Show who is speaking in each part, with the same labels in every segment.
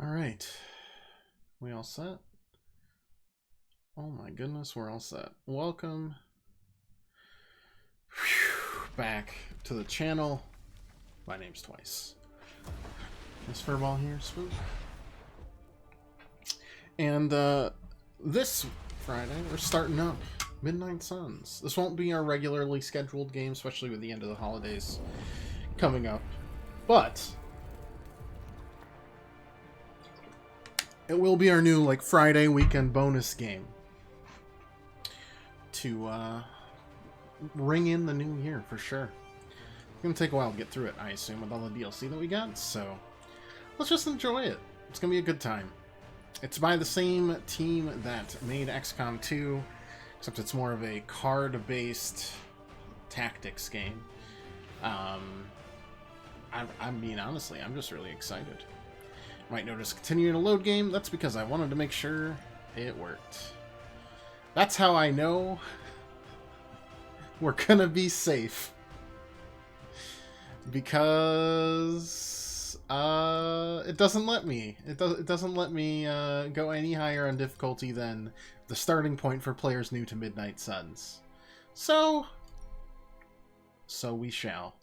Speaker 1: Alright. We all set? Oh my goodness, we're all set. Welcome back to the channel. My name's Twice. Miss Furball here, Spook. And this Friday, we're starting up Midnight Suns. This won't be our regularly scheduled game, especially with the end of the holidays coming up. But it will be our new Friday weekend bonus game to ring in the new year for sure. It's gonna take a while to get through it, I assume, with all the DLC that we got, so let's just enjoy it. It's gonna be a good time. It's by the same team that made XCOM 2, except it's more of a card-based tactics game. I mean, honestly, I'm just really excited. Might notice continuing to load game. That's because I wanted to make sure it worked. That's how I know we're gonna be safe. Because it doesn't let me. It doesn't let me go any higher on difficulty than the starting point for players new to Midnight Suns. So we shall.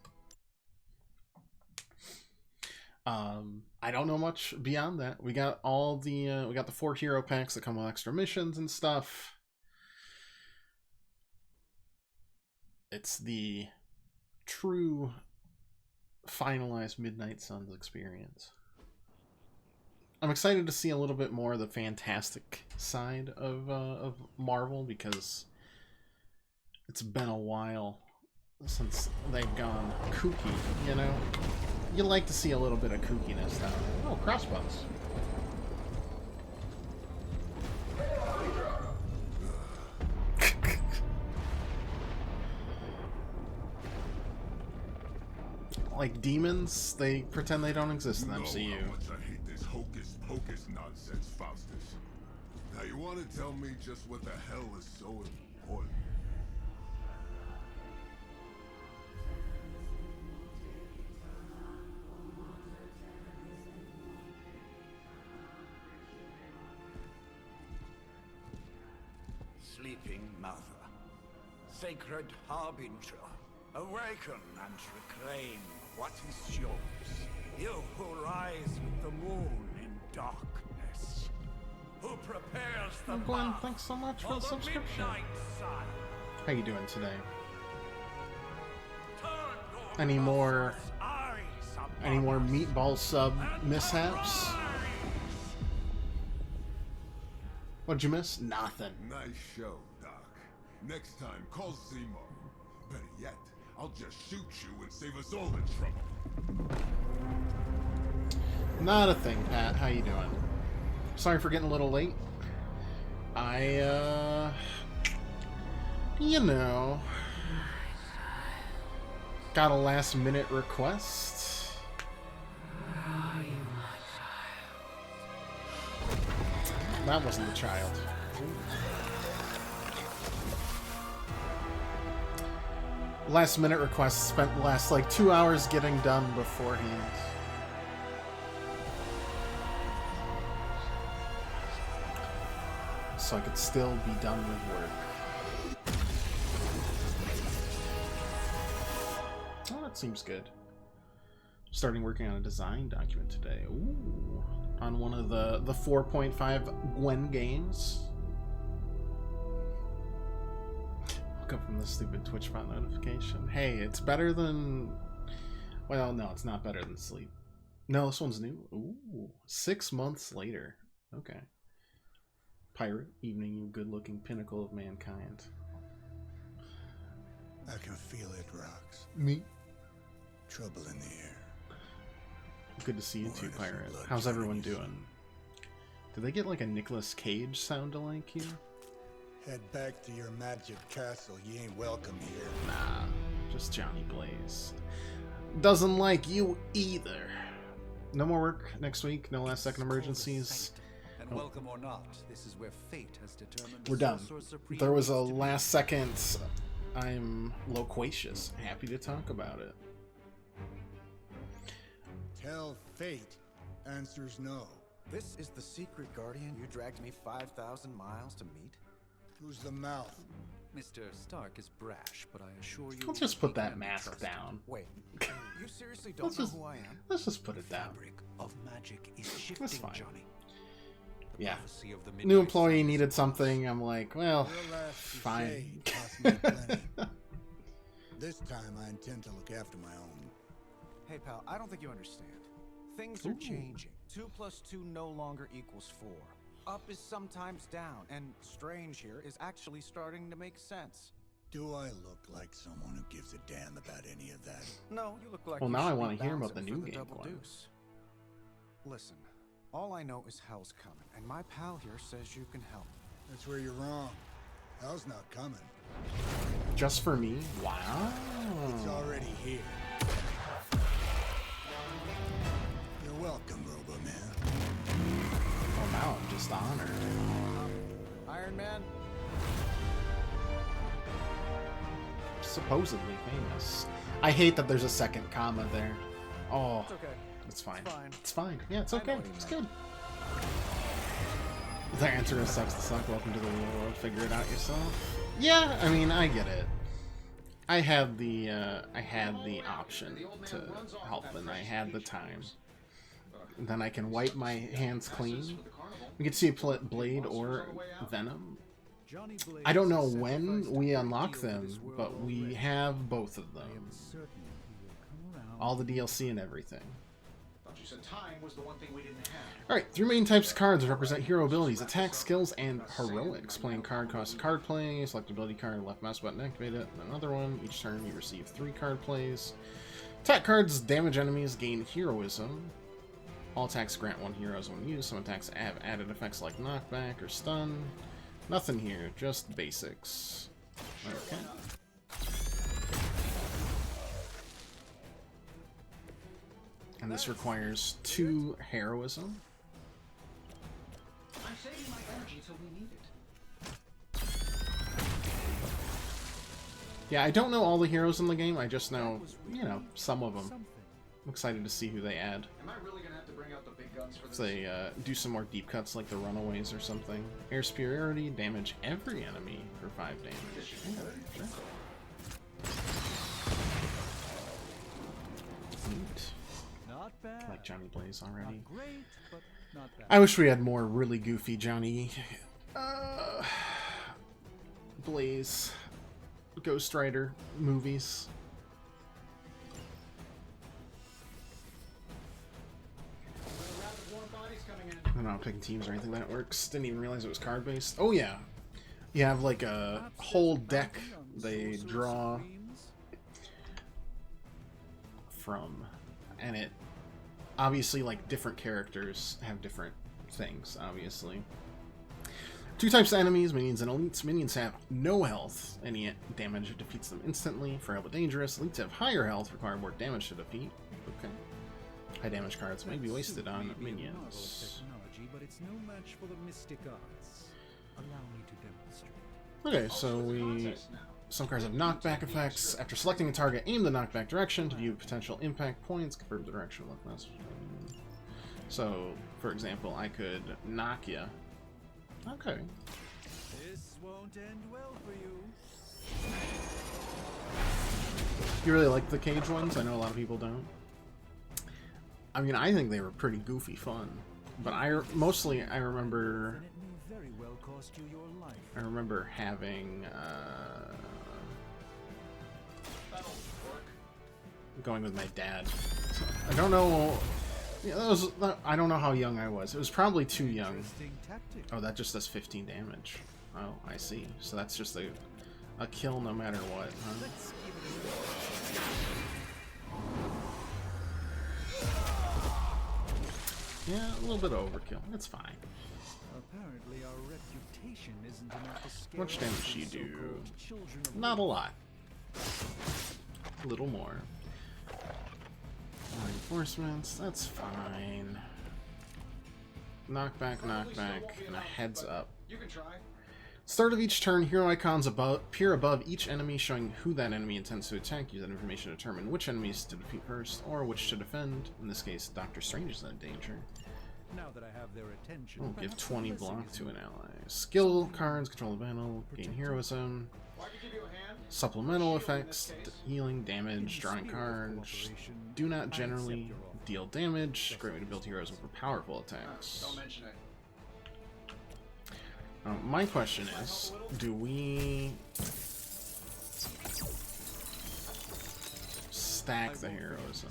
Speaker 1: I don't know much beyond that. We got all the we got the 4 hero packs that come with extra missions and stuff. It's the true finalized Midnight Suns experience. I'm excited to see a little bit more of the fantastic side of Marvel, because it's been a while since they've gone kooky, you know? You like to see a little bit of kookiness now. Oh, crossbows. Like demons, they pretend they don't exist in the MCU.
Speaker 2: How much I hate this hocus pocus nonsense, Faustus. Now you want to tell me just what the hell is so important?
Speaker 3: Sleeping Mother, Sacred Harbinger, awaken and reclaim what is yours. You who rise with the moon in darkness, who prepares the
Speaker 1: Glenn,
Speaker 3: path
Speaker 1: thanks so much for the
Speaker 3: the
Speaker 1: subscription.
Speaker 3: midnight sun.
Speaker 1: How you doing today?
Speaker 3: Turn your
Speaker 1: Any more
Speaker 3: eyes upon us
Speaker 1: meatball sub
Speaker 3: and
Speaker 1: mishaps?
Speaker 3: arise.
Speaker 1: What'd you miss? Nothing.
Speaker 2: Nice show, Doc. Next time, call Seymour. Better yet, I'll just shoot you and save us all the trouble.
Speaker 1: Not a thing, Pat. How you doing? Sorry for getting a little late. You know, got a last minute request. That wasn't the child. Last minute request, spent the last 2 hours getting done beforehand. So I could still be done with work. Oh, that seems good. Starting working on a design document today. Ooh. On one of the 4.5 Gwen games. Woke up from the stupid Twitch bot notification. Hey, it's better than... Well, no, it's not better than sleep. No, this one's new. Ooh, 6 months later. Okay. Pirate, evening, you good-looking pinnacle of mankind.
Speaker 4: I can feel it, Rox.
Speaker 1: Me?
Speaker 4: Trouble in the air.
Speaker 1: Good to see you too,
Speaker 4: More
Speaker 1: Pirate.
Speaker 4: innocent blood
Speaker 1: How's everyone
Speaker 4: joining you
Speaker 1: doing? Did they get a Nicolas Cage sound alike here?
Speaker 4: Head back to your magic castle. You ain't welcome here.
Speaker 1: Nah, just Johnny Blaze. Doesn't like you either. No more work next week, no last second emergencies.
Speaker 5: And welcome or not, this is where fate has determined.
Speaker 1: We're done.
Speaker 5: Sorcerer Supreme
Speaker 1: There was a
Speaker 5: needs to be
Speaker 1: last second. I'm loquacious. Happy to talk about it.
Speaker 4: Tell fate answers no.
Speaker 5: This is the secret guardian you dragged me 5,000 miles to meet?
Speaker 4: Who's the mouth?
Speaker 5: Mr. Stark is brash, but I assure you...
Speaker 1: Let's just put
Speaker 5: he
Speaker 1: that
Speaker 5: can be
Speaker 1: mask
Speaker 5: trusted.
Speaker 1: down.
Speaker 5: Wait, you seriously
Speaker 1: Let's
Speaker 5: don't know
Speaker 1: just-
Speaker 5: who I am?
Speaker 1: Let's just put it down.
Speaker 3: Fabric of magic is
Speaker 1: That's
Speaker 3: shifting,
Speaker 1: fine.
Speaker 3: Johnny.
Speaker 1: Yeah.
Speaker 3: Prophecy of the
Speaker 1: New
Speaker 3: Midnight
Speaker 1: employee
Speaker 3: Sun
Speaker 1: needed
Speaker 3: is
Speaker 1: something. I'm like, well,
Speaker 4: Your last
Speaker 1: fine.
Speaker 4: crusade cost me plenty. This time I intend to look after my own.
Speaker 5: Hey, pal, I don't think you understand. Things are
Speaker 1: Ooh.
Speaker 5: changing. 2 + 2 no longer equals 4. Up is sometimes down, and strange here is actually starting to make sense.
Speaker 4: Do I look like someone who gives a damn about any of that?
Speaker 5: No, you look like
Speaker 1: Well,
Speaker 5: you
Speaker 1: now I
Speaker 5: should
Speaker 1: wanna
Speaker 5: be
Speaker 1: hear about the
Speaker 5: bouncing
Speaker 1: new
Speaker 5: for
Speaker 1: game,
Speaker 5: double
Speaker 1: Glenn.
Speaker 5: deuce. Listen, all I know is hell's coming, and my pal here says you can help.
Speaker 4: That's where you're wrong. Hell's not coming.
Speaker 1: Just for me? Wow.
Speaker 4: It's already here. You're welcome, Robo-Man.
Speaker 1: Oh, now I'm just honored.
Speaker 5: Iron Man?
Speaker 1: Supposedly famous. I hate that there's a second comma there. Oh,
Speaker 5: It's okay.
Speaker 1: it's fine.
Speaker 5: It's fine.
Speaker 1: It's fine. Yeah, it's
Speaker 5: I know
Speaker 1: okay.
Speaker 5: what you
Speaker 1: It's
Speaker 5: meant.
Speaker 1: good. The answer is sucks to suck. Welcome to the real world. Figure it out yourself. Yeah, I mean, I get it. I had the option to help, and I had the time. And then I can wipe my hands clean. We can see Blade or Venom. I don't know when we unlock them, but we have both of them. All the DLC and everything. Alright, 3 main types of cards represent hero abilities, attack, skills, and heroics. Playing card costs card play, select ability card, left mouse button, activate it, and another one. Each turn you receive 3 card plays. Attack cards damage enemies, gain heroism. All attacks grant 1 heroism when used. Some attacks have added effects like knockback or stun. Nothing here, just basics. Okay. And this requires 2 heroism.
Speaker 6: I'm saving my energy till we need it.
Speaker 1: Yeah, I don't know all the heroes in the game. I just know, you know, some of them. I'm excited to see who they add.
Speaker 6: Am I really gonna have to bring out the big guns for
Speaker 1: If
Speaker 6: this?
Speaker 1: they do some more deep cuts like the Runaways or something. Air superiority, damage every enemy for 5 damage. Yeah, sure. Neat.
Speaker 7: Not bad.
Speaker 1: I like Johnny Blaze already.
Speaker 7: Not great, but not bad.
Speaker 1: I wish we had more really goofy Johnny Blaze Ghost Rider movies. I don't know, picking teams or anything that works. Didn't even realize it was card based. Oh yeah, you have like a whole deck they draw from, and it obviously like different characters have different things. Obviously, 2 types of enemies: minions and elites. Minions have no health. Any damage defeats them instantly. Frail but dangerous. Elites have higher health, require more damage to defeat. Okay. High damage cards may be wasted on minions.
Speaker 7: Technology, but it's no match for the mystic arts. Allow me to demonstrate.
Speaker 1: Okay, so some cards have knockback effects. After selecting a target, aim the knockback direction to view potential impact points. Confirm the direction left mouse. So, for example, I could knock you. Okay.
Speaker 7: This won't end well for you.
Speaker 1: You really like the cage ones? I know a lot of people don't. I mean, I think they were pretty goofy fun, but I remember.
Speaker 7: And it may very well cost you your life.
Speaker 1: I remember having going with my dad. I don't know. Yeah, I don't know how young I was. It was probably too young.
Speaker 7: Interesting tactic.
Speaker 1: Oh, that just does 15 damage. Oh, I see. So that's just a kill no matter what, huh?
Speaker 7: Let's give it a
Speaker 1: Yeah, a little bit of overkill. It's fine.
Speaker 7: Apparently our reputation isn't enough to scare
Speaker 1: How much damage
Speaker 7: off
Speaker 1: do you
Speaker 7: the
Speaker 1: do?
Speaker 7: so-called children of
Speaker 1: Not a
Speaker 7: Earth.
Speaker 1: lot. A little more. Reinforcements, that's fine. Knockback, knockback, and a heads up.
Speaker 6: You can try.
Speaker 1: Start of each turn, hero icons appear above each enemy, showing who that enemy intends to attack. Use that information to determine which enemies to defeat first, or which to defend. In this case, Doctor Strange is in danger.
Speaker 7: Now that I have their attention,
Speaker 1: We'll give
Speaker 7: perhaps
Speaker 1: 20
Speaker 7: a blessing
Speaker 1: block
Speaker 7: is
Speaker 1: to an
Speaker 7: in
Speaker 1: ally. Skill cards, control the battle, gain heroism,
Speaker 6: Why could give you a hand?
Speaker 1: supplemental
Speaker 6: Shield in
Speaker 1: effects,
Speaker 6: this case.
Speaker 1: healing,
Speaker 7: In
Speaker 1: damage,
Speaker 7: the
Speaker 1: drawing
Speaker 7: spirit of
Speaker 1: cards.
Speaker 7: cooperation,
Speaker 1: Do not
Speaker 7: I accept
Speaker 1: generally
Speaker 7: your offer.
Speaker 1: deal damage. Great way to build heroism for powerful attacks.
Speaker 6: Don't mention it.
Speaker 1: My question is, do we stack the heroism?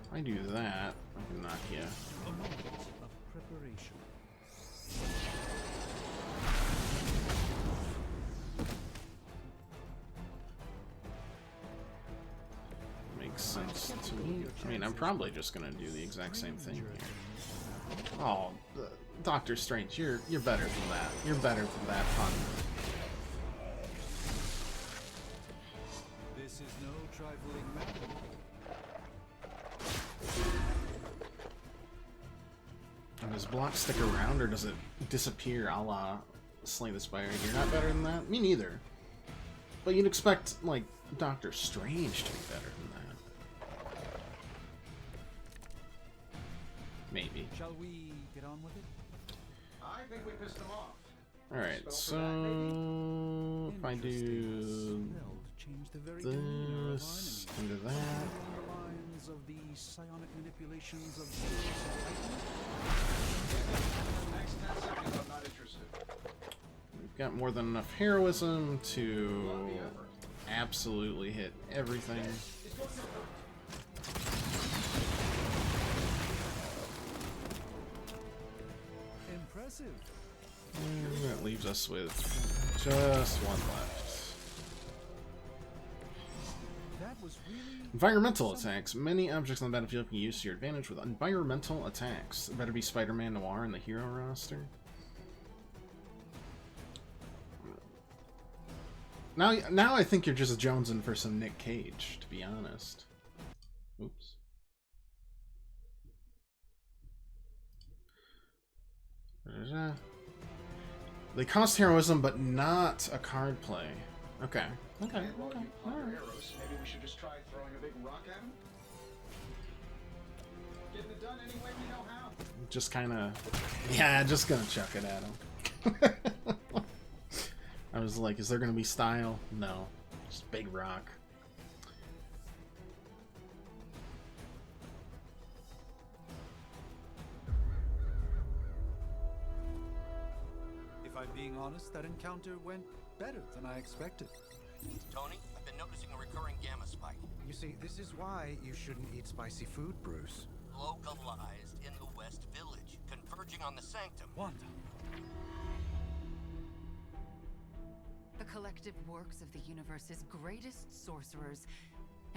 Speaker 1: If I do that, I can knock you.
Speaker 7: A moment of preparation.
Speaker 1: Makes sense to me. I mean, I'm probably just gonna do the exact same thing here. Oh, Doctor Strange, you're better than that. You're better than that, pun.
Speaker 5: This is no trifling matter.
Speaker 1: And does block stick around, or does it disappear a la Slay the Spire? You're not better than that? Me neither. But you'd expect, like, Doctor Strange to be better than that. Maybe.
Speaker 5: Shall we get on with it?
Speaker 6: I think we pissed them off.
Speaker 1: Alright,
Speaker 6: Spell for that, maybe?
Speaker 1: so if I do
Speaker 7: Smelled changed the very demeanor of our
Speaker 1: this,
Speaker 7: enemy.
Speaker 1: into that,
Speaker 7: Along the lines of the psionic manipulations of spirits of Titan.
Speaker 6: Next 10 seconds, I'm not interested.
Speaker 1: we've got more than enough heroism to absolutely hit everything.
Speaker 7: Impressive.
Speaker 1: And that leaves us with just one left.
Speaker 7: That was really
Speaker 1: Environmental attacks. Many objects on the battlefield can use to your advantage with environmental attacks. Better be Spider-Man Noir in the hero roster. Now I think you're just jonesing for some Nick Cage, to be honest. Oops. Da-da-da. They cost heroism, but not a card play. Okay. Okay.
Speaker 6: Well,
Speaker 1: Okay.
Speaker 6: you pop your
Speaker 1: Alright.
Speaker 6: arrows. Maybe we should just try throwing a big rock at him? Getting it done any way we know how.
Speaker 1: Just kind of, yeah, just gonna chuck it at him. I was like, is there gonna be style? No, just big rock.
Speaker 5: If I'm being honest, that encounter went better than I expected.
Speaker 8: Tony, I've been noticing a recurring gamma spike.
Speaker 5: You see, this is why you shouldn't eat spicy food, Bruce.
Speaker 8: Localized in the West Village, converging on the Sanctum.
Speaker 5: Wanda.
Speaker 9: The collective works of the universe's greatest sorcerers,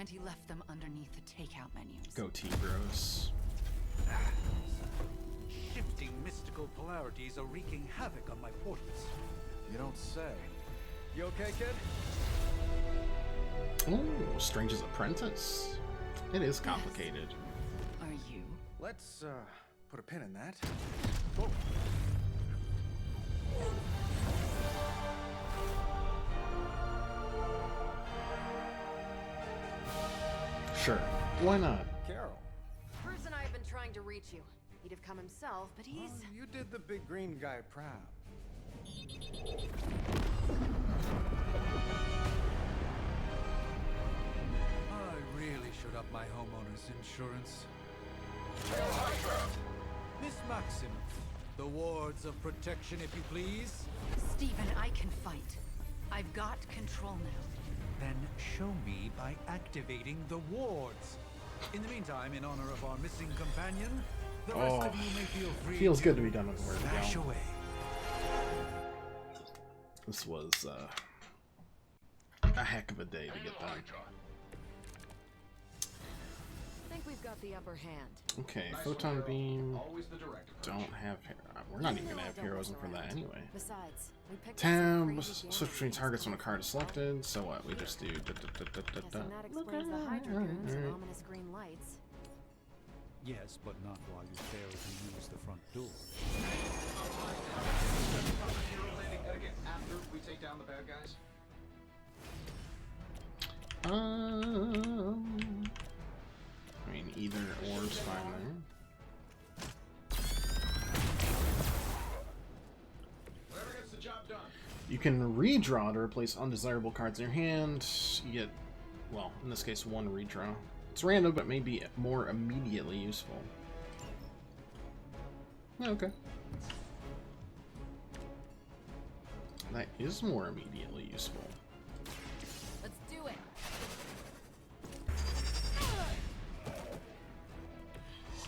Speaker 9: and he left them underneath the takeout menus.
Speaker 1: Goatee Bros.
Speaker 5: Shifting mystical polarities are wreaking havoc on my portals. You don't say. You okay, kid?
Speaker 1: Ooh, Strange's Apprentice. It is complicated.
Speaker 9: Are you?
Speaker 5: Let's, put a pin in that. Whoa.
Speaker 1: Sure, why not?
Speaker 5: Carol.
Speaker 10: Bruce and I have been trying to reach you. He'd have come himself, but he's...
Speaker 5: Oh, you did the big green guy proud. I really should up my homeowner's insurance. Miss Maximoff, the wards of protection, if you please.
Speaker 9: Stephen, I can fight. I've got control now.
Speaker 5: Then show me by activating the wards. In the meantime, in honor of our missing companion, the rest of you may feel free.
Speaker 1: Feels good to be done with the word
Speaker 5: Dash
Speaker 1: go.
Speaker 5: away.
Speaker 1: This was a heck of a day to get done.
Speaker 10: I think we've got the upper hand.
Speaker 1: Okay,
Speaker 6: Nice
Speaker 1: Photon
Speaker 6: one, Carol.
Speaker 1: Beam.
Speaker 6: Always the direct approach.
Speaker 1: Don't have. We're not even gonna have heroism for that anyway.
Speaker 10: Besides, we picked up some
Speaker 1: Tab,
Speaker 10: crazy
Speaker 1: switch between
Speaker 10: damage
Speaker 1: targets when a
Speaker 10: against
Speaker 1: card is selected. So what? We just do.
Speaker 10: Guessing that explains the Hydra goons and ominous green lights.
Speaker 7: Yes, but not while you fail to use the front door.
Speaker 6: Hero landing etiquette after we take down the bad guys.
Speaker 1: can redraw to replace undesirable cards in your hand. You get, well, in this case, 1 redraw. It's random, but may be more immediately useful. Okay. That is more immediately useful.
Speaker 10: Let's do it.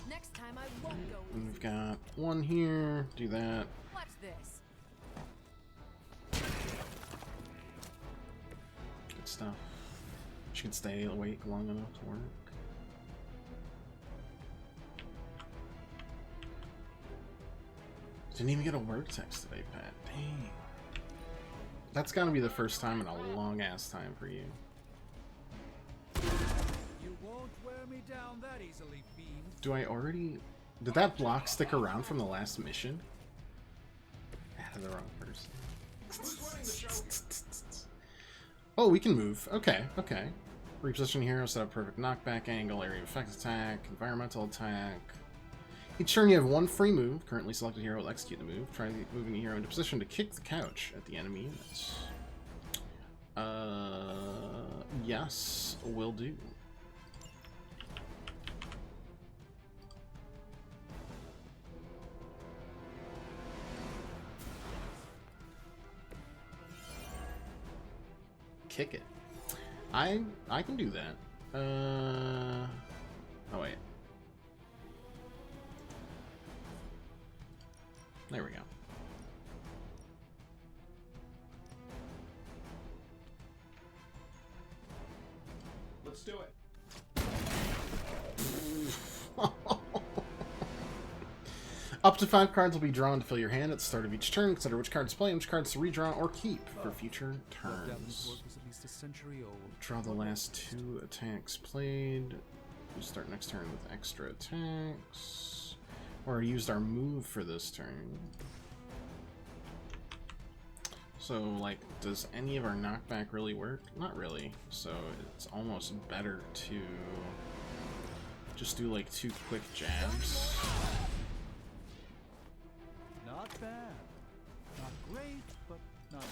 Speaker 10: Next time I won't go
Speaker 1: And
Speaker 10: easy.
Speaker 1: we've got 1 here. Do that.
Speaker 10: Watch this.
Speaker 1: Good stuff. She can stay awake long enough to work. Didn't even get a work text today, Pat. Dang. That's gotta be the first time in a long ass time for you.
Speaker 5: You won't wear me down that easily, fiend.
Speaker 1: Do I already... Did that block stick around from the last mission? Ah, the wrong person. Oh, we can move. Okay, okay. Reposition hero, set up perfect knockback angle, area of effect attack, environmental attack. Each turn you have 1 free move. Currently selected hero will execute the move. Try moving the hero into position to kick the couch at the enemy units. Yes, will do. Kick it. I can do that. Oh wait. There we go.
Speaker 6: Let's do it.
Speaker 1: Up to 5 cards will be drawn to fill your hand at the start of each turn. Consider which cards to play and which cards to redraw or keep for future
Speaker 5: Davlin's
Speaker 1: turns.
Speaker 5: work was at least a century old.
Speaker 1: Draw the last 2 attacks played. We start next turn with extra attacks. Or used our move for this turn. So, like, does any of our knockback really work? Not really. So, it's almost better to just do, like, 2 quick jabs.
Speaker 5: Not bad. Not great, but not bad.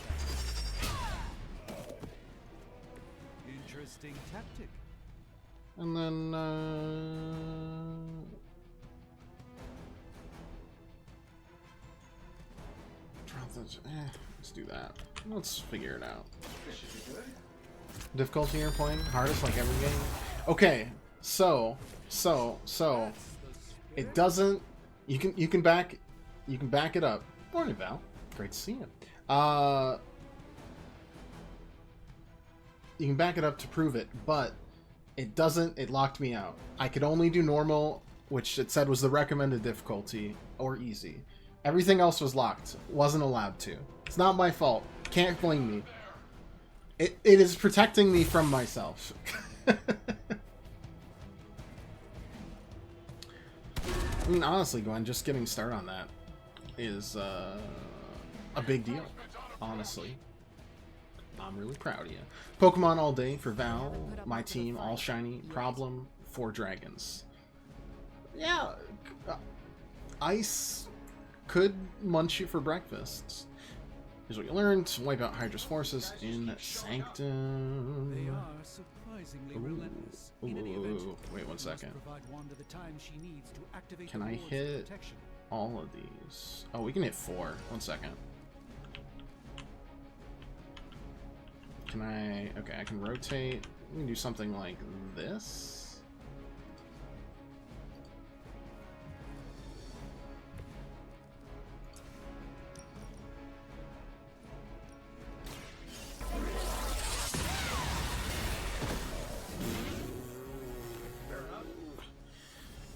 Speaker 5: Interesting tactic.
Speaker 1: And then, drop those. Let's do that. Let's figure it out.
Speaker 6: This should be good.
Speaker 1: Difficulty you're playing? Hardest like every game? Okay, so it doesn't. You can back it up. Morning, Val. Great to see you. You can back it up to prove it, but it doesn't. It locked me out. I could only do normal, which it said was the recommended difficulty, or easy. Everything else was locked. Wasn't allowed to. It's not my fault. Can't blame me. It is protecting me from myself. I mean, honestly, Gwen, just getting started on that is a big deal. Honestly. I'm really proud of you. Pokemon all day for Val. My team, all shiny. Problem, 4 dragons. Yeah. Ice could munch you for breakfast. Here's what you learned. Wipe out Hydra's forces in Sanctum.
Speaker 5: They are surprisingly relentless. In any
Speaker 1: Ooh,
Speaker 5: event,
Speaker 1: wait 1
Speaker 5: you must
Speaker 1: second.
Speaker 5: provide Wanda the time she needs to activate
Speaker 1: Can
Speaker 5: the
Speaker 1: I
Speaker 5: wards of
Speaker 1: hit
Speaker 5: protection.
Speaker 1: all of these? Oh, we can hit 4. 1 second. Can I... Okay, I can rotate. We can do something like this.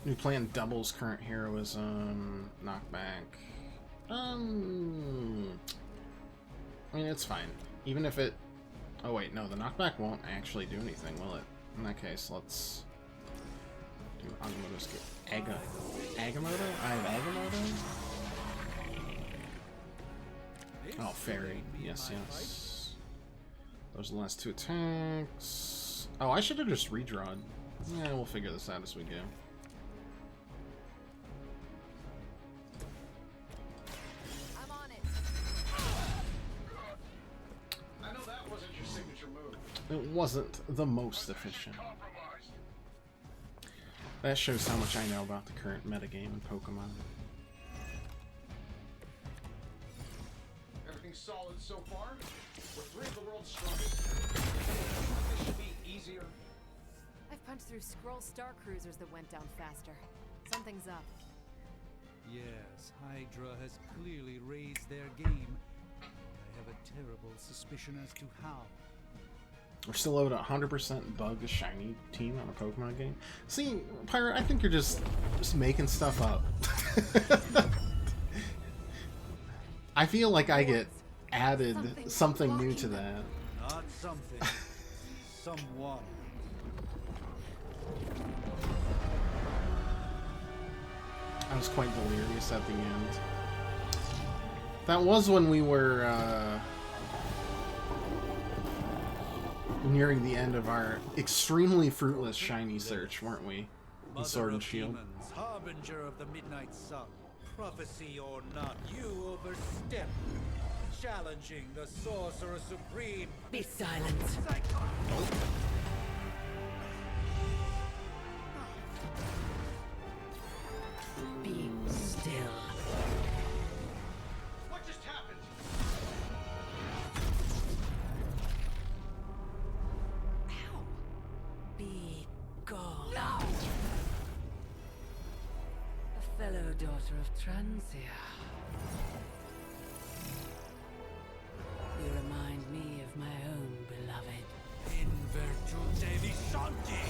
Speaker 1: New plan doubles current heroism, knockback. I mean, it's fine. Even if it... Oh wait, no, the knockback won't actually do anything, will it? In that case, let's do Agamotto's Agamotto? I have Agamotto? Oh, fairy. Yes, yes. Those are the last 2 attacks. Oh, I should have just redrawn. Yeah, we'll figure this out as we go. it wasn't the most efficient. That shows how much I know about the current metagame in Pokemon.
Speaker 6: Everything's solid so far. We're 3 of the world's strongest. This should be easier.
Speaker 10: I've punched through Skrull Star Cruisers that went down faster. Something's up.
Speaker 5: Yes, Hydra has clearly raised their game. I have a terrible suspicion as to how.
Speaker 1: We're still out at 100% bug a shiny team on a Pokemon game. See, Pirate, I think you're just making stuff up. I feel like I get added something new to that.
Speaker 5: Not something. Someone.
Speaker 1: I was quite delirious at the end. That was when we were nearing the end of our extremely fruitless shiny search, weren't we? In Sword and Shield.
Speaker 5: Demons, harbinger of the midnight sun. Prophecy or not, you overstep. Challenging the Sorcerer Supreme.
Speaker 9: Be silent. Be still.
Speaker 6: What just happened?
Speaker 9: Ow. Be gone. No! A fellow daughter of Transia. You remind me of my own beloved.
Speaker 5: In virtute Devi Shanti.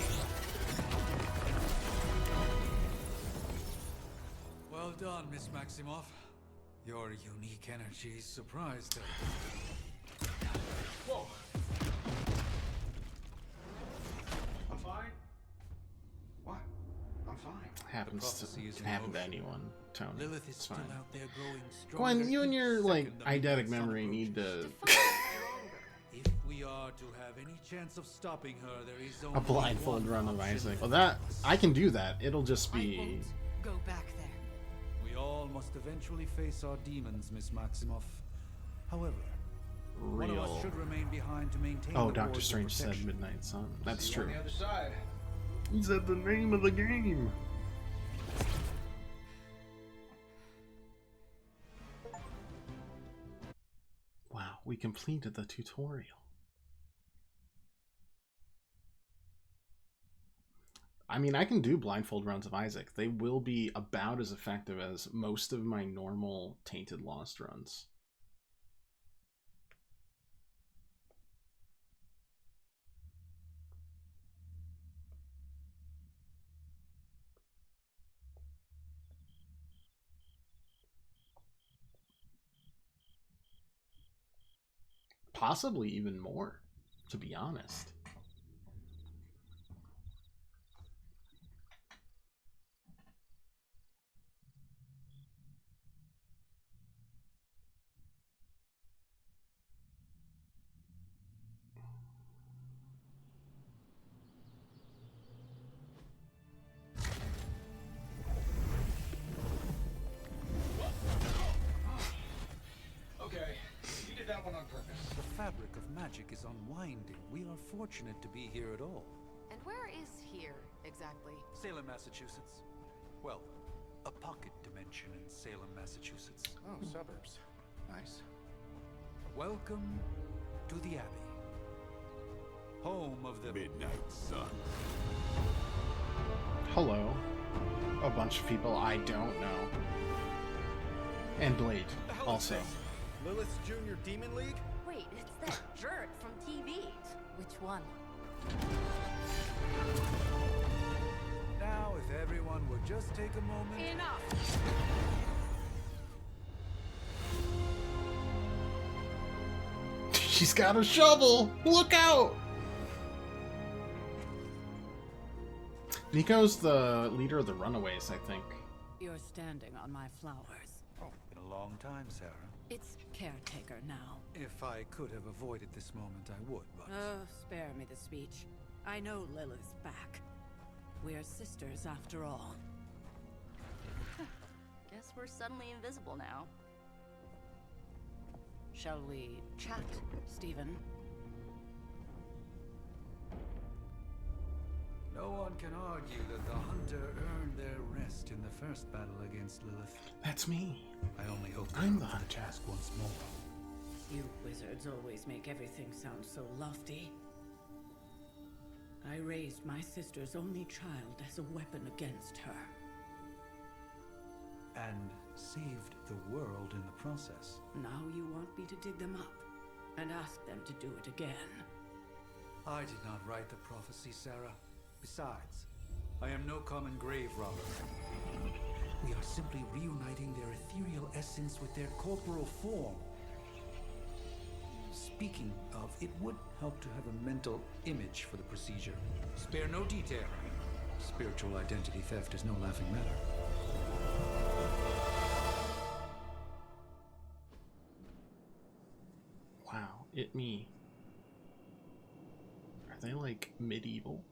Speaker 5: Well done, Miss Maximoff. Your unique energy surprised her.
Speaker 6: Whoa. I'm fine. What? I'm fine.
Speaker 1: Happens to
Speaker 5: prophecy is
Speaker 1: can happen to
Speaker 5: in motion.
Speaker 1: anyone, Tony.
Speaker 5: Lilith is
Speaker 1: It's
Speaker 5: still
Speaker 1: fine.
Speaker 5: out there growing stronger.
Speaker 1: Gwen, you and
Speaker 5: each
Speaker 1: your like
Speaker 5: second the
Speaker 1: eidetic
Speaker 5: midnight sun
Speaker 1: memory need
Speaker 5: approaches.
Speaker 1: to
Speaker 5: If we are to have any chance of stopping her, there is only
Speaker 1: a blindfold
Speaker 5: one
Speaker 1: run of
Speaker 5: option
Speaker 1: Isaac.
Speaker 5: left.
Speaker 1: Well, that I can do that. It'll just
Speaker 9: I
Speaker 1: be
Speaker 9: won't go back there.
Speaker 5: We all must eventually face our demons, Miss Maximoff. However, one of us
Speaker 1: real.
Speaker 5: should remain behind to maintain
Speaker 1: Oh,
Speaker 5: the
Speaker 1: Doctor
Speaker 5: wards of
Speaker 1: Strange said
Speaker 5: protection.
Speaker 1: Midnight Sun. That's
Speaker 6: See you on
Speaker 1: true.
Speaker 6: the other side.
Speaker 1: He said the name of the game. Wow, we completed the tutorial. I mean, I can do blindfold runs of Isaac. They will be about as effective as most of my normal Tainted Lost runs. Possibly even more, to be honest.
Speaker 6: Okay, you did that one on purpose.
Speaker 5: The fabric of magic is unwinding. We are fortunate to be here at all.
Speaker 10: And where is here, exactly?
Speaker 5: Salem, Massachusetts. Well, a pocket dimension in Salem, Massachusetts.
Speaker 6: Oh, suburbs. Nice.
Speaker 5: Welcome to the Abbey. Home of the
Speaker 2: Midnight Sun.
Speaker 1: Hello. A bunch of people I don't know. And Blade, also.
Speaker 4: Lilith's Junior Demon League?
Speaker 10: Wait, it's that jerk from TV. Which one?
Speaker 5: Now, if everyone would just take a moment.
Speaker 10: Enough!
Speaker 1: She's got a shovel! Look out! Nico's the leader of the Runaways, I think.
Speaker 9: You're standing on my flowers.
Speaker 5: Oh, been a long time, Sarah.
Speaker 9: It's caretaker now.
Speaker 5: If I could have avoided this moment, I would, but...
Speaker 9: Oh, spare me the speech. I know Lilith's back. We're sisters after all.
Speaker 11: Guess we're suddenly invisible now.
Speaker 9: Shall we chat, Stephen?
Speaker 5: No one can argue that the hunter earned their rest in the first battle against Lilith.
Speaker 1: That's me.
Speaker 5: I only hope
Speaker 1: I'm the hunter.
Speaker 5: task once more.
Speaker 12: You wizards always make everything sound so lofty. I raised my sister's only child as a weapon against her.
Speaker 5: And saved the world in the process.
Speaker 12: Now you want me to dig them up and ask them to do it again.
Speaker 5: I did not write the prophecy, Sarah. Besides, I am no common grave robber. We are simply reuniting their ethereal essence with their corporal form. Speaking of, it would help to have a mental image for the procedure. Spare no detail. Spiritual identity theft is no laughing matter.
Speaker 1: Wow, it me. Are they like medieval?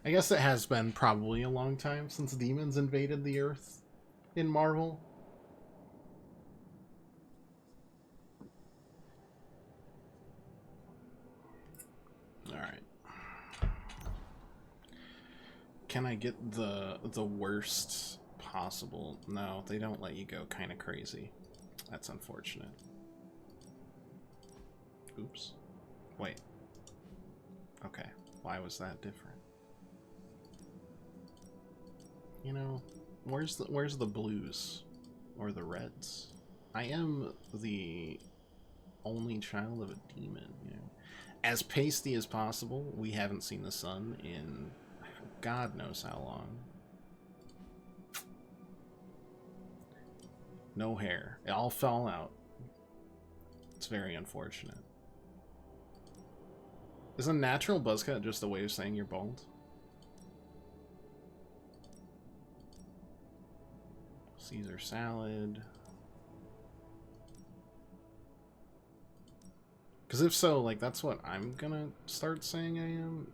Speaker 1: I guess it has been probably a long time since demons invaded the Earth in Marvel. Alright. Can I get the worst possible? No, they don't let you go kind of crazy. That's unfortunate. Oops. Wait. Okay. Why was that different? You know, where's the blues or the reds? I am the only child of a demon, you know. As pasty as possible, we haven't seen the sun in God knows how long. No hair. It all fell out. It's very unfortunate. Is a natural buzz cut just a way of saying you're bald? Caesar salad. Because if so, like, that's what I'm gonna start saying I am.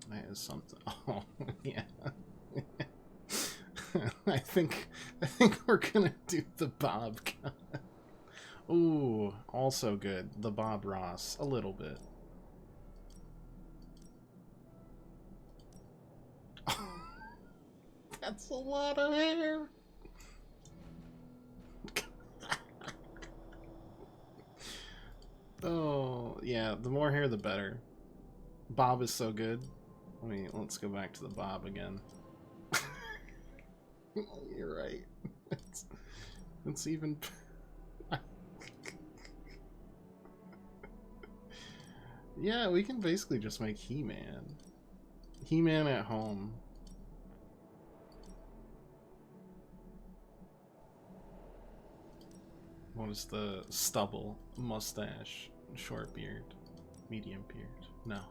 Speaker 1: That is something. Oh, yeah. I think we're gonna do the Bob cut. Ooh, also good. The Bob Ross, a little bit. That's a lot of hair. Oh, yeah, the more hair the better. Bob is so good. Let's go back to the Bob again. You're right. It's even... Yeah, we can basically just make He-Man. He-Man at home. What is the stubble? Mustache. Short beard. Medium beard. No.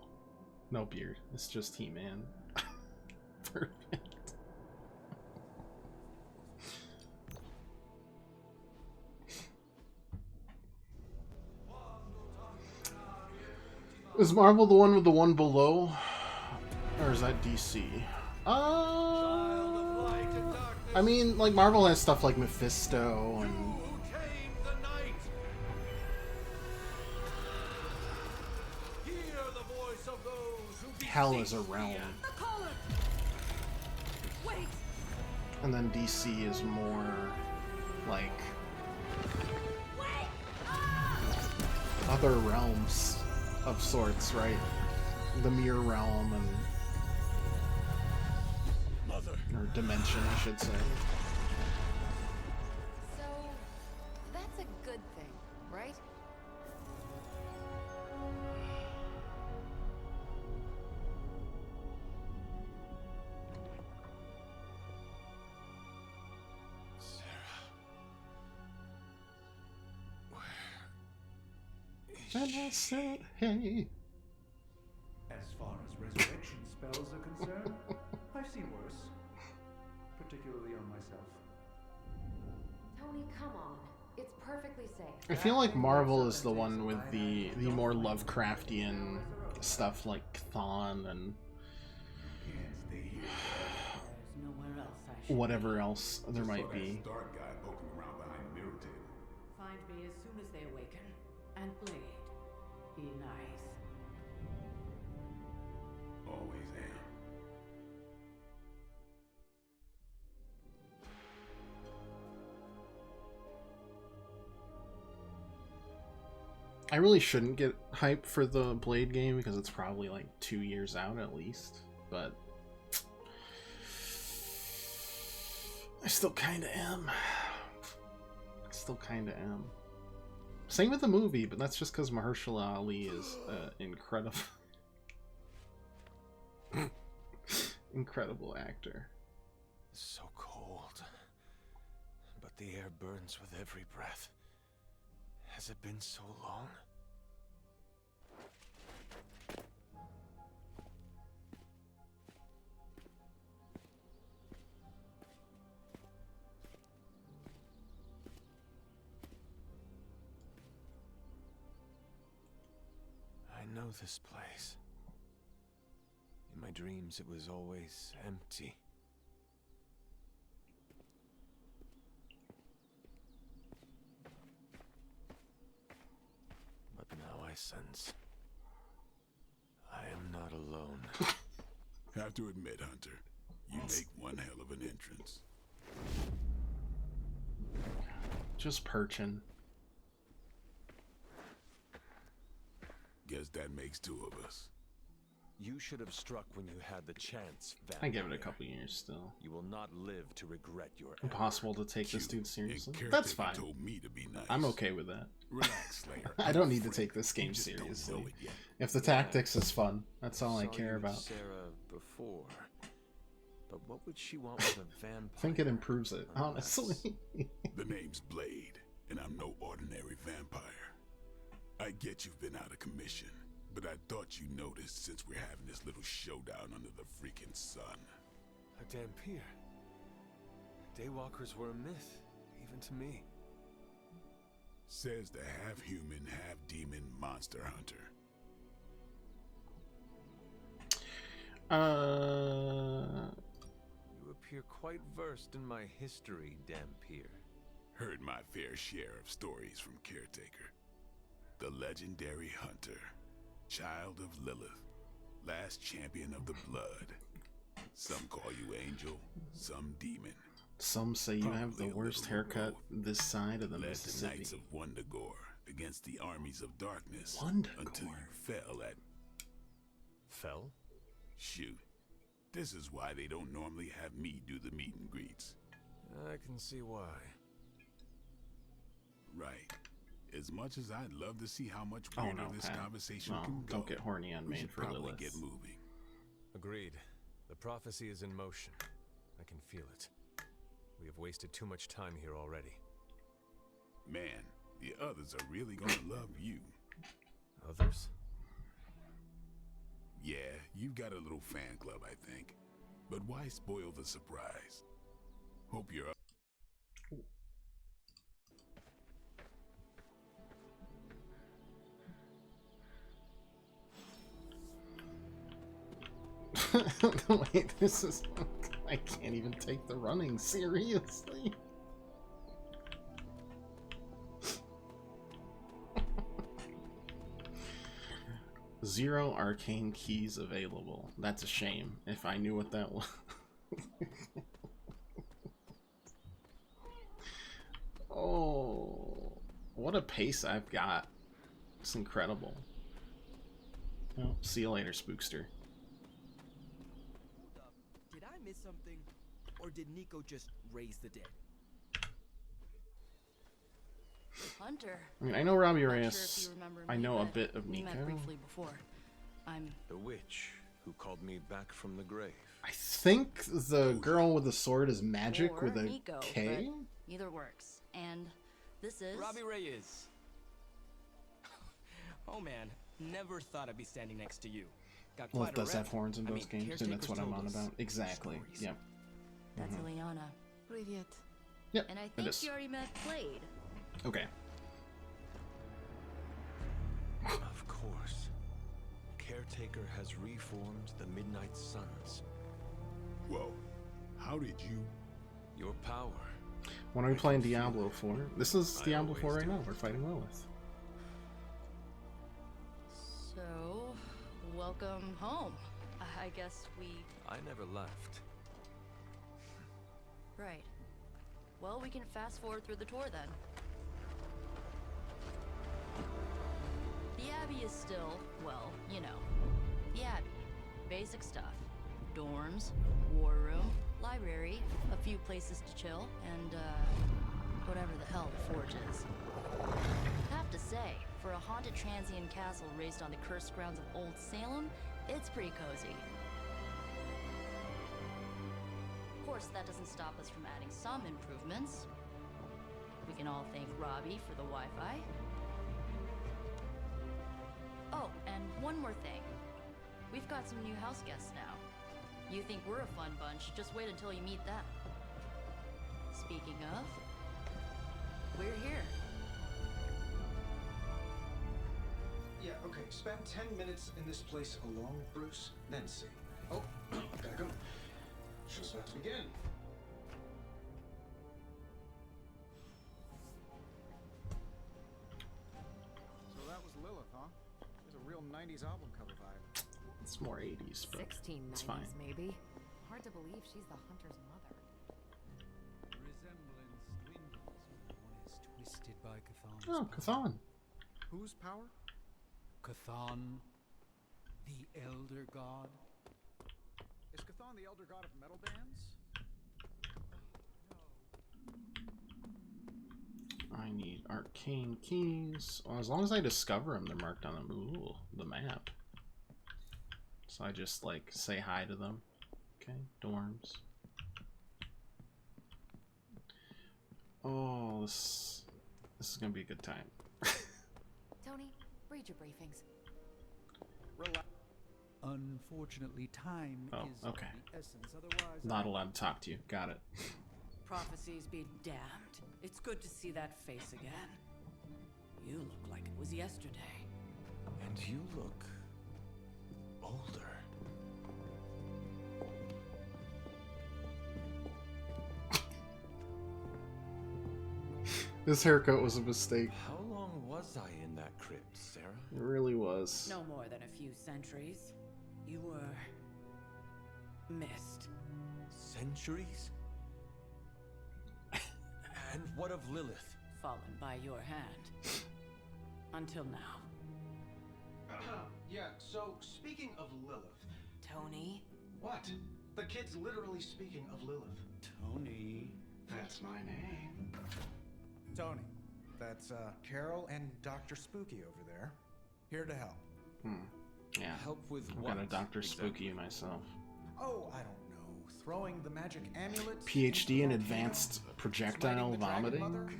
Speaker 1: No beard. It's just He-Man. Perfect. Is Marvel the one with the one below? Or is that DC? I mean, like, Marvel has stuff like Mephisto and... Hell is a realm. And then DC is more like other realms of sorts, right? The Mirror Realm and or dimension, I should say.
Speaker 10: So that's a good thing, right?
Speaker 1: And I said, hey.
Speaker 5: As far as resurrection spells are concerned, I've seen worse. Particularly on myself.
Speaker 10: Tony, come on. It's perfectly safe.
Speaker 1: I feel like Marvel is the one with the more Lovecraftian stuff like Thawne and whatever else there might be.
Speaker 2: Dark guy poking around behind the mirror table.
Speaker 12: Find me as soon as they awaken. And Blade, Nice.
Speaker 2: Always am.
Speaker 1: I really shouldn't get hyped for the Blade game because it's probably like 2 years out at least, but I still kind of am. Same with the movie, but that's just because Mahershala Ali is incredible, incredible actor.
Speaker 13: So cold, but the air burns with every breath. Has it been so long? I know this place. In my dreams, it was always empty. But now I sense I am not alone.
Speaker 2: Have to admit, Hunter, you make one hell of an entrance.
Speaker 1: Just perching.
Speaker 2: Guess that makes 2 of us.
Speaker 13: You should have struck when you had the chance, Vampire.
Speaker 1: I give it a couple years still.
Speaker 13: You will not live to regret your
Speaker 1: Impossible to take this dude seriously.
Speaker 2: Caretaker
Speaker 1: That's fine.
Speaker 2: told me to be nice.
Speaker 1: I'm okay with that.
Speaker 2: Relax, Slayer.
Speaker 1: I don't need to take this game seriously. If the tactics is fun, that's all I care about.
Speaker 13: Sarah before, but what would she want with a vampire?
Speaker 1: I think it improves it, honestly.
Speaker 2: The name's Blade, and I'm no ordinary vampire. I get you've been out of commission, but I thought you noticed since we're having this little showdown under the freaking sun.
Speaker 13: A Dhampir. Daywalkers were a myth, even to me.
Speaker 2: Says the half-human, half-demon monster hunter.
Speaker 13: You appear quite versed in my history, Dhampir.
Speaker 2: Heard my fair share of stories from Caretaker. The legendary hunter. Child of Lilith. Last champion of the blood. Some call you angel, some demon.
Speaker 1: Some say you have the worst haircut this side of the
Speaker 2: Led the
Speaker 1: Mississippi.
Speaker 2: Knights of Wundagore against the armies of darkness until you fell at...
Speaker 13: Fell?
Speaker 2: Shoot. This is why they don't normally have me do the meet and greets.
Speaker 13: I can see why.
Speaker 2: Right. As much as I'd love to see how much weirder this conversation can go,
Speaker 1: don't get horny on
Speaker 2: we
Speaker 1: Main
Speaker 2: should
Speaker 1: for
Speaker 2: probably
Speaker 1: Lilith.
Speaker 2: get moving.
Speaker 13: Agreed. The prophecy is in motion. I can feel it. We have wasted too much time here already.
Speaker 2: Man, the others are really gonna love you.
Speaker 13: Others?
Speaker 2: Yeah, you've got a little fan club, I think. But why spoil the surprise? Hope you're up.
Speaker 1: Wait, this is... I can't even take the running seriously. Zero arcane keys available. That's a shame. If I knew what that was. Oh, what a pace I've got. It's incredible. Well, see you later, Spookster.
Speaker 14: Did I miss something? Or did Nico just raise the dead?
Speaker 11: Hunter.
Speaker 1: I mean, I know Robbie
Speaker 11: Not sure
Speaker 1: Reyes.
Speaker 11: if you remember
Speaker 1: I
Speaker 11: me,
Speaker 1: know a
Speaker 11: but
Speaker 1: bit of
Speaker 11: we met
Speaker 1: Nico.
Speaker 11: briefly before. I'm
Speaker 13: the witch who called me back from the grave.
Speaker 1: I think the girl with the sword is Magic
Speaker 11: or
Speaker 1: with a
Speaker 11: Nico,
Speaker 1: K.
Speaker 11: but either works. And this is
Speaker 14: Robbie Reyes. Oh man, never thought I'd be standing next to you. Got
Speaker 1: Well,
Speaker 14: quite
Speaker 1: it does
Speaker 14: a
Speaker 1: have
Speaker 14: rep.
Speaker 1: horns in
Speaker 14: I
Speaker 1: both
Speaker 14: mean,
Speaker 1: games, and that's what I'm on
Speaker 14: Caretaker's told
Speaker 1: about.
Speaker 14: us
Speaker 1: Exactly.
Speaker 14: stories.
Speaker 1: Yep.
Speaker 11: that's Ileana.
Speaker 10: Привет.
Speaker 1: Yep.
Speaker 11: And I
Speaker 1: it
Speaker 11: think
Speaker 1: is.
Speaker 11: you already met Blade.
Speaker 1: Okay.
Speaker 13: Of course. Caretaker has reformed the Midnight Suns.
Speaker 2: Whoa. How did you...
Speaker 13: Your power.
Speaker 1: When are we playing Diablo 4? This is Diablo 4 right now. We're fighting Lilith.
Speaker 11: Welcome home. I guess we...
Speaker 13: I never left.
Speaker 11: Right. Well, we can fast forward through the tour then. The Abbey is still, well, you know, the Abbey. Basic stuff. Dorms, war room, library, a few places to chill, and, whatever the hell the Forge is. Have to say, for a haunted transient castle raised on the cursed grounds of Old Salem, it's pretty cozy. Of course, that doesn't stop us from adding some improvements. We can all thank Robbie for the Wi-Fi. Oh, and one more thing. We've got some new house guests now. You think we're a fun bunch, just wait until you meet them. Speaking of, we're here.
Speaker 6: Yeah, okay. Spend 10 minutes in this place alone, Bruce, then see. Oh, gotta go. Show's about to begin.
Speaker 14: So that was Lilith, huh? There's a real 90s album cover vibe.
Speaker 1: It's more 80s, but
Speaker 10: 1690s,
Speaker 1: it's fine.
Speaker 10: maybe. Hard to believe she's the hunter's mother.
Speaker 5: Resemblance dwindles when one is twisted by Cathan's
Speaker 1: Oh, Cathan.
Speaker 14: Whose power?
Speaker 5: Cathan, the Elder God.
Speaker 14: Is Cathan the elder god of metal bands?
Speaker 1: I need arcane keys. Well, as long as I discover them, they're marked on the map. So I just like say hi to them. Okay, dorms. Oh, this is gonna be a good time.
Speaker 10: Tony, read your briefings.
Speaker 14: Relax.
Speaker 5: Unfortunately, time
Speaker 1: Oh,
Speaker 5: is
Speaker 1: okay.
Speaker 5: of the essence. Otherwise,
Speaker 1: Not allowed to talk to you. Got it.
Speaker 12: Prophecies be damned. It's good to see that face again. You look like it was yesterday.
Speaker 13: And you look older.
Speaker 1: This haircut was a mistake.
Speaker 13: How long was I in that crypt, Sarah?
Speaker 1: It really was.
Speaker 12: No more than a few centuries. You were missed.
Speaker 13: Centuries? And what of Lilith?
Speaker 12: Fallen by your hand. Until now.
Speaker 6: Yeah, so speaking of Lilith.
Speaker 12: Tony?
Speaker 6: What? The kid's literally speaking of Lilith.
Speaker 5: Tony.
Speaker 6: That's my name.
Speaker 14: Tony. That's Carol and Dr. Spooky over there. Here to help.
Speaker 1: Yeah.
Speaker 13: Help with
Speaker 1: I've
Speaker 13: what?
Speaker 1: got a Dr.
Speaker 13: Exactly.
Speaker 1: Spooky myself.
Speaker 6: Oh, I don't know. Throwing the magic amulet.
Speaker 1: PhD in advanced projectile
Speaker 6: Smiting the dragon
Speaker 1: vomiting,
Speaker 6: mother?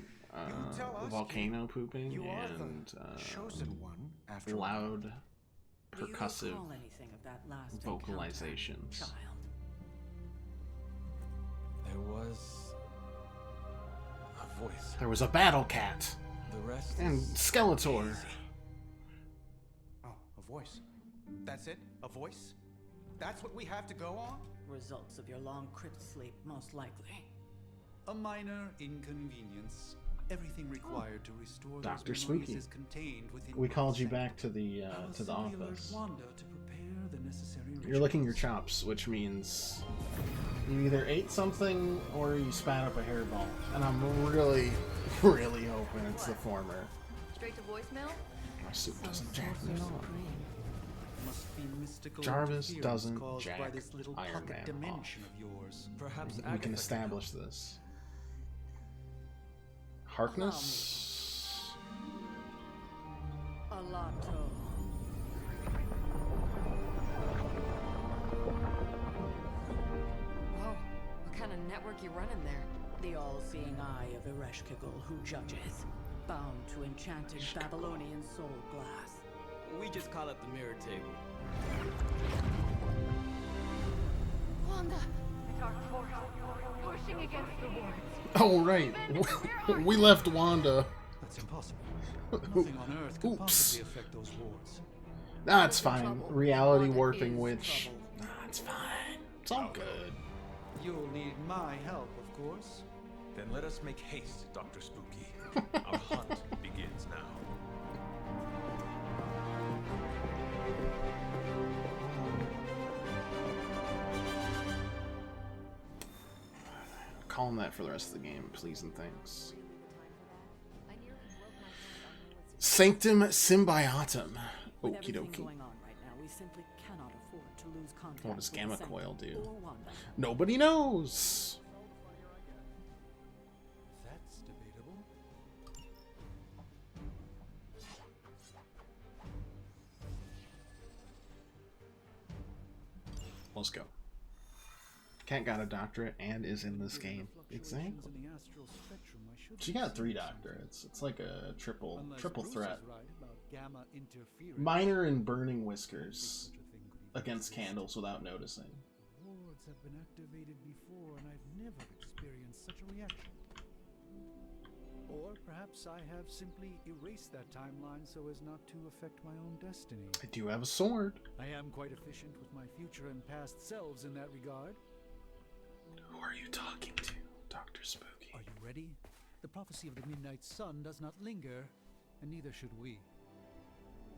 Speaker 6: You tell us,
Speaker 1: volcano pooping,
Speaker 6: You are
Speaker 1: and
Speaker 6: the chosen one after all.
Speaker 1: loud,
Speaker 12: Do you
Speaker 1: percussive
Speaker 12: recall anything of that last
Speaker 1: vocalizations.
Speaker 12: encounter, child?
Speaker 13: There was a voice.
Speaker 1: There was a battle cat
Speaker 13: The rest
Speaker 1: and
Speaker 13: is
Speaker 1: Skeletor.
Speaker 13: easy.
Speaker 6: Oh, a voice. That's it? A voice? That's what we have to go on?
Speaker 12: Results of your long crypt sleep, most likely.
Speaker 5: A minor inconvenience. Everything required to restore
Speaker 1: Dr.
Speaker 5: those memories
Speaker 1: Spooky.
Speaker 5: is contained within
Speaker 1: We called you
Speaker 5: 1
Speaker 1: back to the
Speaker 5: second. I'll simply alert
Speaker 1: office.
Speaker 5: Wanda to prepare the necessary
Speaker 1: You're licking your
Speaker 5: rituals.
Speaker 1: chops, which means you either ate something or you spat up a hairball. And I'm really, really hoping it's the former.
Speaker 11: Straight to voicemail?
Speaker 1: My suit doesn't jack me on.
Speaker 5: Must be mystical
Speaker 1: Jarvis
Speaker 5: interference
Speaker 1: doesn't
Speaker 5: caused by
Speaker 1: jack
Speaker 5: this little
Speaker 1: Iron
Speaker 5: pocket
Speaker 1: Man
Speaker 5: dimension of yours.
Speaker 13: Perhaps
Speaker 1: We
Speaker 13: Agatha
Speaker 1: can
Speaker 13: help.
Speaker 1: establish this. Harkness?
Speaker 12: Alato.
Speaker 10: Whoa, what kind of network you running there?
Speaker 12: The all-seeing eye of Ereshkigal who judges. Bound to enchanted Babylonian soul glass.
Speaker 15: We just call it the mirror table.
Speaker 10: Wanda! The dark force, pushing against the wards.
Speaker 1: Oh, right. We left Wanda.
Speaker 5: That's impossible. Nothing on Earth could
Speaker 1: Oops.
Speaker 5: possibly affect those wards.
Speaker 1: That's fine. Reality warping witch. It's fine. It's all good.
Speaker 5: You'll need my help, of course.
Speaker 13: Then let us make haste, Dr. Spooky. Our hunt begins now.
Speaker 1: call him that for the rest of the game, please and thanks. Sanctum Symbiotum. Okie dokie. What does Gamma Coil do? Nobody knows!
Speaker 5: That's debatable.
Speaker 1: Let's go. Cat got a doctorate and is in this game. Exactly. She got 3 doctorates. It's like a triple threat. Minor and Burning Whiskers against candles without noticing.
Speaker 7: Wards have been activated before, and I've never experienced such a reaction. Or perhaps I have simply erased that timeline so as not to affect my own destiny.
Speaker 1: I do have a sword.
Speaker 7: I am quite efficient with my future and past selves in that regard.
Speaker 1: Who are you talking to, Dr. Spooky?
Speaker 7: Are you ready? The prophecy of the Midnight Sun does not linger, and neither should we.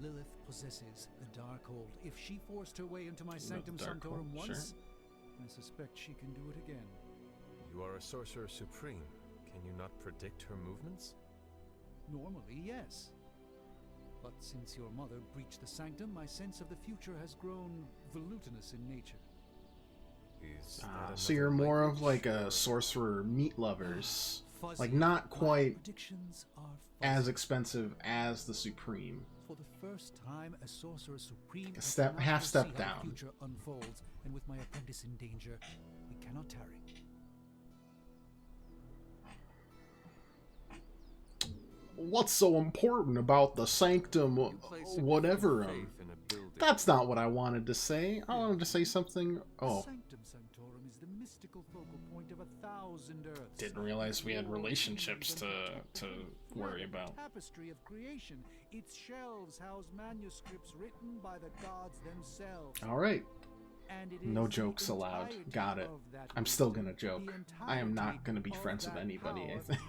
Speaker 7: Lilith possesses the Darkhold. If she forced her way into my Sanctum Sanctorum once, I suspect she can do it again.
Speaker 13: You are a Sorcerer Supreme. Can you not predict her movements?
Speaker 7: Normally, yes. But since your mother breached the Sanctum, my sense of the future has grown volutinous in nature.
Speaker 1: So you're more of like a sorcerer meat lovers. Like not quite as expensive as the Supreme.
Speaker 7: For the first time, a Sorcerer Supreme
Speaker 1: half step down.
Speaker 7: Future unfolds, and with my apprentice in danger, we cannot tarry.
Speaker 1: What's so important about the Sanctum whatever? That's not what I wanted to say. I wanted to say something. Oh.
Speaker 7: Sanctum Sanctorum is the mystical focal point of 1,000 Earths.
Speaker 1: Didn't realize we had relationships to worry about.
Speaker 7: Tapestry of creation. Its shelves house manuscripts written by the gods themselves.
Speaker 1: All right. No jokes allowed. Got it. I'm still gonna joke. I am not gonna be friends with anybody, I think.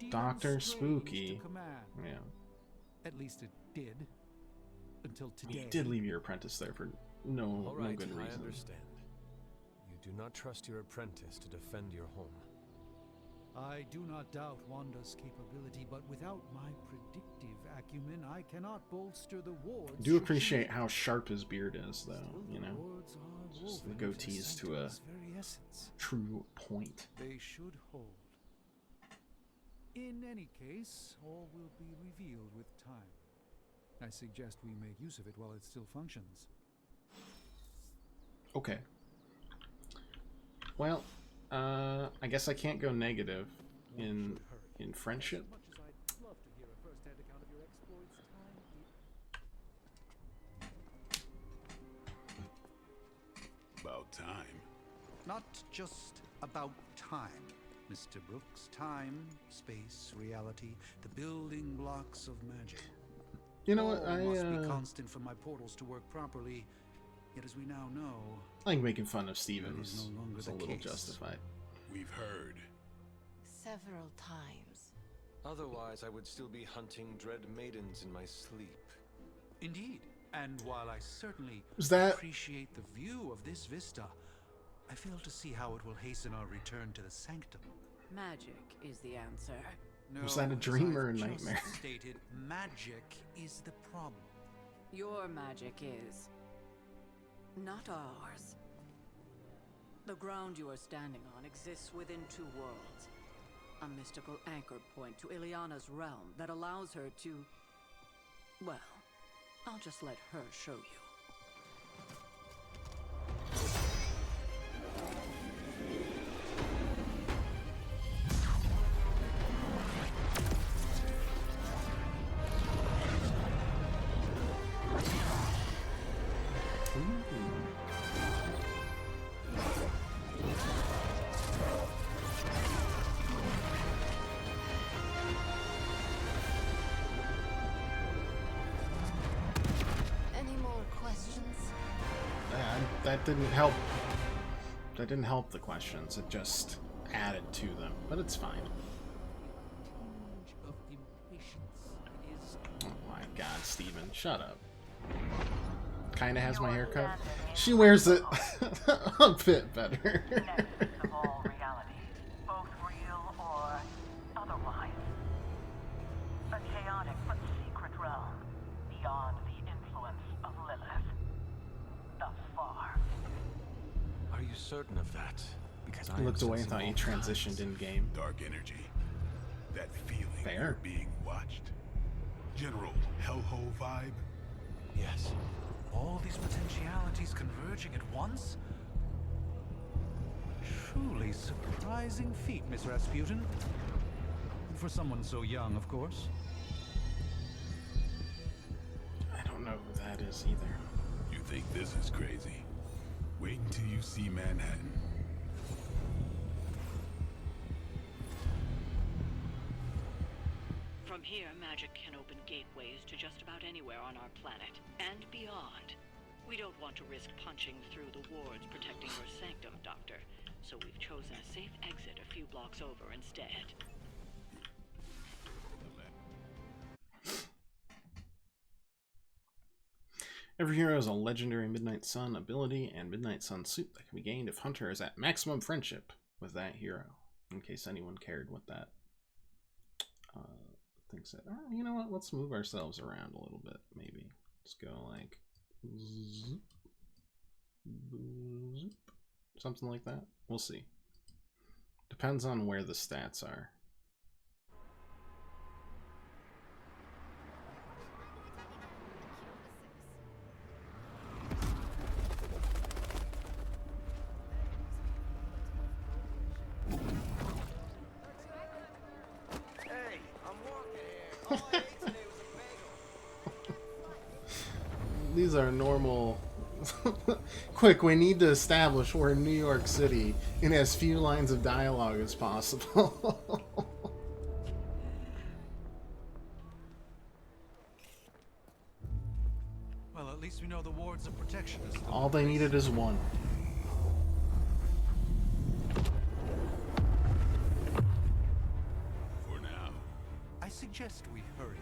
Speaker 1: Dr. Spooky. Yeah.
Speaker 7: At least it did. Until today.
Speaker 1: You did leave your apprentice there for no good reason.
Speaker 13: I understand. You do not trust your apprentice to defend your home.
Speaker 7: I do not doubt Wanda's capability, but without my predictive acumen, I cannot bolster the wards.
Speaker 1: I do appreciate how sharp his beard is, though, you know? Just the goatee's to a true point.
Speaker 7: They should hold. In any case, all will be revealed with time. I suggest we make use of it while it still functions.
Speaker 1: Okay. Well, I guess I can't go negative in friendship.
Speaker 2: About time.
Speaker 14: Not just about time, Mr. Brooks. Time, space, reality, the building blocks of magic.
Speaker 1: You know what?
Speaker 14: All must be constant for my portals to work properly. Yet, as we now know,
Speaker 1: I think making fun of Stevens is a little justified.
Speaker 2: We've heard.
Speaker 10: Several times.
Speaker 13: Otherwise, I would still be hunting dread maidens in my sleep.
Speaker 14: Indeed. And while I certainly appreciate the view of this vista, I fail to see how it will hasten our return to the Sanctum.
Speaker 12: Magic is the answer.
Speaker 14: No,
Speaker 1: was that a dream or a nightmare?
Speaker 14: Stated, magic is the problem.
Speaker 12: Your magic is not ours. The ground you are standing on exists within 2 worlds. A mystical anchor point to Ileana's realm that allows her to... Well, I'll just let her show you.
Speaker 1: That didn't help. That didn't help the questions. It just added to them, but it's fine. Oh my God, Steven, shut up. kind of has my haircut. She wears it a bit better.
Speaker 16: Of all realities, both real or otherwise. A chaotic but secret realm beyond the influence of Lilith. Thus far.
Speaker 13: Are you certain of that? Because
Speaker 1: I looked away and thought you transitioned in game.
Speaker 2: Dark energy. That feeling
Speaker 1: Fair.
Speaker 2: you're being watched. General hellhole vibe.
Speaker 5: Yes. All these potentialities converging at once? Truly surprising feat, Miss Rasputin. For someone so young, of course.
Speaker 1: I don't know who that is either.
Speaker 2: You think this is crazy? Wait until you see Manhattan.
Speaker 17: From here, magic can open gateways to just about anywhere on our planet, and beyond. We don't want to risk punching through the wards protecting your sanctum, Doctor, so we've chosen a safe exit a few blocks over instead.
Speaker 1: Every hero has a legendary Midnight Sun ability and Midnight Sun suit that can be gained if Hunter is at maximum friendship with that hero. In case anyone cared what that thing said. Oh, you know what? Let's move ourselves around a little bit, maybe. Let's go like zoop, zoop, something like that. We'll see. Depends on where the stats are. These are normal. Quick, we need to establish we're in New York City in as few lines of dialogue as possible.
Speaker 5: Well, at least we know the wards of protection is still
Speaker 1: All they needed is one.
Speaker 2: For now.
Speaker 5: I suggest we hurry.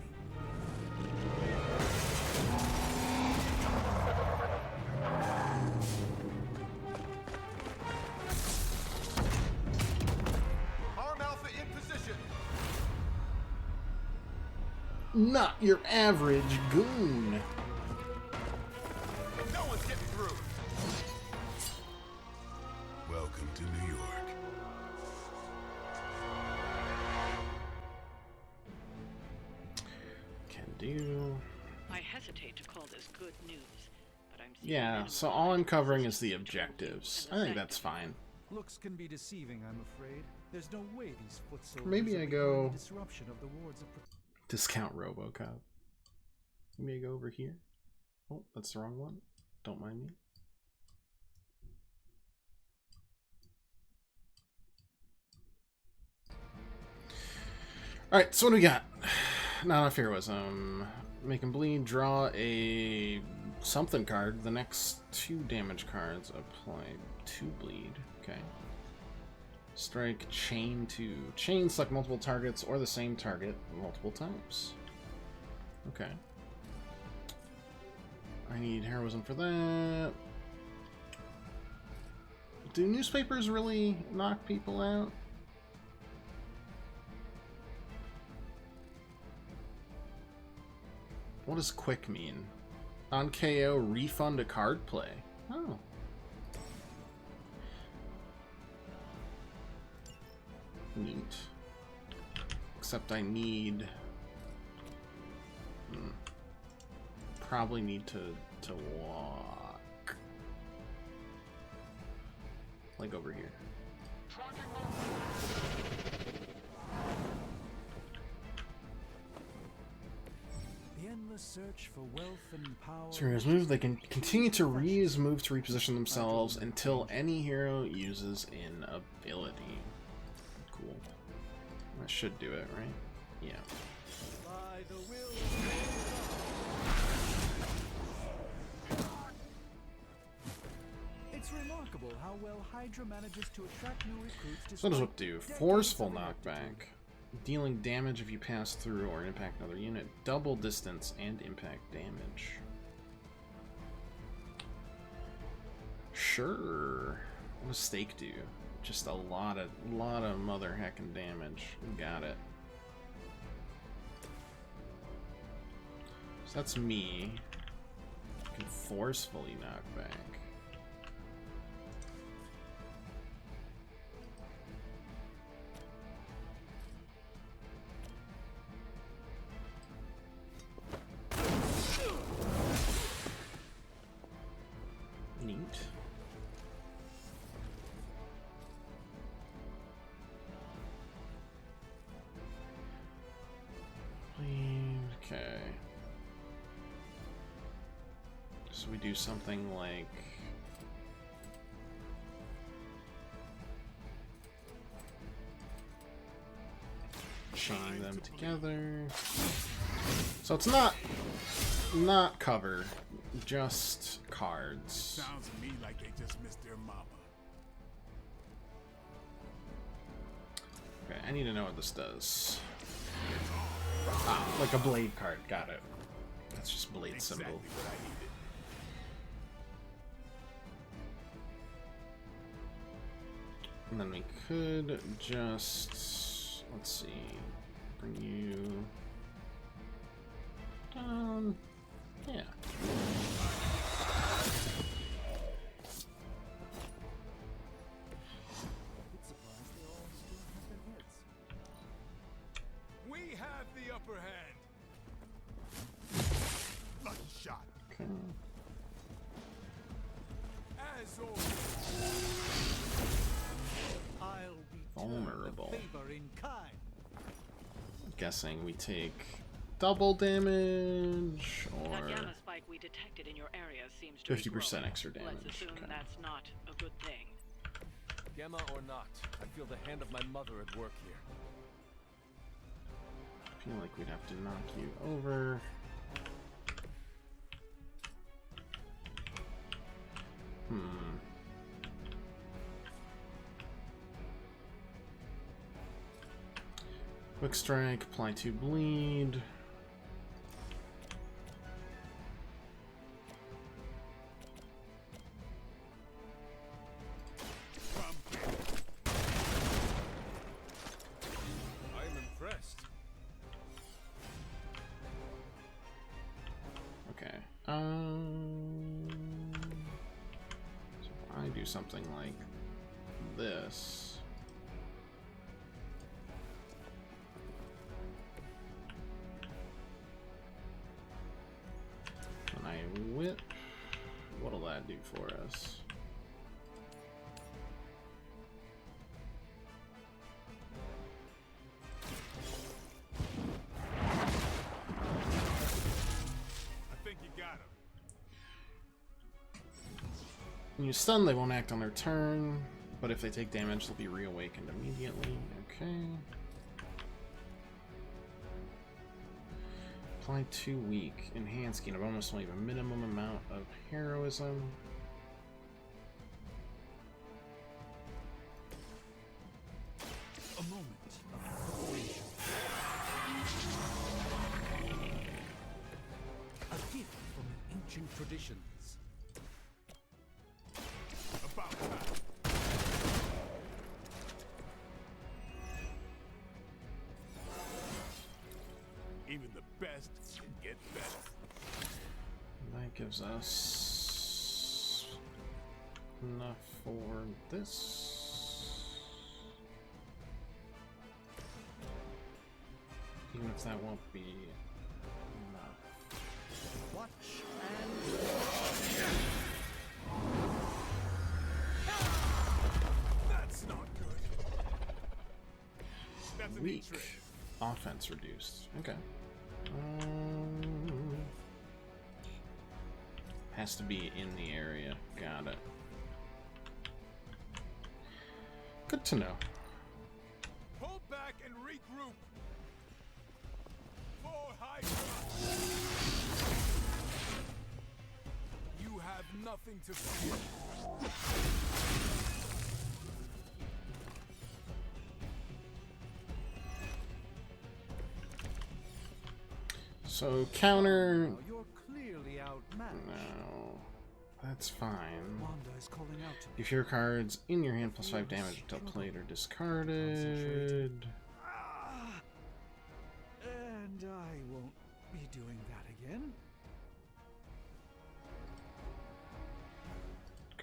Speaker 13: Arm Alpha in position.
Speaker 1: Not your average goon.
Speaker 13: No one's getting through.
Speaker 2: Welcome to New York.
Speaker 1: Can do.
Speaker 17: I hesitate to call this good news, but I'm
Speaker 1: Yeah, so all I'm covering is the objectives. I think that's fine.
Speaker 7: Looks can be deceiving, I'm afraid. There's no way these foot soldiers
Speaker 1: Maybe
Speaker 7: are
Speaker 1: I
Speaker 7: behind
Speaker 1: go
Speaker 7: the disruption of the wards of
Speaker 1: discount RoboCop. Maybe I go over here. Oh, that's the wrong one. Don't mind me. Alright, so what do we got? Not enough heroism. Make him bleed, draw a something card. The next 2 damage cards apply 2 bleed. Okay. Strike, chain 2. Chain, select multiple targets or the same target multiple times. Okay. I need heroism for that. Do newspapers really knock people out? What does quick mean? On KO, refund a card play. Oh. Neat. Except I need... probably need to walk. Like over here.
Speaker 7: the endless search for wealth and power.
Speaker 1: So heroes move, they can continue to reuse move to reposition themselves until any hero uses an ability. Cool. That should do it, right? Yeah.
Speaker 7: By the will. It's remarkable how well Hydra manages to attract new recruits.
Speaker 1: So what does Whip do? Forceful knockback. Dealing damage if you pass through or impact another unit. Double distance and impact damage. Sure. What does stake do? Just a lot of mother heckin' damage. Got it. So that's me. I can forcefully knock back. Neat. Okay. So we do something like chain them together. So it's not cover, just cards.
Speaker 2: Sounds to me like they just missed their mama.
Speaker 1: Okay, I need to know what this does. Ah, like a blade card. Got it. That's just blade symbol.
Speaker 2: Exactly what I needed.
Speaker 1: And then we could just, let's see, bring you down. Yeah.
Speaker 2: We have the upper hand. Lucky shot.
Speaker 1: Okay.
Speaker 2: As always.
Speaker 7: I'll be
Speaker 1: Vulnerable.
Speaker 7: favor in kind.
Speaker 1: Guessing we take double damage or
Speaker 17: That gamma spike we detected in your area seems to
Speaker 1: 50% extra damage.
Speaker 17: Let's assume
Speaker 1: Okay.
Speaker 17: that's not a good thing.
Speaker 15: Gamma or not, I feel the hand of my mother at work here.
Speaker 1: I feel like we'd have to knock you over. Quick strike, apply 2 bleed.
Speaker 15: I'm impressed.
Speaker 1: Okay. So if I do something like this. And I whip. What'll that do for us?
Speaker 2: I think you got him.
Speaker 1: When you stun, they won't act on their turn, but if they take damage, they'll be reawakened immediately. Okay. Apply 2 weak. Enhance gain a bonus when you have a minimum amount of heroism.
Speaker 7: A moment of preparation. A gift from ancient traditions.
Speaker 2: About time. Even the best can get better.
Speaker 1: That gives us enough for this. Even if that won't be enough.
Speaker 7: Watch and
Speaker 2: That's not good. That's a neat
Speaker 1: Weak.
Speaker 2: trick.
Speaker 1: Offense reduced. Okay. Has to be in the area. Got it. Good to know.
Speaker 2: Pull back and regroup. For Hydra. You have nothing to fear.
Speaker 1: So counter.
Speaker 7: you're clearly outmatched.
Speaker 1: No. That's fine.
Speaker 7: Wanda is calling out to me.
Speaker 1: If your cards in your hand plus 5 damage until played or discarded.
Speaker 7: And I won't be doing that again.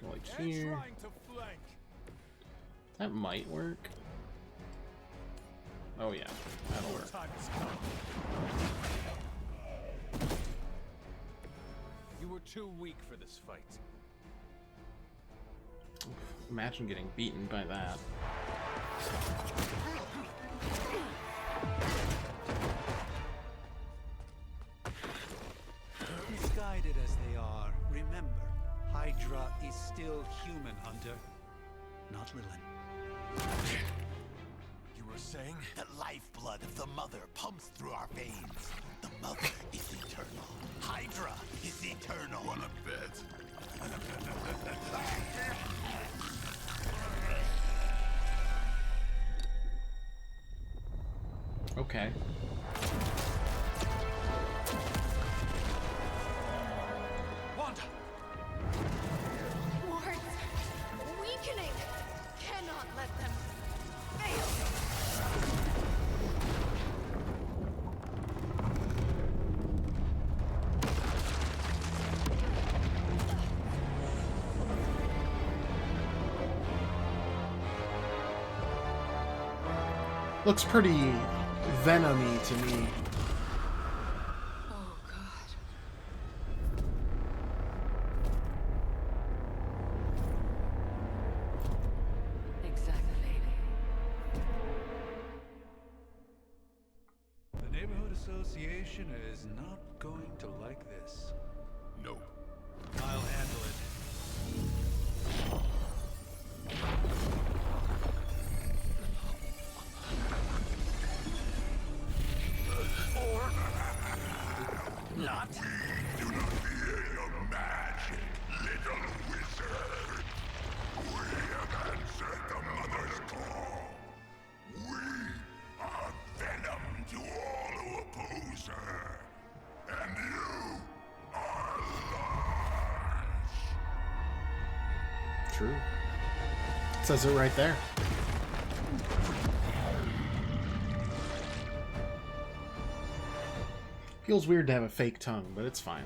Speaker 1: Go like here. That might work. Oh yeah, that'll work.
Speaker 15: You were too weak for this fight.
Speaker 1: Imagine getting beaten by that.
Speaker 5: Misguided as they are, remember, Hydra is still human, Hunter. Not Lilin.
Speaker 13: You were saying?
Speaker 8: The lifeblood of the Mother pumps through our veins. The Mother is eternal. Hydra is eternal.
Speaker 2: Wanna bet?
Speaker 1: Okay.
Speaker 5: Wanda!
Speaker 10: Wards! Weakening! Cannot let them fail!
Speaker 1: Looks pretty Venom-y to me.
Speaker 9: Oh, God. Exactly.
Speaker 5: The Neighborhood Association is not going to like this.
Speaker 2: Nope.
Speaker 5: I'll handle it.
Speaker 2: Not. We do not fear your magic, little wizard. We have answered the Mother's call. We are venom to all who oppose her. And you are large.
Speaker 1: True. It says it right there. Feels weird to have a fake tongue, but it's fine.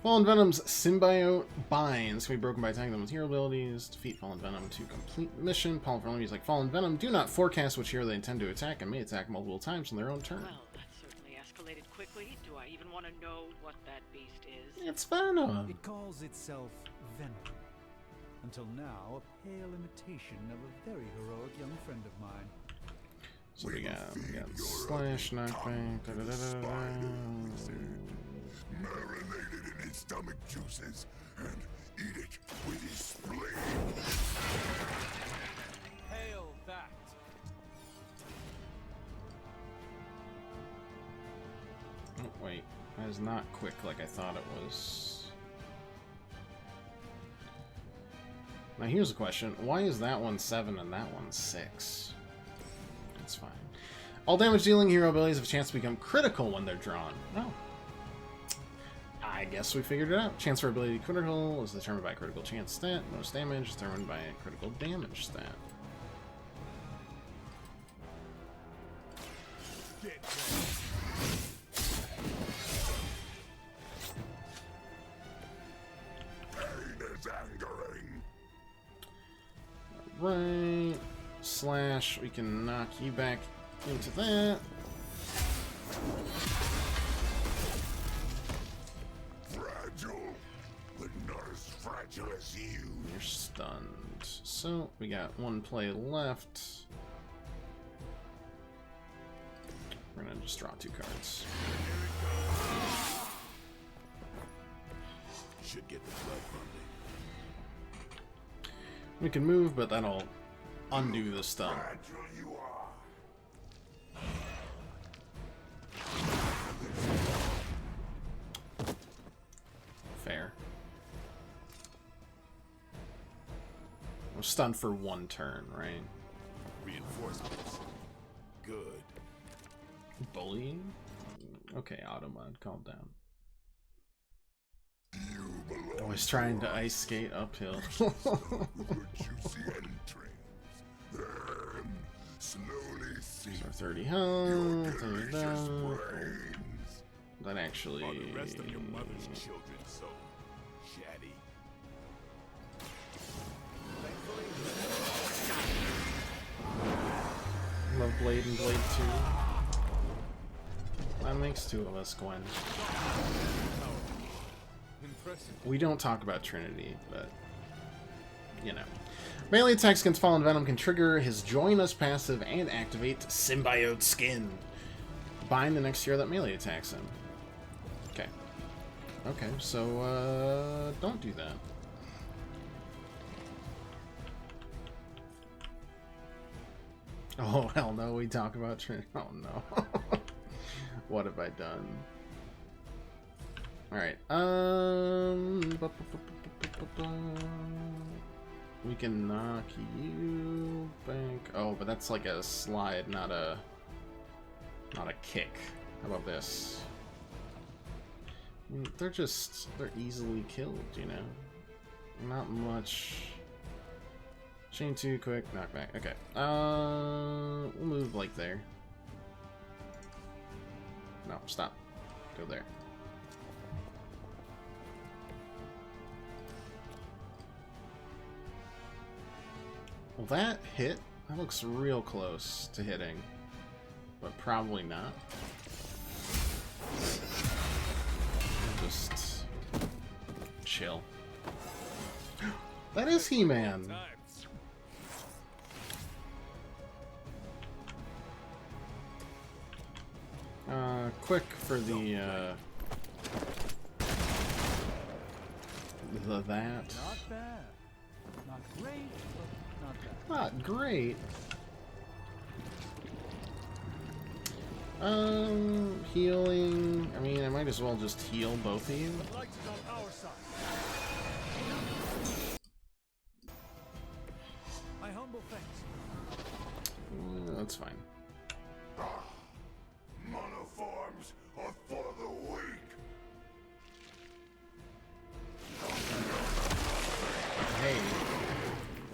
Speaker 1: Fallen Venom's symbiote binds can be broken by attacking them with hero abilities. Defeat Fallen Venom to complete the mission. Fallen enemies like Fallen Venom do not forecast which hero they intend to attack and may attack multiple times on their own turn.
Speaker 17: Well, that certainly escalated quickly. Do I even want to know what that beast is?
Speaker 1: It's Venom.
Speaker 7: It calls itself Venom. Until now, a pale imitation of a very heroic young friend of mine.
Speaker 1: So we got slash, knockback,
Speaker 2: Marinated in his stomach juices and eat it with his spleen.
Speaker 15: Hail that!
Speaker 1: Oh, wait. That is not quick like I thought it was. Now here's a question. Why is that one 7 and that one 6? That's fine. All damage dealing hero abilities have a chance to become critical when they're drawn. Oh. I guess we figured it out. Chance for ability critical is determined by a critical chance stat. Most damage is determined by a critical damage stat.
Speaker 2: Pain is angering.
Speaker 1: Right. Slash, we can knock you back into that.
Speaker 2: Fragile, but not as fragile as you.
Speaker 1: You're stunned. So, we got one play left. We're gonna just draw 2 cards.
Speaker 2: Should get the blood pumping.
Speaker 1: We can move, but that'll undo the stun.
Speaker 2: Fragile you are.
Speaker 1: Fair. We're stunned for 1 turn, right?
Speaker 2: Reinforcements. Good.
Speaker 1: Bullying? Okay, Automod, calm down.
Speaker 2: You belong
Speaker 1: Always trying to ice skate uphill. So 30 health, 30 health. That actually...
Speaker 2: Are the rest of your mother's children so chatty?
Speaker 1: Love Blade and Blade 2. That makes two of us, Gwen. We don't talk about Trinity, but... you know. Melee attacks against Fallen Venom can trigger his Join Us passive and activate Symbiote Skin. Bind the next tier that melee attacks him. Okay. Okay, so, don't do that. Oh, hell no, we talk about Trinity. Oh, no. What have I done? Alright, we can knock you back. Oh, but that's like a slide, not a kick. How about this? I mean, they're easily killed, you know? Not much. Chain 2, quick, knockback. Okay. We'll move like there. No, stop. Go there. Well, that hit. That looks real close to hitting. But probably not. Just chill. That is He-Man. Quick for the that.
Speaker 7: Not bad. Not great, but not bad.
Speaker 1: Not great. Healing. I mean, I might as well just heal both of you.
Speaker 14: The light is on our side. My humble thanks.
Speaker 1: That's fine.
Speaker 2: Monoforms are for the weak.
Speaker 1: Hey,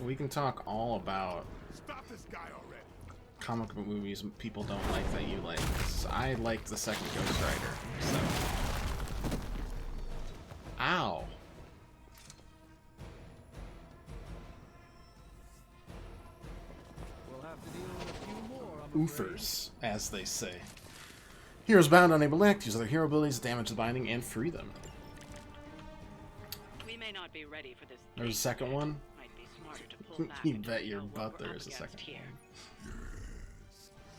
Speaker 1: we can talk all about
Speaker 2: Stop this guy already.
Speaker 1: comic book movies people don't like that you like. I liked the second Ghost Rider, so. Ow.
Speaker 14: We'll have to deal with a few more, I'm
Speaker 1: Oofers, as they say. Heroes bound, unable to act, use other hero abilities to damage the binding and free them.
Speaker 17: We may not be ready for this.
Speaker 1: There's a second one?
Speaker 17: Might be smarter to pull back
Speaker 1: You
Speaker 17: until
Speaker 1: bet
Speaker 17: we
Speaker 1: your
Speaker 17: know what
Speaker 1: butt
Speaker 17: we're
Speaker 1: there
Speaker 17: up
Speaker 1: is a
Speaker 17: against
Speaker 1: second
Speaker 17: here.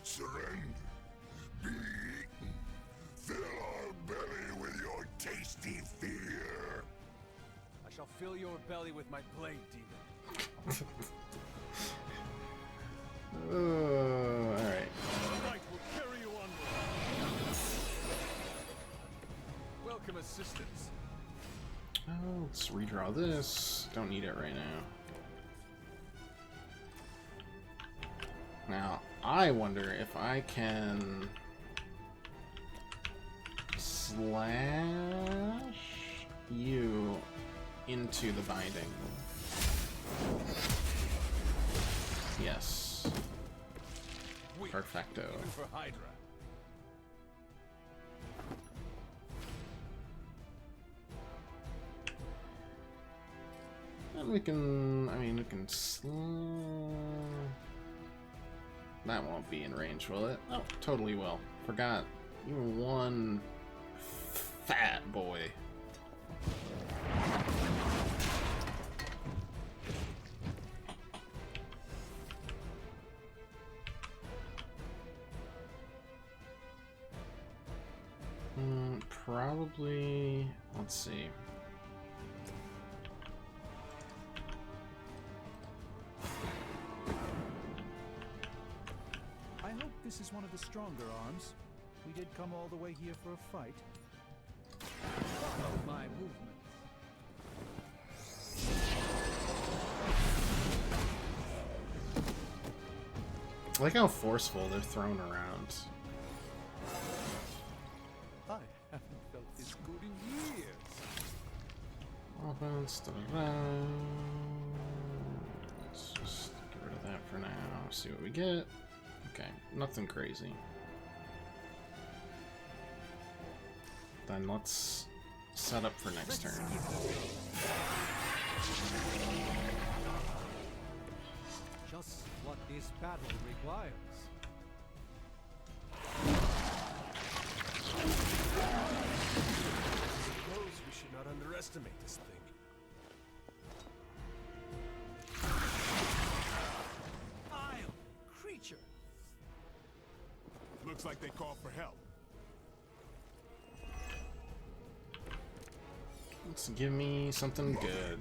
Speaker 2: Surrender. Be eaten. Fill our belly with your tasty fear.
Speaker 15: I shall fill your belly with my blade, demon.
Speaker 1: Alright.
Speaker 15: The light will carry you onward. Welcome assistance.
Speaker 1: Oh, let's redraw this. Don't need it right now. Now, I wonder if I can slash you into the binding. Yes. Perfecto.
Speaker 15: Even for Hydra.
Speaker 1: And we can, I mean, we can that won't be in range, will it? Oh, totally will. Forgot. You're one fat boy. Probably, let's see.
Speaker 7: I hope this is one of the stronger arms. We did come all the way here for a fight. Follow my movements.
Speaker 1: I like how forceful they're thrown around.
Speaker 7: I haven't felt this good in years.
Speaker 1: Oh, Let's just get rid of that for now. See what we get. Okay, nothing crazy. Then let's set up for next turn.
Speaker 7: Just what this battle requires.
Speaker 15: Suppose we should not underestimate this thing.
Speaker 3: Vile creature.
Speaker 2: Looks like they called for help.
Speaker 1: Let's give me something good.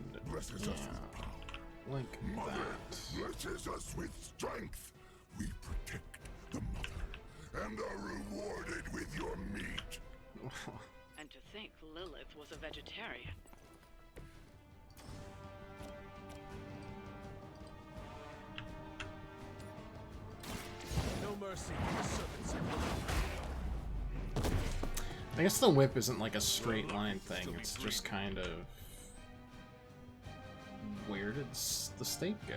Speaker 1: Yeah. Like that.
Speaker 2: Blesses us with strength. We protect the mother and are rewarded with your meat.
Speaker 17: And to think Lilith was a vegetarian.
Speaker 15: No mercy for the servants of Lilith.
Speaker 1: I guess the whip isn't like a straight line thing, it's just kind of... Where did the stake go?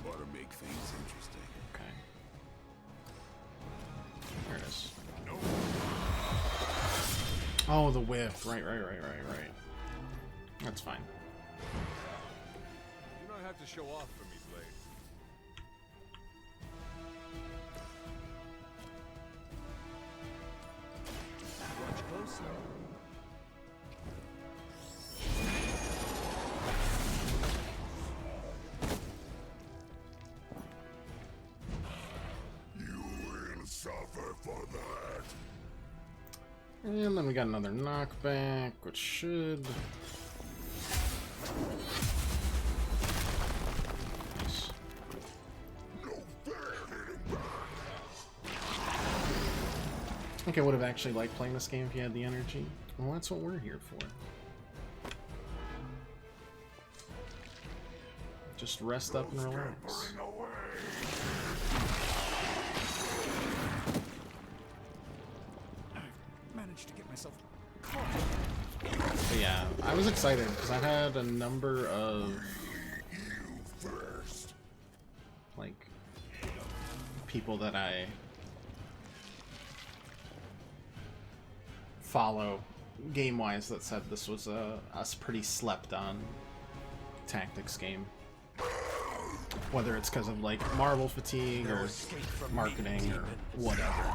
Speaker 2: Ought to make things interesting.
Speaker 1: Okay. There it is.
Speaker 2: Nope.
Speaker 1: Oh, the whip. Right. That's fine.
Speaker 15: You don't have to show off for me, Blade. Watch closely.
Speaker 2: You will suffer for that.
Speaker 1: And then we got another knockback, which should... Nice. I think I would have actually liked playing this game if you had the energy. Well, that's what we're here for. Just rest up and relax.
Speaker 7: Managed to get myself caught.
Speaker 1: But yeah, I was excited because I had a number of like people that I follow game-wise that said this was a pretty slept-on tactics game. Whether it's because of like Marvel fatigue or marketing or whatever.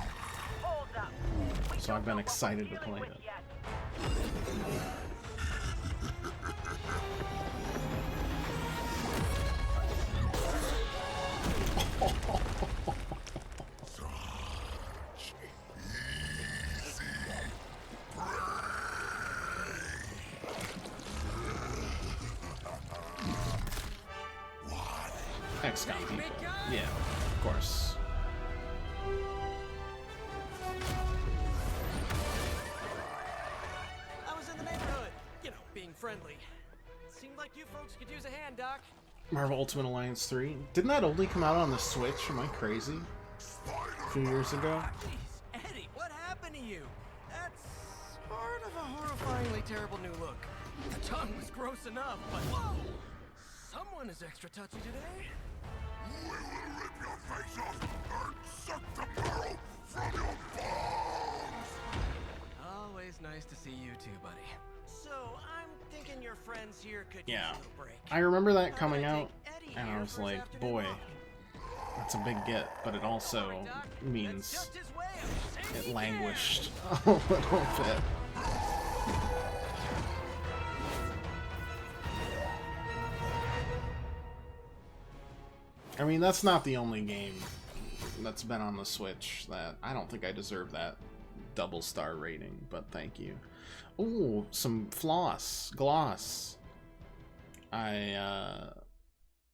Speaker 1: So I've been excited to play it. XCOM people. Yeah, of course.
Speaker 18: I was in the neighborhood, you know, being friendly. Seemed like you folks could use a hand, Doc.
Speaker 1: Marvel Ultimate Alliance 3. Didn't that only come out on the Switch? Am I crazy? A few years ago?
Speaker 18: Jeez, Eddie, what happened to you? That's part of a horrifyingly terrible new look. The tongue was gross enough, but whoa! Someone is extra touchy today.
Speaker 2: We will rip your face off and suck the marrow from your bones!
Speaker 18: Always nice to see you too, buddy. So, I'm thinking your friends here could use
Speaker 1: Yeah.
Speaker 18: a little break.
Speaker 1: I remember that coming out, and I was like, boy, that's a big get, but it also means it languished a little bit. I mean, that's not the only game that's been on the Switch that I don't think I deserve that double star rating, but thank you. Ooh, some gloss.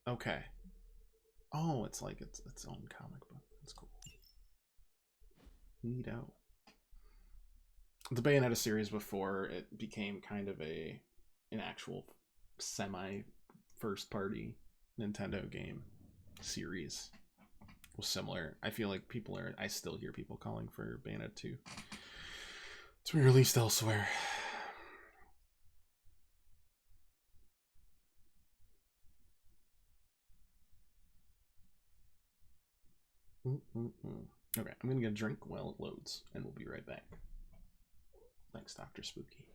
Speaker 1: Okay. Oh, it's like its own comic book. That's cool. Neato. The Bayonetta series before it became kind of an actual semi first party Nintendo game. series was similar. I feel like I still hear people calling for Bayonetta 2 to be released elsewhere. Okay, I'm gonna get a drink while it loads, and we'll be right back. Thanks, Dr. Spooky.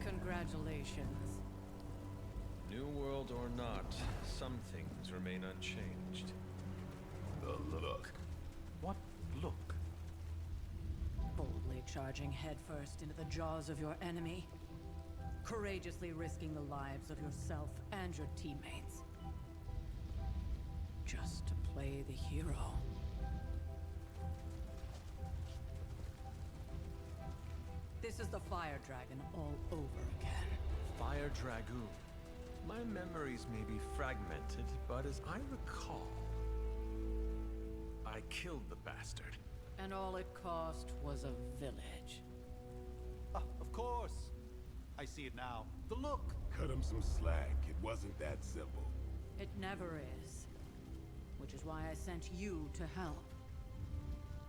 Speaker 12: Congratulations.
Speaker 13: New world or not, some things remain unchanged.
Speaker 2: The look.
Speaker 14: What look?
Speaker 12: Boldly charging headfirst into the jaws of your enemy. Courageously risking the lives of yourself and your teammates. Just to play the hero. This is the Fire Dragon all over again.
Speaker 13: Fire Dragoon. My memories may be fragmented, but as I recall, I killed the bastard.
Speaker 12: And all it cost was a village.
Speaker 14: Ah, of course. I see it now. The look.
Speaker 2: Cut him some slack. It wasn't that simple.
Speaker 12: It never is. Which is why I sent you to help.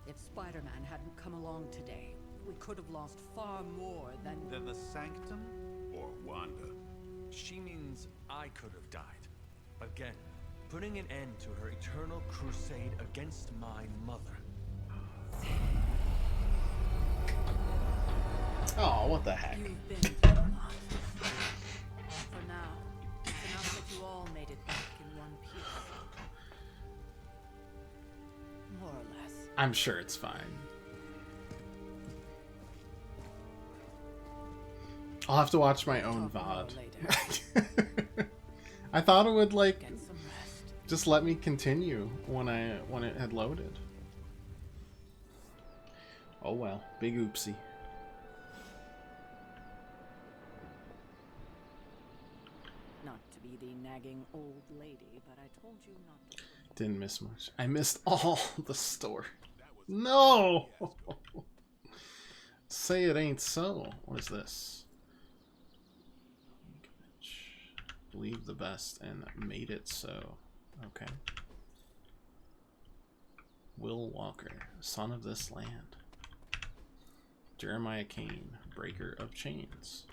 Speaker 12: If Spider-Man hadn't come along today, we could have lost far more than
Speaker 14: the Sanctum?
Speaker 2: Or Wanda.
Speaker 13: She means I could have died. Again, putting an end to her eternal crusade against my mother.
Speaker 1: Oh, what the heck?
Speaker 12: You've been through a lot. For now, it's enough that you all made it back in one piece. More or less.
Speaker 1: I'm sure it's fine. I'll have to watch my own VOD. I thought it would like just let me continue when it had loaded. Oh well, big oopsie.
Speaker 12: Not to be the nagging old lady, but I told you not to.
Speaker 1: Didn't miss much. I missed all the story. No! Say it ain't so. What is this? Believe the best and made it so. Okay. Will Walker, son of this land. Jeremiah Kane, breaker of chains.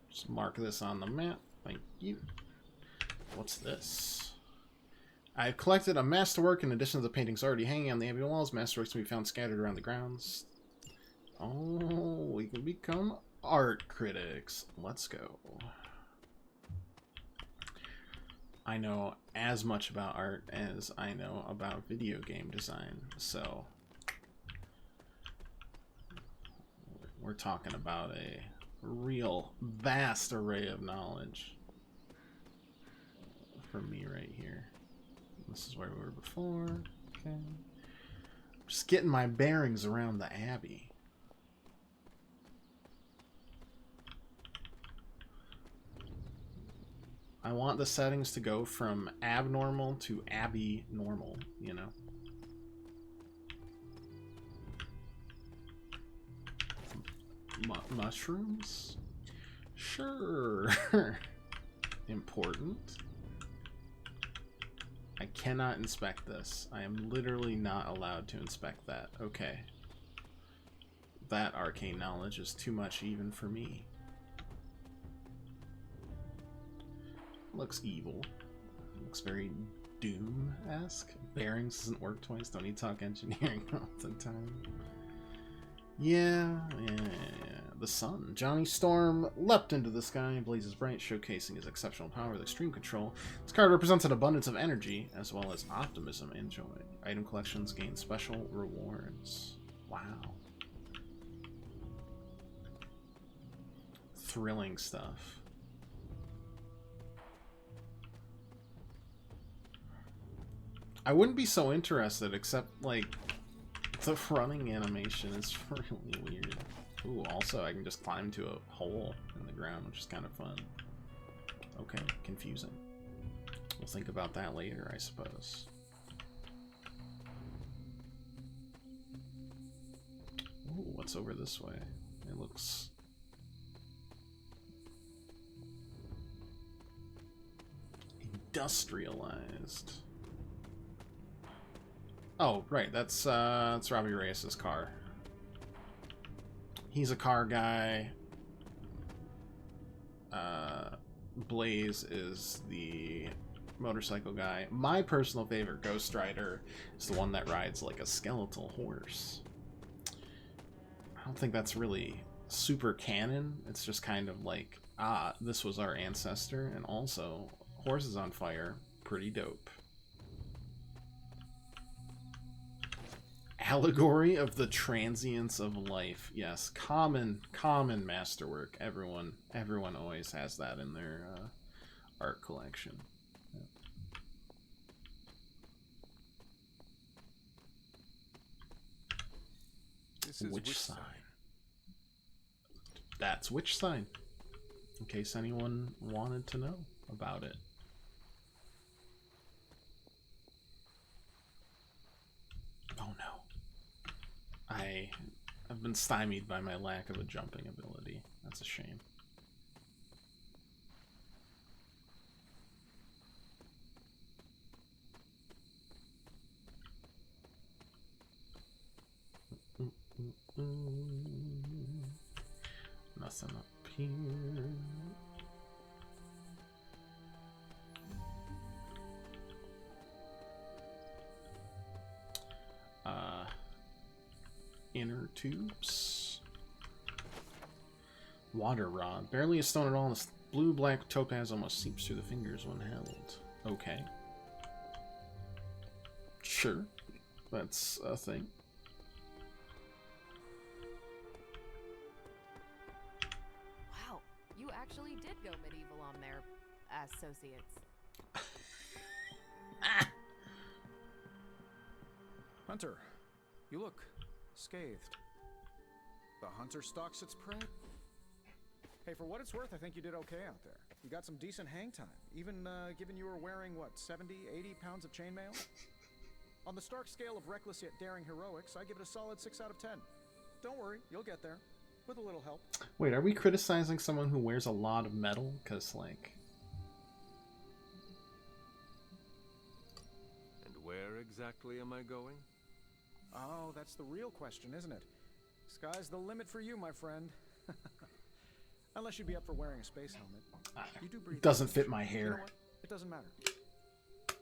Speaker 1: Just mark this on the map. Thank you. What's this? I've collected a masterwork in addition to the paintings already hanging on the abbey walls. Masterworks can be found scattered around the grounds. Oh, we can become art critics. Let's go. I know as much about art as I know about video game design, so we're talking about a real vast array of knowledge from me right here. This is where we were before. Okay. Just getting my bearings around the Abbey. I want the settings to go from abnormal to Abbey normal, you know? Mushrooms? Sure. Important. I cannot inspect this. I am literally not allowed to inspect that. Okay. That arcane knowledge is too much even for me. Looks evil. Looks very Doom-esque. Bearings doesn't work twice. Don't need to talk engineering all the time. Yeah. The sun. Johnny Storm leapt into the sky and blazes bright, showcasing his exceptional power with extreme control. This card represents an abundance of energy, as well as optimism and joy. Item collections gain special rewards. Wow. Thrilling stuff. I wouldn't be so interested, except, like, the running animation is really weird. Ooh, also I can just climb to a hole in the ground, which is kind of fun. Okay, confusing. We'll think about that later, I suppose. Ooh, what's over this way? It looks... industrialized. Oh, right, that's Robbie Reyes' car. He's a car guy. Blaze is the motorcycle guy. My personal favorite Ghost Rider is the one that rides like a skeletal horse. I don't think that's really super canon. It's just kind of like, ah, this was our ancestor, and also horses on fire, pretty dope. Allegory of the transience of life. Yes, common masterwork. Everyone always has that in their art collection. Yeah.
Speaker 13: This is
Speaker 1: Witch sign. That's Witch sign. In case anyone wanted to know about it. Oh no. I've been stymied by my lack of a jumping ability. That's a shame. Nothing up here. Inner tubes. Water rod. Barely a stone at all, and this blue-black topaz almost seeps through the fingers when held. Okay. Sure. That's a thing.
Speaker 10: Wow, you actually did go medieval on their associates.
Speaker 6: Hunter, you look scathed. The hunter stalks its prey? Hey, for what it's worth, I think you did okay out there. You got some decent hang time, even given you were wearing, what, 70, 80 pounds of chainmail? On the Stark scale of reckless yet daring heroics, I give it a solid 6 out of 10. Don't worry, you'll get there. With a little help.
Speaker 1: Wait, are we criticizing someone who wears a lot of metal? Because, like...
Speaker 13: And where exactly am I going?
Speaker 6: Oh, that's the real question, isn't it? Sky's the limit for you, my friend. Unless you'd be up for wearing a space helmet. You do breathe.
Speaker 1: Doesn't fit my hair.
Speaker 6: You know what? It doesn't matter.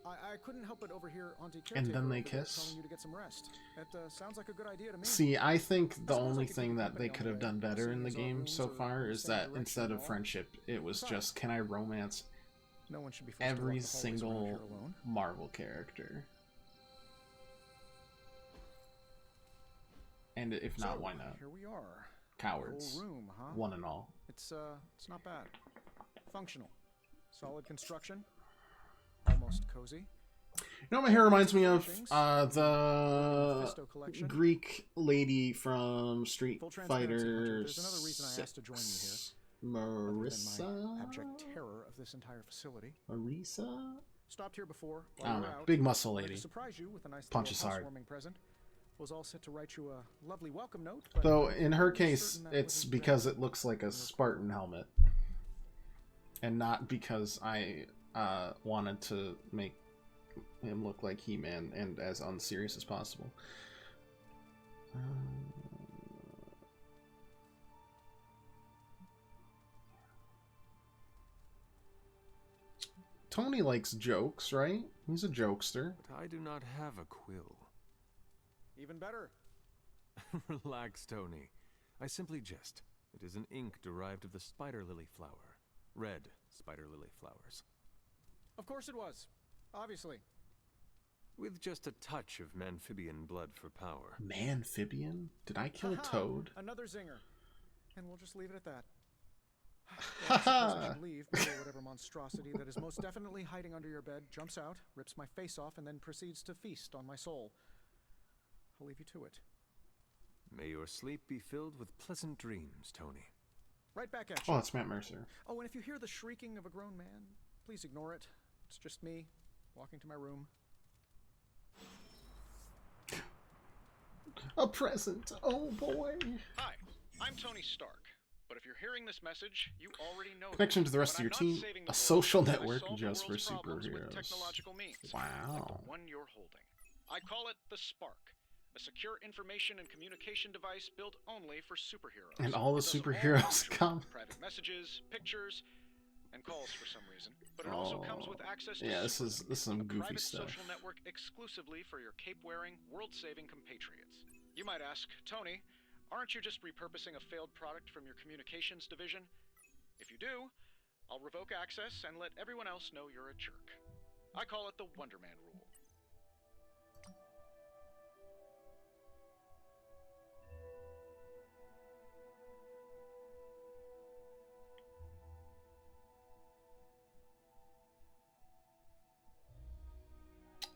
Speaker 6: I couldn't help but overhear Auntie Caretaker
Speaker 1: and then they
Speaker 6: over there
Speaker 1: kiss.
Speaker 6: telling you to get some rest. It sounds like a good idea to me.
Speaker 1: See, I think the only thing that they could have done better in the game so far is that instead of friendship, it was just, can I romance
Speaker 6: no one should be
Speaker 1: every single Marvel character? And if not, why not?
Speaker 6: Here we are.
Speaker 1: Cowards.
Speaker 6: Whole room, huh?
Speaker 1: One and all.
Speaker 6: It's not bad. Functional. Solid construction. Almost cozy.
Speaker 1: You know what my hair reminds me of? The Greek lady from Street Fighter.
Speaker 6: There's another reason I asked to join you here.
Speaker 1: Marissa?
Speaker 6: Abject terror of this entire facility.
Speaker 1: Marisa?
Speaker 6: Stopped here before.
Speaker 1: I don't know. Big muscle lady.
Speaker 6: Surprise you with a nice
Speaker 1: punches hard.
Speaker 6: Present. Was all set to write you a lovely welcome note.
Speaker 1: Though in her case, it's because it looks like a Spartan helmet, and not because I wanted to make him look like He-Man and as unserious as possible. Tony likes jokes, right? He's a jokester.
Speaker 13: But I do not have a quill.
Speaker 6: Even better.
Speaker 13: Relax, Tony. I simply jest. It is an ink derived of the spider lily flower. Red spider lily flowers.
Speaker 6: Of course it was. Obviously.
Speaker 13: With just a touch of Manphibian blood for power.
Speaker 1: Manphibian? Did I kill a toad?
Speaker 6: Another zinger. And we'll just leave it at that. Well, I suppose I should leave before whatever monstrosity that is most definitely hiding under your bed jumps out, rips my face off, and then proceeds to feast on my soul. I'll leave you to it.
Speaker 13: May your sleep be filled with pleasant dreams, Tony.
Speaker 6: Right back at you.
Speaker 1: Oh, that's Matt Mercer.
Speaker 6: Oh, and if you hear the shrieking of a grown man, please ignore it. It's just me, walking to my room.
Speaker 1: A present. Oh, boy.
Speaker 6: Hi, I'm Tony Stark. But if you're hearing this message, you already know
Speaker 1: Connection to the rest of your team. A social network just for superheroes. Wow.
Speaker 6: One you're holding. I call it the Spark. A secure information and communication device built only for superheroes.
Speaker 1: And all the superheroes come.
Speaker 6: Private messages, pictures, and calls for some reason. But it also comes with access to
Speaker 1: this is some goofy
Speaker 6: private
Speaker 1: stuff.
Speaker 6: social network exclusively for your cape-wearing, world-saving compatriots. You might ask, Tony, aren't you just repurposing a failed product from your communications division? If you do, I'll revoke access and let everyone else know you're a jerk. I call it the Wonder Man rule.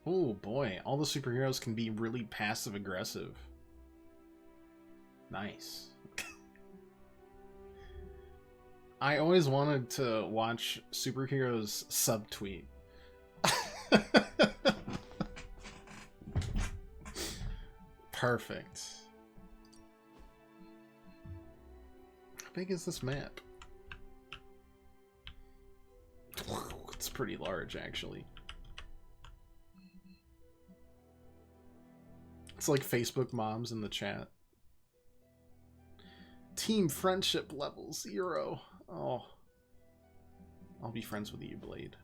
Speaker 1: Oh boy, all the superheroes can be really passive aggressive. Nice. I always wanted to watch superheroes subtweet. Perfect. How big is this map? It's pretty large, actually. It's like Facebook moms in the chat. Team friendship level 0. Oh. I'll be friends with you, Blade.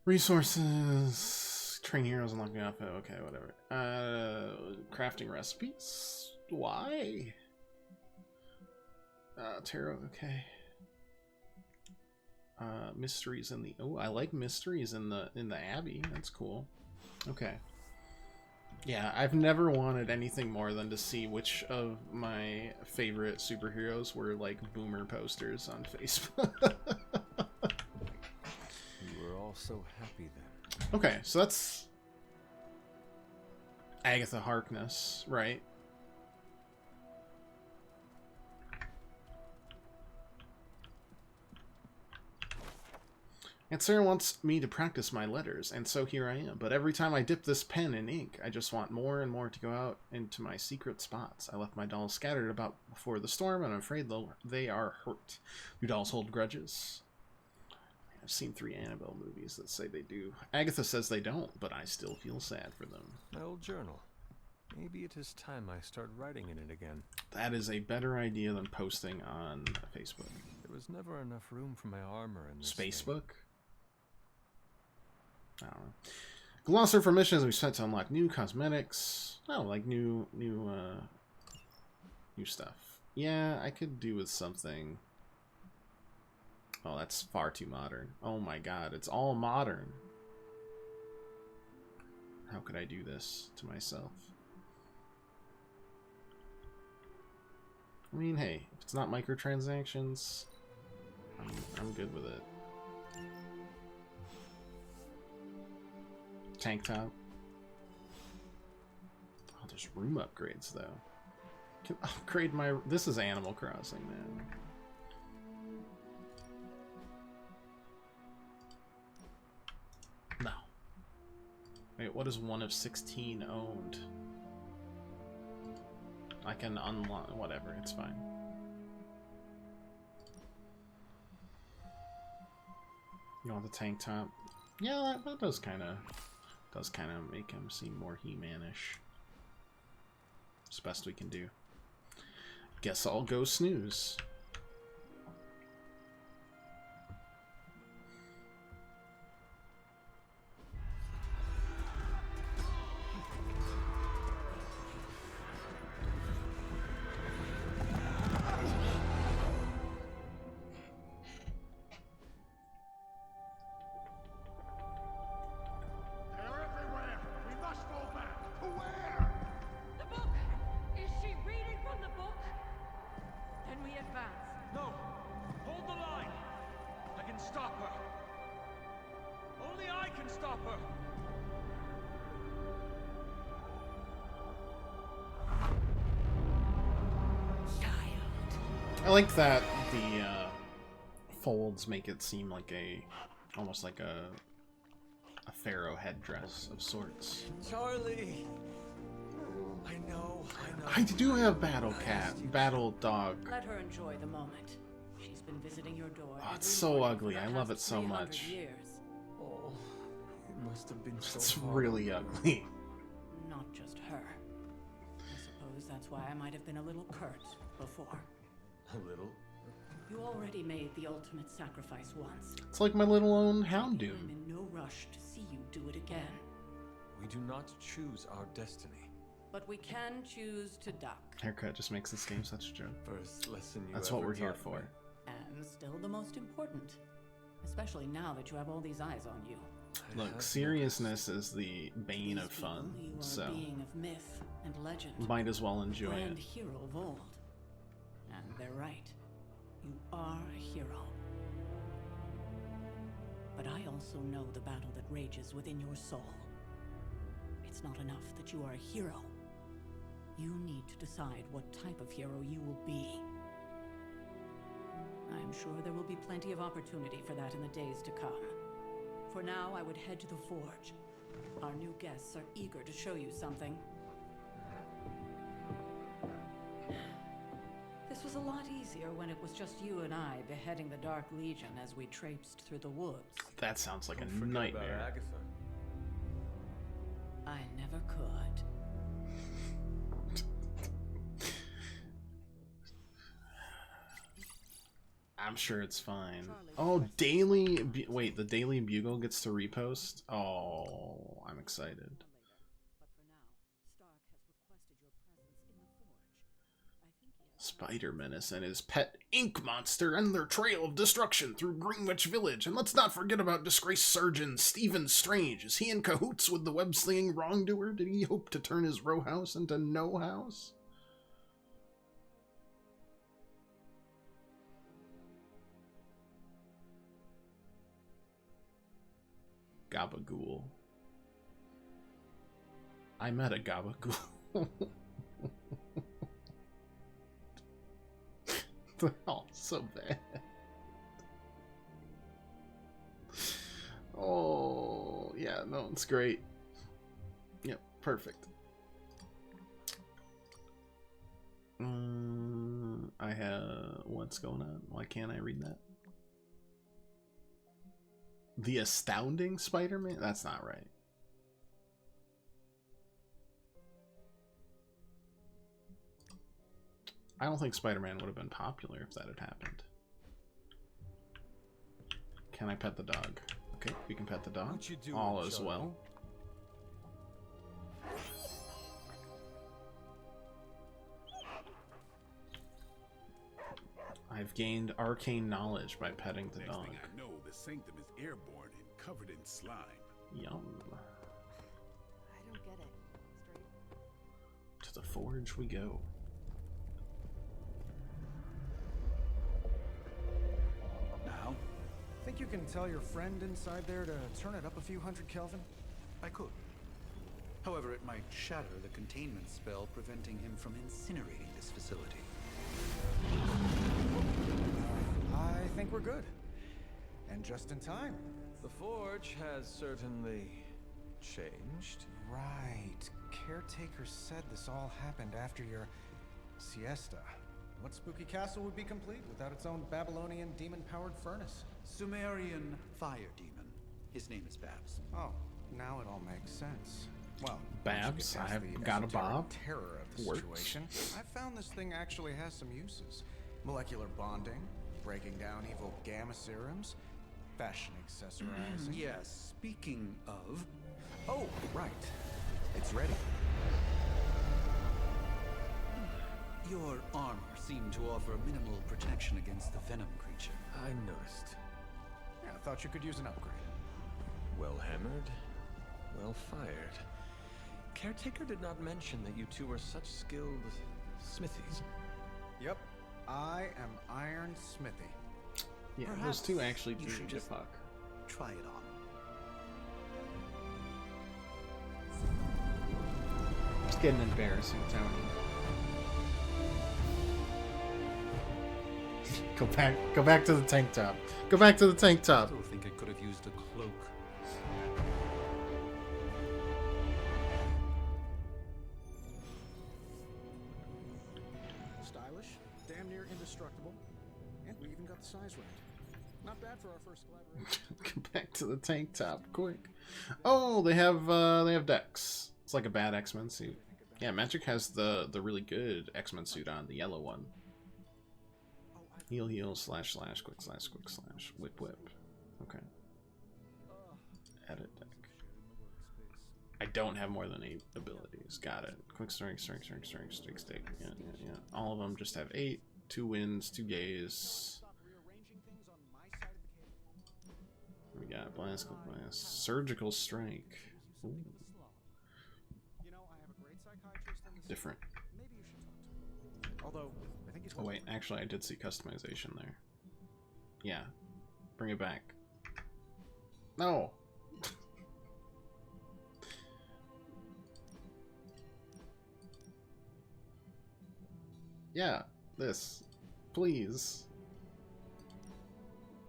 Speaker 1: Resources. Train heroes unlocking outfit. Okay, whatever. Crafting recipes. Why? Tarot. Okay. Mysteries in the. Oh, I like mysteries in the Abbey. That's cool. Okay. Yeah, I've never wanted anything more than to see which of my favorite superheroes were like boomer posters on Facebook.
Speaker 13: You were all so happy then.
Speaker 1: Okay, so that's Agatha Harkness, right? And Sarah wants me to practice my letters, and so here I am. But every time I dip this pen in ink, I just want more and more to go out into my secret spots. I left my dolls scattered about before the storm, and I'm afraid they are hurt. Do dolls hold grudges? I've seen 3 Annabelle movies that say they do. Agatha says they don't, but I still feel sad for them.
Speaker 13: My old journal. Maybe it is time I start writing in it again.
Speaker 1: That is a better idea than posting on Facebook.
Speaker 13: There was never enough room for my armor in this
Speaker 1: Facebook? I don't know. Glosser for missions we spent to unlock new cosmetics. Oh, like new stuff. Yeah, I could do with something. Oh, that's far too modern. Oh my god, it's all modern. How could I do this to myself? I mean, hey, if it's not microtransactions, I'm good with it. Tank top. Oh, there's room upgrades though. Can upgrade my. This is Animal Crossing now. No. Wait, what is 1 of 16 owned? I can unlock. Whatever, it's fine. You want the tank top? Yeah, that does kind of make him seem more He-Man-ish. It's the best we can do. Guess I'll go snooze.
Speaker 12: The book! Is she reading from the book? Then we advance.
Speaker 19: No! Hold the line! I can stop her! Only I can stop her!
Speaker 1: I like that the folds make it seem like almost like a pharaoh headdress of sorts.
Speaker 18: Charlie! I know.
Speaker 1: I do have Battle Dog.
Speaker 12: Let her enjoy the moment. She's been visiting your door.
Speaker 1: Oh, it's so ugly. I love it so much.
Speaker 18: Oh, it must have been so
Speaker 1: It's
Speaker 18: hard.
Speaker 1: really ugly.
Speaker 12: Not just her. I suppose that's why I might have been a little curt before.
Speaker 13: A little?
Speaker 12: You already made the ultimate sacrifice once.
Speaker 1: It's like my little own
Speaker 12: I'm
Speaker 1: Houndoom.
Speaker 12: in no rush to see you do it again.
Speaker 13: We do not choose our destiny.
Speaker 12: But we can choose to duck.
Speaker 1: Haircut just makes this game such a joke.
Speaker 13: First lesson you
Speaker 1: That's
Speaker 13: ever
Speaker 1: what we're here
Speaker 13: taught
Speaker 1: for.
Speaker 13: me.
Speaker 12: And still the most important. Especially now that you have all these eyes on you.
Speaker 1: Look, seriousness is the bane of fun,
Speaker 12: You are a
Speaker 1: so
Speaker 12: being of myth and legend.
Speaker 1: might as well enjoy
Speaker 12: Grand
Speaker 1: it.
Speaker 12: hero of old. And they're right. You are a hero. But I also know the battle that rages within your soul. It's not enough that you are a hero. You need to decide what type of hero you will be. I'm sure there will be plenty of opportunity for that in the days to come. For now, I would head to the Forge. Our new guests are eager to show you something. This was a lot easier when it was just you and I beheading the Dark Legion as we traipsed through the woods.
Speaker 1: That sounds like a
Speaker 13: Don't forget
Speaker 1: nightmare.
Speaker 13: about Agatha.
Speaker 12: I never could.
Speaker 1: I'm sure it's fine. Oh, wait, the Daily Bugle gets to repost? Oh, I'm excited. Spider Menace and his pet ink monster and their trail of destruction through Greenwich Village. And let's not forget about disgraced surgeon Stephen Strange. Is he in cahoots with the web-slinging wrongdoer? Did he hope to turn his row house into no house? Gabagool. I met a Gabagool. They're all so bad. Oh, yeah, no, it's great. Yep, perfect. I have... What's going on? Why can't I read that? The Astounding Spider-Man? That's not right. I don't think Spider-Man would have been popular if that had happened. Can I pet the dog? Okay, we can pet the dog.
Speaker 15: What you doing,
Speaker 1: All is
Speaker 15: Charlie?
Speaker 1: well. I've gained arcane knowledge by petting the
Speaker 2: Next
Speaker 1: dog.
Speaker 2: thing I know, the sanctum is airborne and covered in slime.
Speaker 1: Yum.
Speaker 10: I don't get it. Straight.
Speaker 1: To the forge we go.
Speaker 6: Now? Think you can tell your friend inside there to turn it up a few hundred Kelvin?
Speaker 5: I could. However, it might shatter the containment spell preventing him from incinerating this facility.
Speaker 6: I think we're good. And just in time.
Speaker 13: The Forge has certainly changed.
Speaker 6: Right. Caretaker said this all happened after your siesta. What spooky castle would be complete without its own Babylonian demon-powered furnace?
Speaker 5: Sumerian fire demon. His name is Babs.
Speaker 6: Oh, now it all makes sense. Well,
Speaker 1: Babs,
Speaker 6: once you get past
Speaker 1: I've
Speaker 6: the
Speaker 1: got a
Speaker 6: esoteric
Speaker 1: Bob.
Speaker 6: terror of the
Speaker 1: Works.
Speaker 6: situation, I found this thing actually has some uses. Molecular bonding, breaking down evil gamma serums, fashion accessorizing.
Speaker 5: Yes, speaking of...
Speaker 6: Oh, right. It's ready.
Speaker 5: Your armor seemed to offer minimal protection against the venom creature.
Speaker 13: I noticed.
Speaker 6: Yeah, I thought you could use an upgrade.
Speaker 13: Well hammered, well fired. Caretaker did not mention that you two were such skilled smithies.
Speaker 6: Yep. I am Iron
Speaker 14: learned smithy.
Speaker 1: Yeah,
Speaker 14: Perhaps
Speaker 1: those two actually do
Speaker 14: you should
Speaker 1: need to
Speaker 14: just
Speaker 1: fuck.
Speaker 14: try it on.
Speaker 1: It's getting embarrassing, Tony. Go back to the tank top. Go back to the tank top.
Speaker 14: I still think I could have used a cloak.
Speaker 6: Stylish, damn near indestructible, and we even got the size right. Not bad for our first collaboration.
Speaker 1: Go back to the tank top, quick. Oh, they have decks. It's like a bad X-Men suit. Yeah, Magic has the really good X-Men suit on, the yellow one. Heal, heal, slash, slash, quick slash, whip, whip. Okay. Edit deck. I don't have more than 8 abilities. Got it. Quick strike, strike, strike, strike, strike, stick. Yeah, yeah, yeah. All of them just have 8. 2 wins, 2 gaze. We got blast, blast, surgical strike. Ooh. Different.
Speaker 6: Although, I think he's
Speaker 1: Oh wait, actually I did see customization there. Yeah. Bring it back. No! Yeah, this. Please.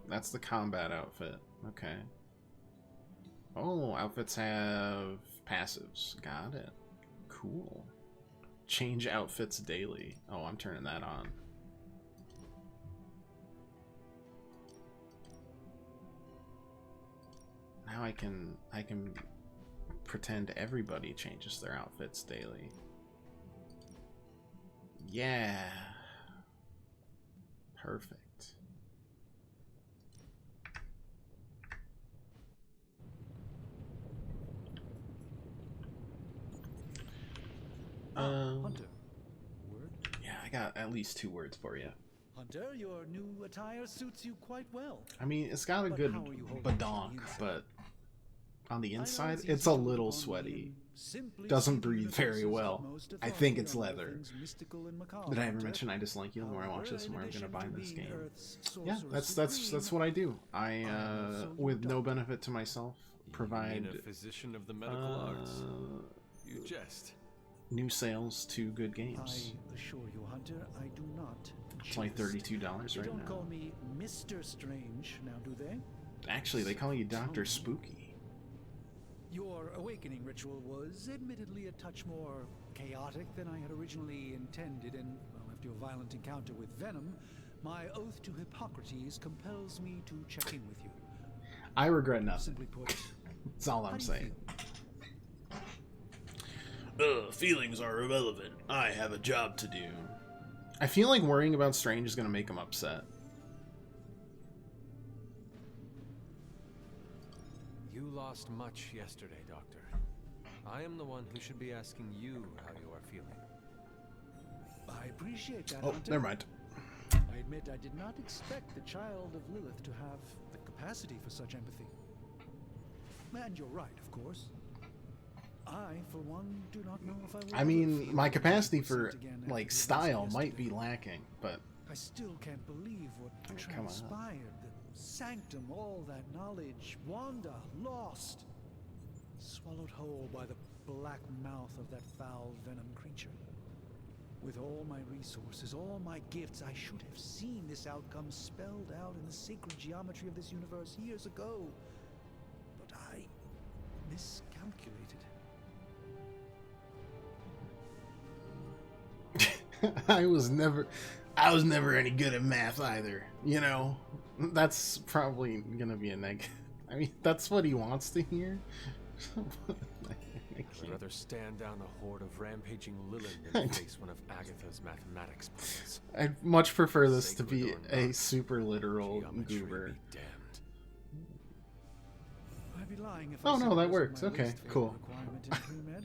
Speaker 1: That's the combat outfit. Okay. Oh, outfits have passives. Got it. Cool. Change outfits daily. Oh, I'm turning that on. Now I can pretend everybody changes their outfits daily. Yeah. Perfect.
Speaker 7: Hunter. Word?
Speaker 1: Yeah, I got at least 2 words for you.
Speaker 7: Hunter, your new attire suits you quite well.
Speaker 1: I mean, it's got a
Speaker 7: But
Speaker 1: good
Speaker 7: how are you holding
Speaker 1: badonk,
Speaker 7: inside?
Speaker 1: but on the
Speaker 7: I know
Speaker 1: inside,
Speaker 7: it's
Speaker 1: it's
Speaker 7: easy
Speaker 1: a
Speaker 7: to
Speaker 1: little
Speaker 7: look on
Speaker 1: sweaty.
Speaker 7: and simply
Speaker 1: Doesn't
Speaker 7: see the
Speaker 1: breathe very
Speaker 7: universe's
Speaker 1: well.
Speaker 7: utmost
Speaker 1: I think
Speaker 7: authority
Speaker 1: it's
Speaker 7: on all
Speaker 1: leather.
Speaker 7: things mystical and macabre,
Speaker 1: Did I ever
Speaker 7: Hunter.
Speaker 1: mention I dislike you? The more I watch this, the more I'm gonna buy this game. Yeah, that's
Speaker 7: supreme,
Speaker 1: what I do. I with no benefit to myself, provide
Speaker 13: You mean a physician of the medical arts? You jest.
Speaker 1: new sales to good games.
Speaker 7: I assure you, Hunter, I do not.
Speaker 1: It's like $32
Speaker 7: They
Speaker 1: right
Speaker 7: don't
Speaker 1: now.
Speaker 7: call me Mr. Strange now, do they?
Speaker 1: Actually, they call you Dr. Spooky.
Speaker 7: Your awakening ritual was admittedly a touch more chaotic than I had originally intended, and well, after your violent encounter with Venom, my oath to Hippocrates compels me to check in with you.
Speaker 1: I regret nothing.
Speaker 7: Simply put,
Speaker 1: That's all
Speaker 7: how
Speaker 1: I'm
Speaker 7: do you
Speaker 1: saying. Feelings are irrelevant. I have a job to do. I feel like worrying about Strange is going to make him upset.
Speaker 13: You lost much yesterday, Doctor. I am the one who should be asking you how you are feeling.
Speaker 7: I appreciate that,
Speaker 1: Oh,
Speaker 7: Hunter.
Speaker 1: never mind.
Speaker 7: I admit I did not expect the child of Lilith to have the capacity for such empathy. And you're right, of course. I, for one, do not know if I will
Speaker 1: I
Speaker 7: ever
Speaker 1: mean,
Speaker 7: feel
Speaker 1: my
Speaker 7: like
Speaker 1: capacity
Speaker 7: I was
Speaker 1: for,
Speaker 7: sent again after
Speaker 1: like,
Speaker 7: the events of
Speaker 1: style might
Speaker 7: yesterday.
Speaker 1: be lacking, but
Speaker 7: I still can't believe what
Speaker 1: come on.
Speaker 7: transpired. The sanctum, all that knowledge, Wanda, lost. Swallowed whole by the black mouth of that foul venom creature. With all my resources, all my gifts, I should have seen this outcome spelled out in the sacred geometry of this universe years ago. But I miscalculated.
Speaker 1: I was never any good at math either. You know, that's probably gonna be a negative. I mean, that's what he wants to hear.
Speaker 13: I'd rather stand down a horde of rampaging Lilith than face one of Agatha's mathematics puzzles.
Speaker 1: I'd much prefer this to
Speaker 13: Sacred
Speaker 1: be
Speaker 13: or
Speaker 1: a
Speaker 13: not,
Speaker 1: super literal
Speaker 13: geometry
Speaker 1: goober.
Speaker 13: be damned.
Speaker 7: I'd be lying if
Speaker 1: Oh,
Speaker 7: I said
Speaker 1: no,
Speaker 7: it
Speaker 1: that
Speaker 7: wasn't
Speaker 1: works.
Speaker 7: my
Speaker 1: Okay,
Speaker 7: least favorite
Speaker 1: cool.
Speaker 7: requirement in pre-med.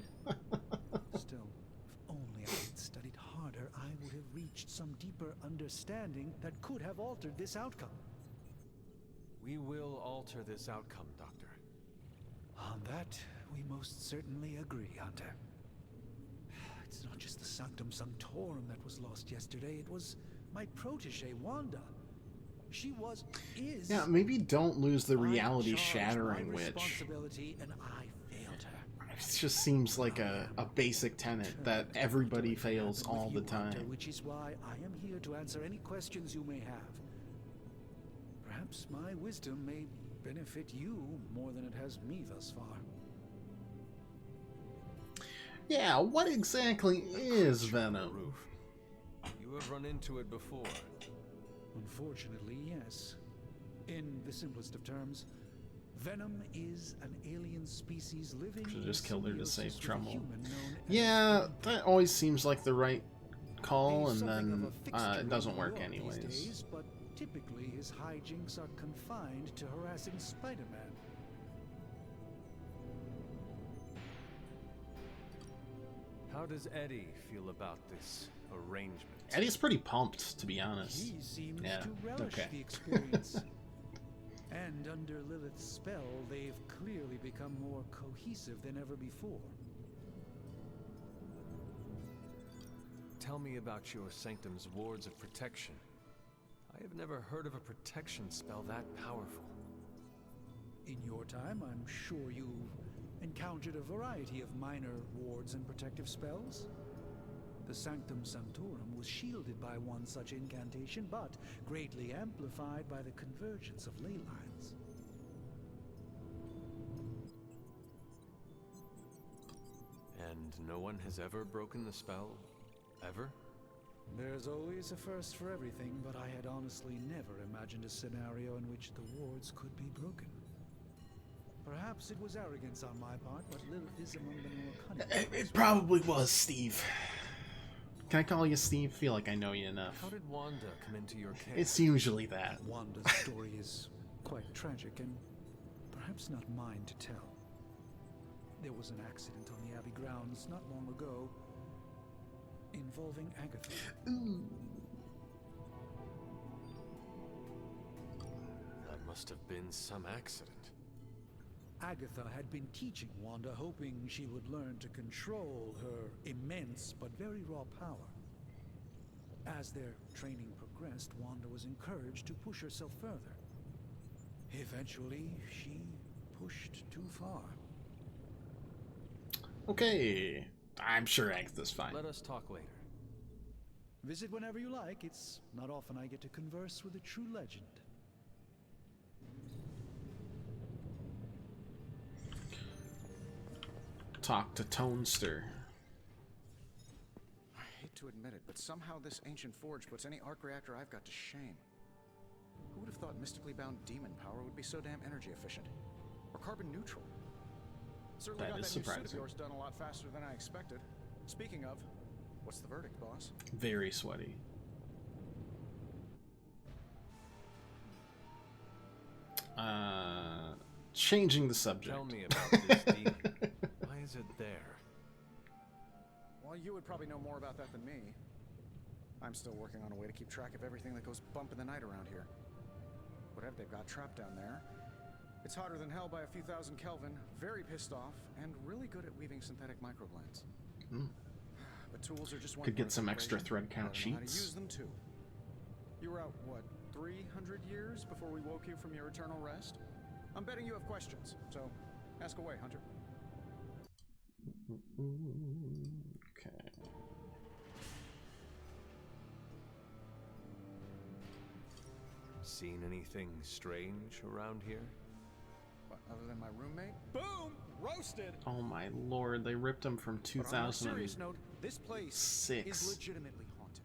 Speaker 7: Still, if only I had studied harder, I would have reached some deeper understanding that could have altered this outcome.
Speaker 13: We will alter this outcome, Doctor.
Speaker 7: On that, we most certainly agree, Hunter. It's not just the Sanctum Sanctorum that was lost yesterday, it was my protege, Wanda. is.
Speaker 1: Yeah, maybe don't lose the reality-shattering witch.
Speaker 7: Responsibility, and I failed her.
Speaker 1: It just seems like a basic tenet that everybody fails all the time.
Speaker 7: Which is why I am here to answer any questions you may have. Perhaps my wisdom may benefit you more than it has me thus far.
Speaker 1: Yeah, what exactly is Venom?
Speaker 13: You have run into it before.
Speaker 7: Unfortunately, yes. In the simplest of terms, Venom is an alien species living.
Speaker 1: Should just killed her to save trouble. Yeah, that always seems like the right call, and then it doesn't work anyways.
Speaker 7: Days, but typically his hijinks are confined to harassing Spider-Man.
Speaker 13: How does Eddie feel about this arrangement?
Speaker 1: Eddie's pretty pumped, to be honest.
Speaker 7: He seems to relish the experience. And under Lilith's spell, they've clearly become more cohesive than ever before.
Speaker 13: Tell me about your Sanctum's wards of protection. I have never heard of a protection spell that powerful.
Speaker 7: In your time, I'm sure you've encountered a variety of minor wards and protective spells. The Sanctum Sanctorum was shielded by one such incantation, but greatly amplified by the convergence of ley lines.
Speaker 13: And no one has ever broken the spell? Ever?
Speaker 7: There's always a first for everything, but I had honestly never imagined a scenario in which the wards could be broken. Perhaps it was arrogance on my part, but Lilith is among the more cunning.
Speaker 1: It probably was, Steve. Can I call you Steve? Feel like I know you enough.
Speaker 13: How did Wanda come into your case?
Speaker 1: It's usually that.
Speaker 7: Wanda's story is quite tragic and perhaps not mine to tell. There was an accident on the Abbey grounds not long ago involving Agatha.
Speaker 13: That must have been some accident.
Speaker 7: Agatha had been teaching Wanda, hoping she would learn to control her immense but very raw power. As their training progressed, Wanda was encouraged to push herself further. Eventually, she pushed too far.
Speaker 1: Okay, I'm sure Agatha's fine.
Speaker 13: Let us talk later.
Speaker 7: Visit whenever you like. It's not often I get to converse with a true legend.
Speaker 1: Talk to Tonester.
Speaker 6: I hate to admit it, but somehow this ancient forge puts any arc reactor I've got to shame. Who would have thought mystically bound demon power would be so damn energy efficient? Or carbon neutral? Certainly got that new suit of yours done a lot faster than I expected. Speaking of, what's the verdict, boss?
Speaker 1: Very sweaty. Changing the subject.
Speaker 13: Tell me about this demon. Why is it there?
Speaker 6: Well, you would probably know more about that than me. I'm still working on a way to keep track of everything that goes bump in the night around here. Whatever they've got trapped down there, it's hotter than hell by a few thousand Kelvin, very pissed off, and really good at weaving synthetic microblends. But tools are just one.
Speaker 1: Could get some extra thread count sheets.
Speaker 6: How to use them too. You were out, what, 300 years before we woke you from your eternal rest? I'm betting you have questions, so ask away, Hunter.
Speaker 1: Okay.
Speaker 13: Seen anything strange around here?
Speaker 6: What, other than my roommate? Boom! Roasted!
Speaker 1: Oh my lord, they ripped him from 2006.
Speaker 6: But on a serious note, this place is legitimately haunted.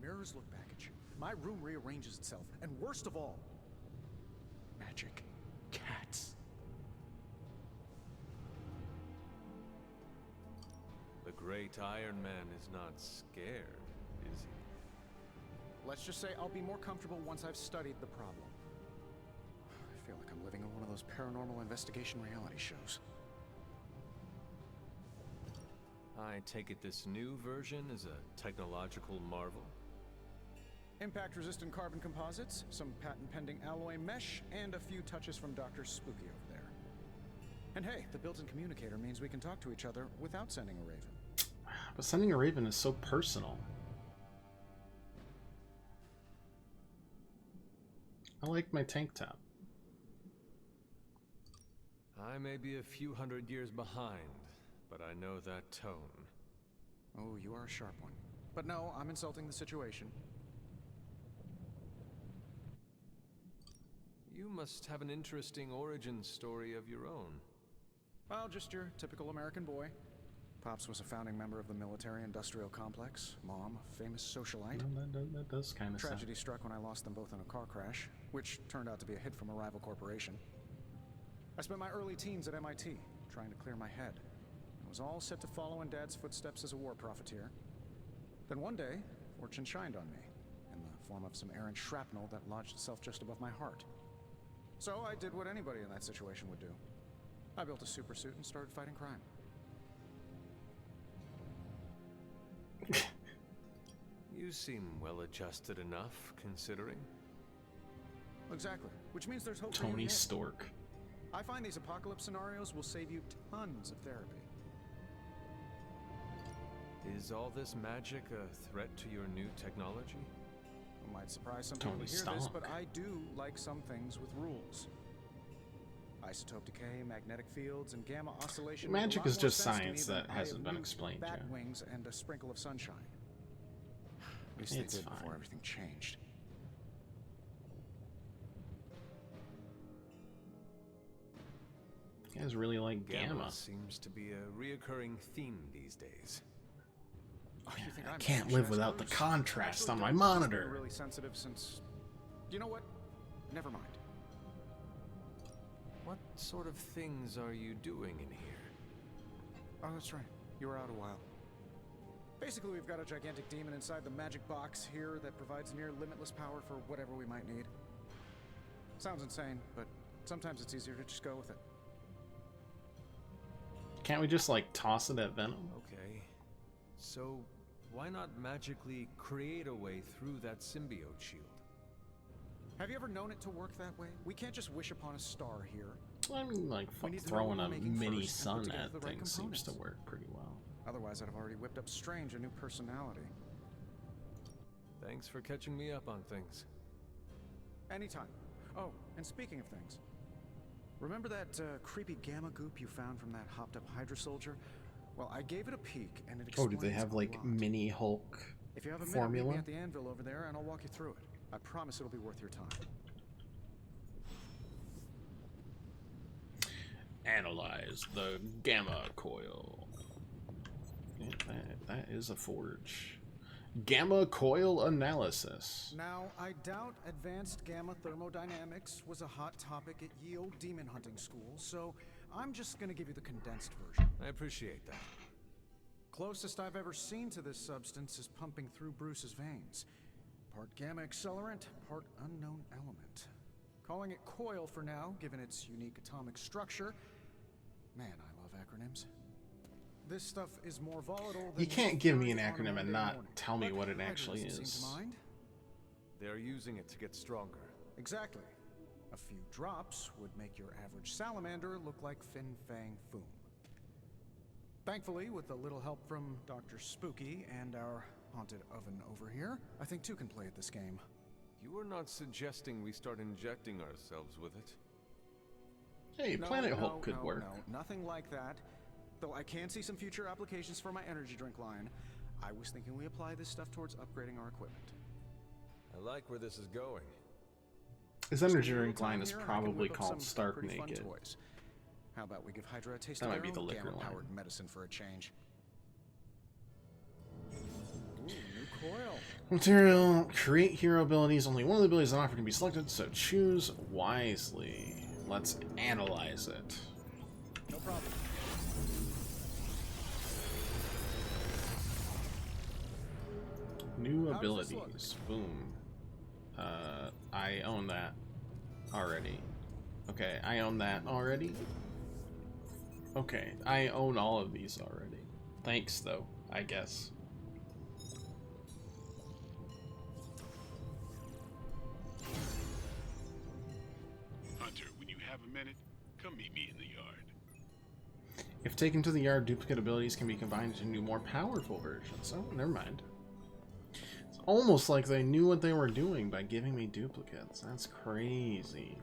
Speaker 6: Mirrors look back at you. My room rearranges itself. And worst of all, magic cats.
Speaker 13: The great Iron Man is not scared, is he?
Speaker 6: Let's just say I'll be more comfortable once I've studied the problem. I feel like I'm living in one of those paranormal investigation reality shows.
Speaker 13: I take it this new version is a technological marvel?
Speaker 6: Impact-resistant carbon composites, some patent-pending alloy mesh, and a few touches from Dr. Spooky over there. And hey, the built-in communicator means we can talk to each other without sending a raven.
Speaker 1: But sending a raven is so personal. I like my tank top.
Speaker 13: I may be a few hundred years behind, but I know that tone.
Speaker 6: Oh, you are a sharp one. But no, I'm insulting the situation.
Speaker 13: You must have an interesting origin story of your own.
Speaker 6: Well, just your typical American boy. Pops was a founding member of the military-industrial complex. Mom, a famous socialite.
Speaker 1: That does kind of
Speaker 6: Tragedy struck when I lost them both in a car crash, which turned out to be a hit from a rival corporation. I spent my early teens at MIT, trying to clear my head. I was all set to follow in Dad's footsteps as a war profiteer. Then one day, fortune shined on me, in the form of some errant shrapnel that lodged itself just above my heart. So I did what anybody in that situation would do. I built a super suit and started fighting crime.
Speaker 13: You seem well adjusted enough, considering.
Speaker 6: Exactly, which means there's hope for you
Speaker 1: Tony
Speaker 6: yet.
Speaker 1: Stork.
Speaker 6: I find these apocalypse scenarios will save you tons of therapy.
Speaker 13: Is all this magic a threat to your new technology?
Speaker 6: It might surprise some people to hear this, but I do like some things with rules. Isotope decay, magnetic fields, and gamma oscillation.
Speaker 1: Magic is just science that hasn't been explained
Speaker 6: bat
Speaker 1: yet.
Speaker 6: wings and a sprinkle of sunshine. At least
Speaker 1: It's
Speaker 6: they did
Speaker 1: fine.
Speaker 6: before everything changed.
Speaker 1: You guys really like Gamma.
Speaker 13: Seems to be a reoccurring theme these days.
Speaker 6: Oh, you think
Speaker 1: I
Speaker 6: I'm
Speaker 1: can't
Speaker 6: foolish,
Speaker 1: live
Speaker 6: I
Speaker 1: without the
Speaker 6: suppose?
Speaker 1: contrast
Speaker 6: Actually,
Speaker 1: on my
Speaker 6: don't. It's
Speaker 1: monitor.
Speaker 6: been really sensitive since. You know what? Never mind.
Speaker 13: What sort of things are you doing in here?
Speaker 6: Oh, that's right. You were out a while. Basically, we've got a gigantic demon inside the magic box here that provides near limitless power for whatever we might need. Sounds insane, but sometimes it's easier to just go with it.
Speaker 1: Can't we just like toss it at Venom?
Speaker 13: Okay. So, why not magically create a way through that symbiote shield?
Speaker 6: Have you ever known it to work that way? We can't just wish upon a star here.
Speaker 1: I mean, like
Speaker 6: We need to know
Speaker 1: throwing
Speaker 6: what
Speaker 1: a
Speaker 6: we're making
Speaker 1: mini
Speaker 6: first and put
Speaker 1: sun
Speaker 6: together
Speaker 1: at
Speaker 6: the right
Speaker 1: things seems to
Speaker 6: components.
Speaker 1: work pretty well.
Speaker 6: Otherwise, I'd have already whipped up Strange a new personality.
Speaker 13: Thanks for catching me up on things.
Speaker 6: Anytime. Oh, and speaking of things, remember that creepy gamma goop you found from that hopped-up Hydra soldier? Well, I gave it a peek, and it
Speaker 1: Oh,
Speaker 6: explains
Speaker 1: do they have
Speaker 6: a
Speaker 1: like
Speaker 6: lot.
Speaker 1: mini Hulk
Speaker 6: If you have a minute, meet
Speaker 1: formula?
Speaker 6: me at the anvil over there, and I'll walk you through it. I promise it'll be worth your time.
Speaker 1: Analyze the gamma coil. Yeah, that is a forge. Gamma coil analysis.
Speaker 6: Now, I doubt advanced gamma thermodynamics was a hot topic at Ye Olde Demon Hunting School, so I'm just gonna give you the condensed version.
Speaker 13: I appreciate that.
Speaker 6: Closest I've ever seen to this substance is pumping through Bruce's veins. Part gamma accelerant, part unknown element. Calling it coil for now, given its unique atomic structure. Man, I love acronyms. This stuff is more volatile than
Speaker 1: You can't give me an
Speaker 6: on a
Speaker 1: acronym and
Speaker 6: Monday
Speaker 1: not
Speaker 6: morning.
Speaker 1: tell me
Speaker 6: But
Speaker 1: what it
Speaker 6: Hydra
Speaker 1: actually
Speaker 6: doesn't
Speaker 1: is.
Speaker 6: seem to mind.
Speaker 13: They're using it to get stronger.
Speaker 6: Exactly. A few drops would make your average salamander look like Fin Fang Foom. Thankfully, with a little help from Dr. Spooky and our haunted oven over here, I think two can play at this game.
Speaker 13: You are not suggesting we start injecting ourselves with it?
Speaker 1: Hey, Planet Hulk could work.
Speaker 6: No, nothing like that. Though I can see some future applications for my energy drink line. I was thinking we apply this stuff towards upgrading our equipment.
Speaker 13: I like where this is going.
Speaker 1: His
Speaker 6: Just
Speaker 1: energy
Speaker 6: give me a
Speaker 1: drink
Speaker 6: little time
Speaker 1: line is
Speaker 6: here and I can
Speaker 1: probably
Speaker 6: whip up
Speaker 1: called
Speaker 6: some
Speaker 1: Stark
Speaker 6: pretty fun
Speaker 1: Naked.
Speaker 6: toys. How about we give Hydra a taste
Speaker 1: That
Speaker 6: of
Speaker 1: might
Speaker 6: their
Speaker 1: be the
Speaker 6: own
Speaker 1: liquor line.
Speaker 6: gamma-powered medicine for a change? Ooh, new coil.
Speaker 1: Material, create hero abilities. Only one of the abilities on offer can be selected, so choose wisely. Let's analyze it.
Speaker 6: No problem.
Speaker 1: New
Speaker 6: How does this
Speaker 1: abilities. Boom. I own that already. Okay, I own that already. Okay, I own all of these already. Thanks, though, I guess.
Speaker 2: Hunter, when you have a minute, come meet me in the yard.
Speaker 1: If taken to the yard, duplicate abilities can be combined into new, more powerful versions. Oh, never mind. So almost like they knew what they were doing by giving me duplicates. That's crazy.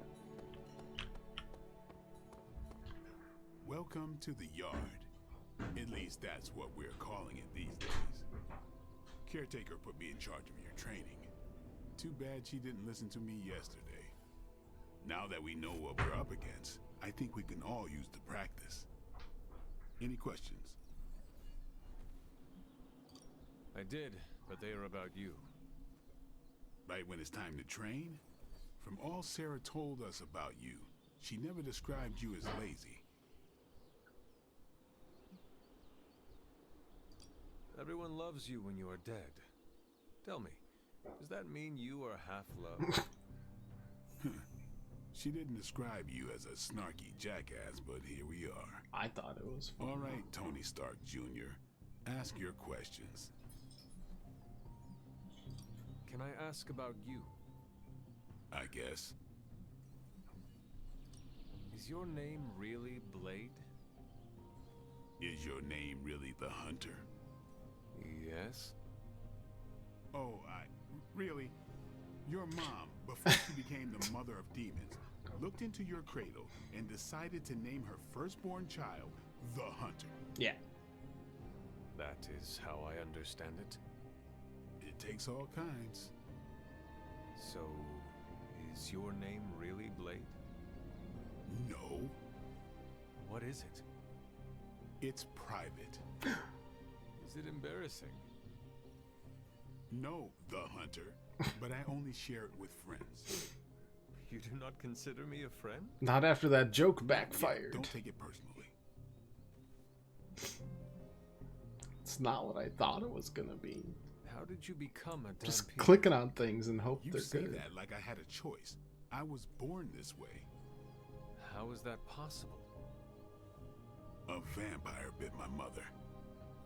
Speaker 2: Welcome to the yard. At least that's what we're calling it these days. Caretaker put me in charge of your training. Too bad she didn't listen to me yesterday. Now that we know what we're up against, I think we can all use the practice. Any questions?
Speaker 13: I did, but they are about you.
Speaker 2: Right when it's time to train? From all Sarah told us about you, she never described you as lazy.
Speaker 13: Everyone loves you when you are dead. Tell me, does that mean you are half-loved?
Speaker 2: She didn't describe you as a snarky jackass, but here we are.
Speaker 1: I thought it was fun.
Speaker 2: All right, Tony Stark Jr., ask your questions.
Speaker 13: Can I ask about you?
Speaker 2: I guess.
Speaker 13: Is your name really Blade?
Speaker 2: Is your name really the Hunter?
Speaker 13: Yes.
Speaker 2: Oh, really? Your mom, before she became the mother of demons, looked into your cradle and decided to name her firstborn child the Hunter.
Speaker 1: Yeah.
Speaker 13: That is how I understand it.
Speaker 2: It takes all kinds.
Speaker 13: So, is your name really Blade?
Speaker 2: No.
Speaker 13: What is it?
Speaker 2: It's private.
Speaker 13: Is it embarrassing?
Speaker 2: No, the Hunter, but I only share it with friends.
Speaker 13: You do not consider me a friend?
Speaker 1: Not after that joke backfired.
Speaker 2: Yeah, don't take it personally.
Speaker 1: It's not what I thought it was gonna be.
Speaker 13: How did you become a
Speaker 1: Just
Speaker 13: Stampede?
Speaker 1: clicking on things and hope
Speaker 2: You
Speaker 1: they're
Speaker 2: say
Speaker 1: good.
Speaker 2: that like I had a choice. I was born this way.
Speaker 13: How is that possible?
Speaker 2: A vampire bit my mother.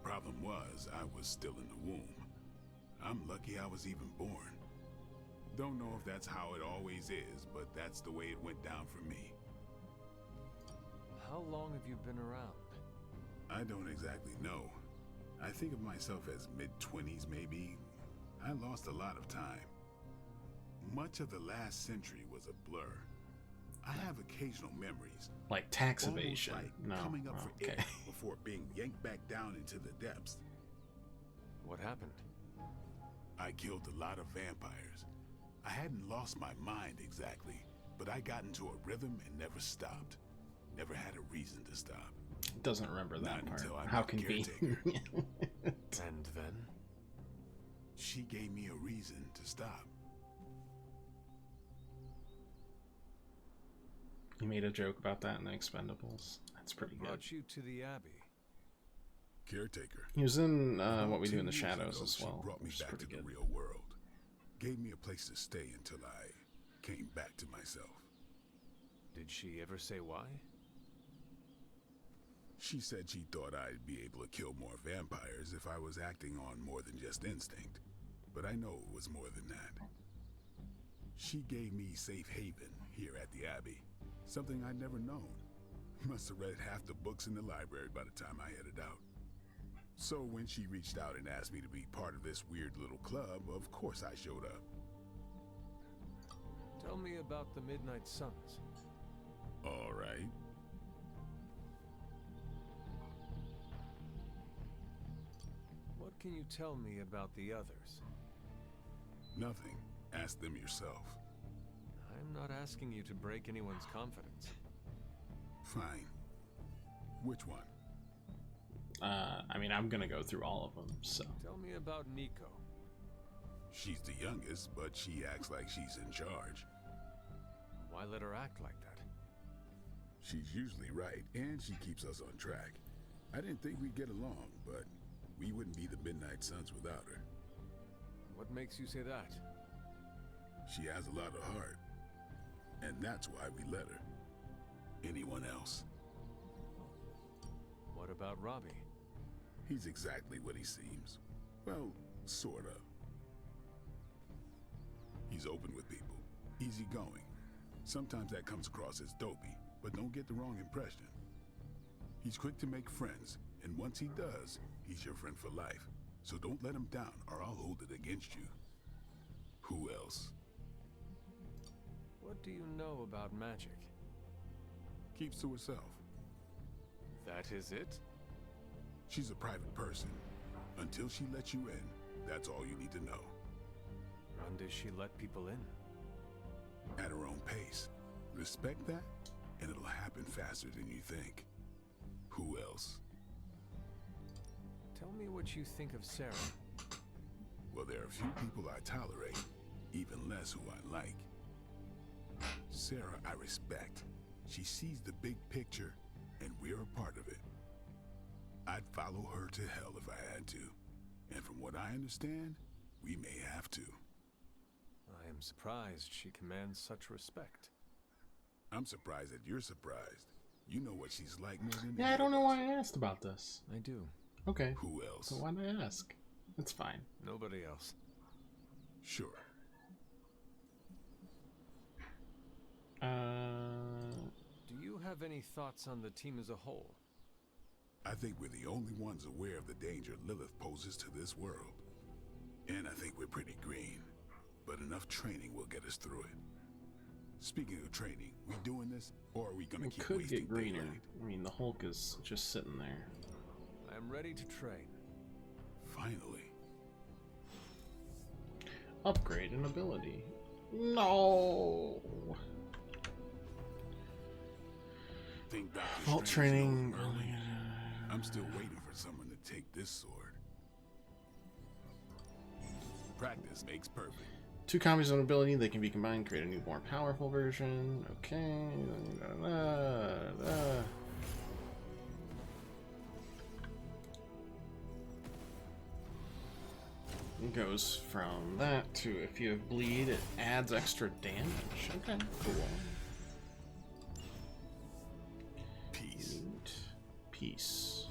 Speaker 2: Problem was, I was still in the womb. I'm lucky I was even born. Don't know if that's how it always is, but that's the way it went down for me.
Speaker 13: How long have you been around?
Speaker 2: I don't exactly know. I think of myself as mid-20s maybe. I lost a lot of time. Much of the last century was a blur. I have occasional memories.
Speaker 1: Like tax evasion.
Speaker 2: Almost like
Speaker 1: No.
Speaker 2: coming up
Speaker 1: Oh,
Speaker 2: for
Speaker 1: okay.
Speaker 2: air before being yanked back down into the depths.
Speaker 13: What happened?
Speaker 2: I killed a lot of vampires. I hadn't lost my mind exactly, but I got into a rhythm and never stopped. Never had a reason to stop.
Speaker 1: Doesn't remember that
Speaker 2: Not
Speaker 1: part.
Speaker 2: until I
Speaker 1: How
Speaker 2: met
Speaker 1: convenient.
Speaker 2: And then? She gave me a reason to stop.
Speaker 1: He made a joke about that in The Expendables. That's pretty good.
Speaker 13: Brought you to the Abbey.
Speaker 2: Caretaker.
Speaker 1: He was in
Speaker 2: About
Speaker 1: What We Do in the
Speaker 2: 2 years
Speaker 1: Shadows
Speaker 2: ago,
Speaker 1: as
Speaker 2: she
Speaker 1: well,
Speaker 2: brought me
Speaker 1: which is
Speaker 2: back
Speaker 1: pretty
Speaker 2: to
Speaker 1: good.
Speaker 2: the real world. Gave me a place to stay until I came back to myself.
Speaker 13: Did she ever say why?
Speaker 2: She said she thought I'd be able to kill more vampires if I was acting on more than just instinct. But I know it was more than that. She gave me safe haven here at the Abbey. Something I'd never known. Must have read half the books in the library by the time I headed out. So when she reached out and asked me to be part of this weird little club, of course I showed up.
Speaker 13: Tell me about the Midnight Suns.
Speaker 2: All right.
Speaker 13: What can you tell me about the others?
Speaker 2: Nothing. Ask them yourself.
Speaker 13: I'm not asking you to break anyone's confidence.
Speaker 2: Fine. Which one?
Speaker 1: I mean, I'm gonna go through all of them, so.
Speaker 13: Tell me about Nico.
Speaker 2: She's the youngest, but she acts like she's in charge.
Speaker 13: Why let her act like that?
Speaker 2: She's usually right, and she keeps us on track. I didn't think we'd get along, but we wouldn't be the Midnight Suns without her.
Speaker 13: What makes you say that?
Speaker 2: She has a lot of heart, and that's why we let her. Anyone else?
Speaker 13: What about Robbie?
Speaker 2: He's exactly what he seems. Well, sort of. He's open with people, easygoing. Sometimes that comes across as dopey, but don't get the wrong impression. He's quick to make friends, and once he does, he's your friend for life. So don't let him down, or I'll hold it against you. Who else?
Speaker 13: What do you know about magic?
Speaker 2: Keeps to herself.
Speaker 13: That is it?
Speaker 2: She's a private person. Until she lets you in, that's all you need to know.
Speaker 13: When does she let people in?
Speaker 2: At her own pace. Respect that, and it'll happen faster than you think. Who else?
Speaker 13: Tell me what you think of Sarah.
Speaker 2: Well, there are a few people I tolerate, even less who I like. Sarah, I respect. She sees the big picture, and we're a part of it. I'd follow her to hell if I had to. And from what I understand, we may have to.
Speaker 13: I am surprised she commands such respect.
Speaker 2: I'm surprised that you're surprised. You know what she's like more than
Speaker 1: Yeah, I don't know why I asked about this.
Speaker 13: I do.
Speaker 1: Okay.
Speaker 2: Who else?
Speaker 1: So why did I ask? It's fine.
Speaker 13: Nobody else.
Speaker 2: Sure.
Speaker 13: Do you have any thoughts on the team as a whole?
Speaker 2: I think we're the only ones aware of the danger Lilith poses to this world. And I think we're pretty green. But enough training will get us through it. Speaking of training, we doing this, or are we gonna keep
Speaker 1: could
Speaker 2: wasting
Speaker 1: get greener.
Speaker 2: daylight?
Speaker 1: I mean, the Hulk is just sitting there.
Speaker 13: I am ready to train.
Speaker 2: Finally.
Speaker 1: Upgrade an ability. No.
Speaker 2: Think Dr.
Speaker 1: Vault
Speaker 2: Strange
Speaker 1: training.
Speaker 2: knows early. I'm still waiting for someone to take this sword. Practice makes perfect.
Speaker 1: 2 copies of an ability, they can be combined, create a new, more powerful version. Okay. It goes from that to if you have bleed, it adds extra damage. Okay, cool.
Speaker 2: Peace.
Speaker 1: Peace.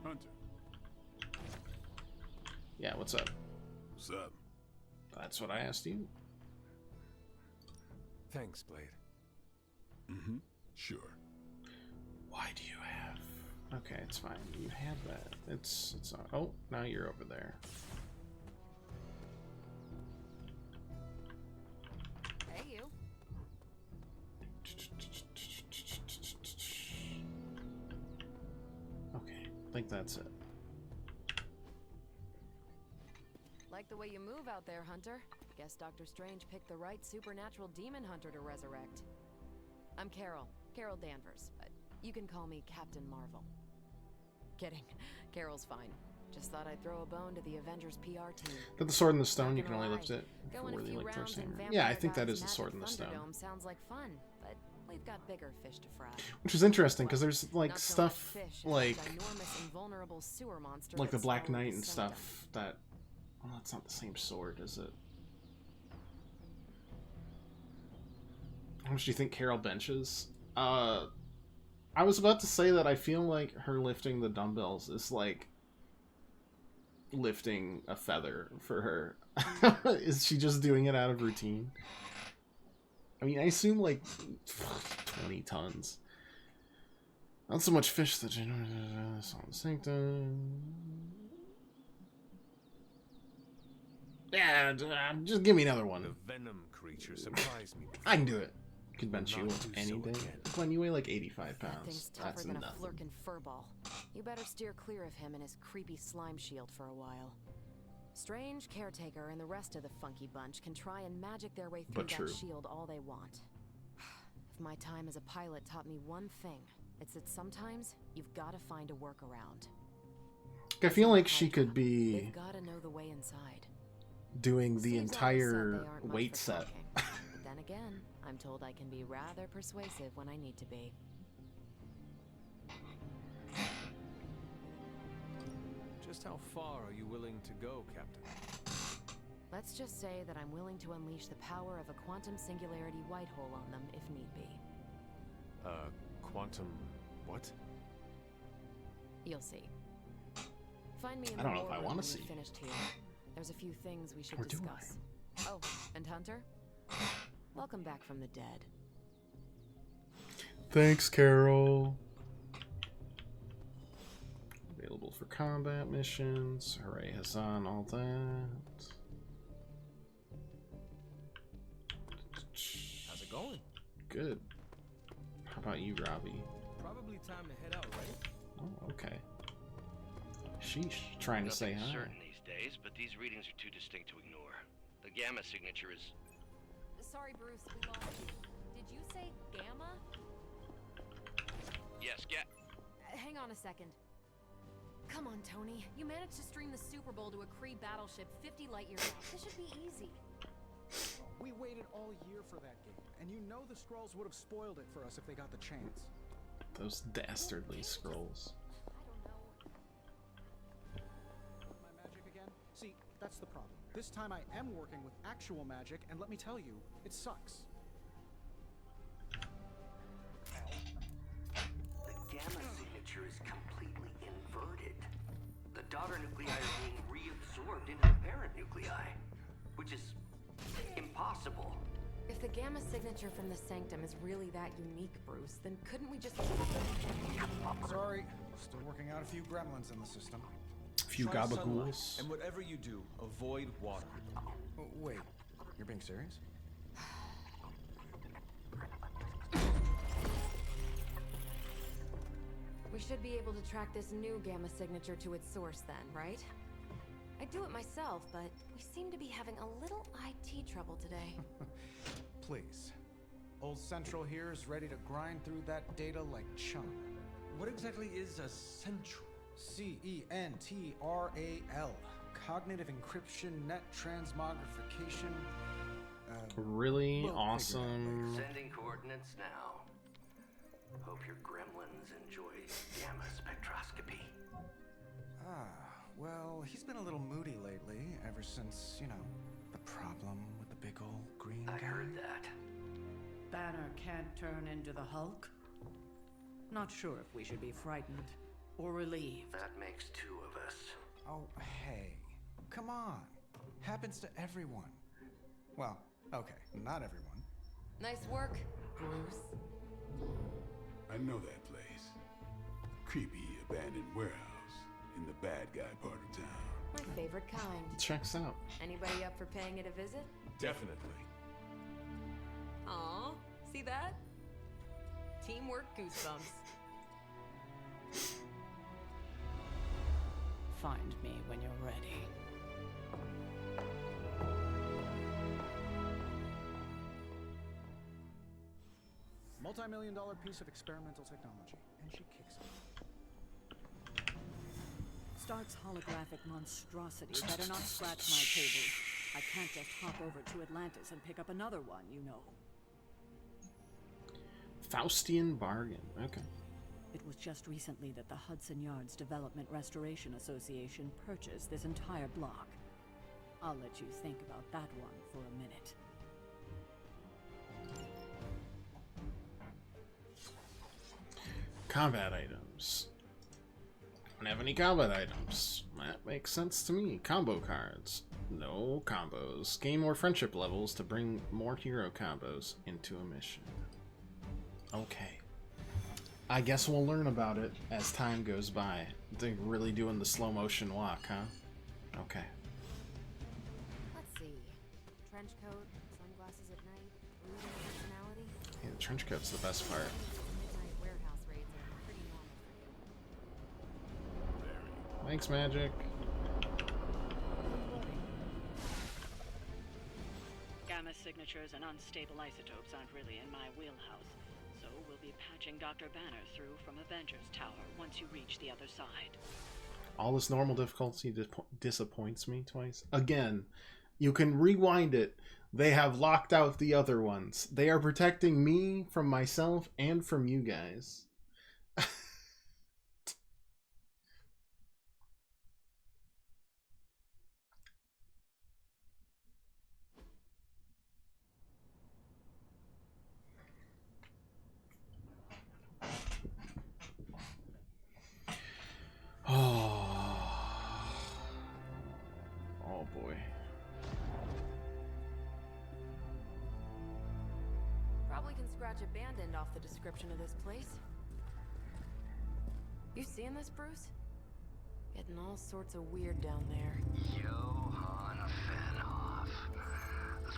Speaker 2: Hunter.
Speaker 1: Yeah, what's up?
Speaker 2: What's up?
Speaker 1: That's what I asked you.
Speaker 13: Thanks, Blade.
Speaker 2: Mm-hmm. Sure.
Speaker 1: Why do you have... Okay, it's fine. You have that. It's not... Oh, now you're over there.
Speaker 10: Hey, you.
Speaker 1: Okay, I think that's it.
Speaker 10: Like the way you move out there, Hunter. Guess Dr. Strange picked the right supernatural demon hunter to resurrect. I'm Carol Danvers. You can call me Captain Marvel. Kidding. Carol's fine. Just thought I'd throw a bone to the Avengers PR team.
Speaker 1: Got the Sword in the Stone, you can only lift it for worthy like Thor Hammer. Yeah, I think that is the Sword in the Stone.
Speaker 10: Sounds like fun, but we've got bigger fish to fry.
Speaker 1: Which is interesting, because there's like stuff like the Black Knight and stuff that... Well, that's not the same sword, is it? How much do you think Carol benches? I was about to say that I feel like her lifting the dumbbells is like lifting a feather for her. Is she just doing it out of routine? I mean, I assume like 20 tons. Not so much fish that you know. Song of Sanctum. Yeah, just give me another one.
Speaker 13: The venom creature surprised me.
Speaker 1: I can do it. Could bench you any day. Glenn, you weigh like 85
Speaker 10: That
Speaker 1: pounds.
Speaker 10: thing's tougher than a Flurkin furball. You better steer clear of him and his creepy slime shield for a while. Strange, Caretaker, and the rest of the funky bunch can try and magic their way through that shield all they want. If my time as a pilot taught me one thing, it's that sometimes you've got to find a workaround.
Speaker 1: I feel like she could be
Speaker 10: They've got to know the way inside.
Speaker 1: doing the entire weight set.
Speaker 10: But then again, I'm told I can be rather persuasive when I need to be.
Speaker 13: Just how far are you willing to go, Captain?
Speaker 10: Let's just say that I'm willing to unleash the power of a quantum singularity white hole on them if need be.
Speaker 13: Quantum... what?
Speaker 10: You'll see. Find me in
Speaker 1: I
Speaker 10: the
Speaker 1: don't know if
Speaker 10: war
Speaker 1: I
Speaker 10: room
Speaker 1: want
Speaker 10: when
Speaker 1: to
Speaker 10: we've
Speaker 1: see.
Speaker 10: finished here. There's a few things we should
Speaker 1: Or do
Speaker 10: discuss. Oh, and Hunter? Welcome back from the dead.
Speaker 1: Thanks, Carol. Available for combat missions. Hooray, Hassan, all that.
Speaker 15: going?
Speaker 1: Good. How about you, Robbie?
Speaker 15: Probably time to head out, right?
Speaker 1: Oh, okay. Sheesh, trying to say hi.
Speaker 20: Certain these days, but these readings are too distinct to ignore. The gamma signature is...
Speaker 10: Sorry, Bruce, we lost you. Did you say gamma?
Speaker 20: Yes,
Speaker 10: Hang on a second. Come on, Tony. You managed to stream the Super Bowl to a Kree battleship 50 light years out. This should be easy.
Speaker 6: We waited all year for that game, and you know the Skrulls would have spoiled it for us if they got the chance.
Speaker 1: Those dastardly Skrulls.
Speaker 6: My magic again? See, that's the problem. This time I am working with actual magic, and let me tell you, it sucks.
Speaker 21: The gamma signature is completely inverted. The daughter nuclei are being reabsorbed into the parent nuclei, which is impossible.
Speaker 10: If the gamma signature from the Sanctum is really that unique, Bruce, then couldn't we just...
Speaker 6: Sorry, still working out a few gremlins in the system.
Speaker 1: Few gabagools.
Speaker 15: And whatever you do, avoid water.
Speaker 6: Oh, wait, you're being serious?
Speaker 10: We should be able to track this new gamma signature to its source then, right? I'd do it myself, but we seem to be having a little IT trouble today.
Speaker 6: Please. Old Central here is ready to grind through that data like chum.
Speaker 15: What exactly is a central?
Speaker 6: CENTRAL. Cognitive Encryption Net Transmogrification.
Speaker 1: Really awesome.
Speaker 21: Sending coordinates now. Hope your gremlins enjoy gamma spectroscopy.
Speaker 6: Well, he's been a little moody lately, ever since, you know, the problem with the big old green guy.
Speaker 21: I heard that.
Speaker 12: Banner can't turn into the Hulk? Not sure if we should be frightened or relieved.
Speaker 21: That makes two of us.
Speaker 6: Oh, hey. Come on. Happens to everyone. Well, okay, not everyone.
Speaker 10: Nice work, Bruce.
Speaker 2: I know that place. Creepy abandoned warehouse in the bad guy part of town.
Speaker 10: My favorite kind.
Speaker 1: Checks out.
Speaker 10: Anybody up for paying it a visit?
Speaker 15: Definitely.
Speaker 10: Aw, see that? Teamwork goosebumps.
Speaker 12: Find me when you're ready.
Speaker 6: Multi-million-dollar piece of experimental technology, and she kicks it.
Speaker 12: Stark's holographic monstrosity better not scratch my table. I can't just hop over to Atlantis and pick up another one, you know.
Speaker 1: Faustian bargain. Okay.
Speaker 12: It was just recently that the Hudson Yards Development Restoration Association purchased this entire block. I'll let you think about that one for a minute.
Speaker 1: Combat items. Don't have any combat items. That makes sense to me. Combo cards. No combos. Gain more friendship levels to bring more hero combos into a mission. Okay. I guess we'll learn about it as time goes by. They're really doing the slow motion walk, huh? Okay.
Speaker 10: Let's see. Trench coat, sunglasses at night, brooding personality.
Speaker 1: Yeah, the trench coat's the best part.
Speaker 10: Midnight warehouse raids are pretty normal for you.
Speaker 1: Thanks, Magic.
Speaker 17: Gamma signatures and unstable isotopes aren't really in my wheelhouse, so we'll be patching Dr. Banner through from Avengers Tower once you reach the other side.
Speaker 1: All this normal difficulty disappoints me twice. Again, you can rewind it. They have locked out the other ones. They are protecting me from myself and from you guys. Oh boy.
Speaker 10: Probably can scratch a band end off the description of this place. You seeing this, Bruce? Getting all sorts of weird down there.
Speaker 21: Johann Fenhoff. That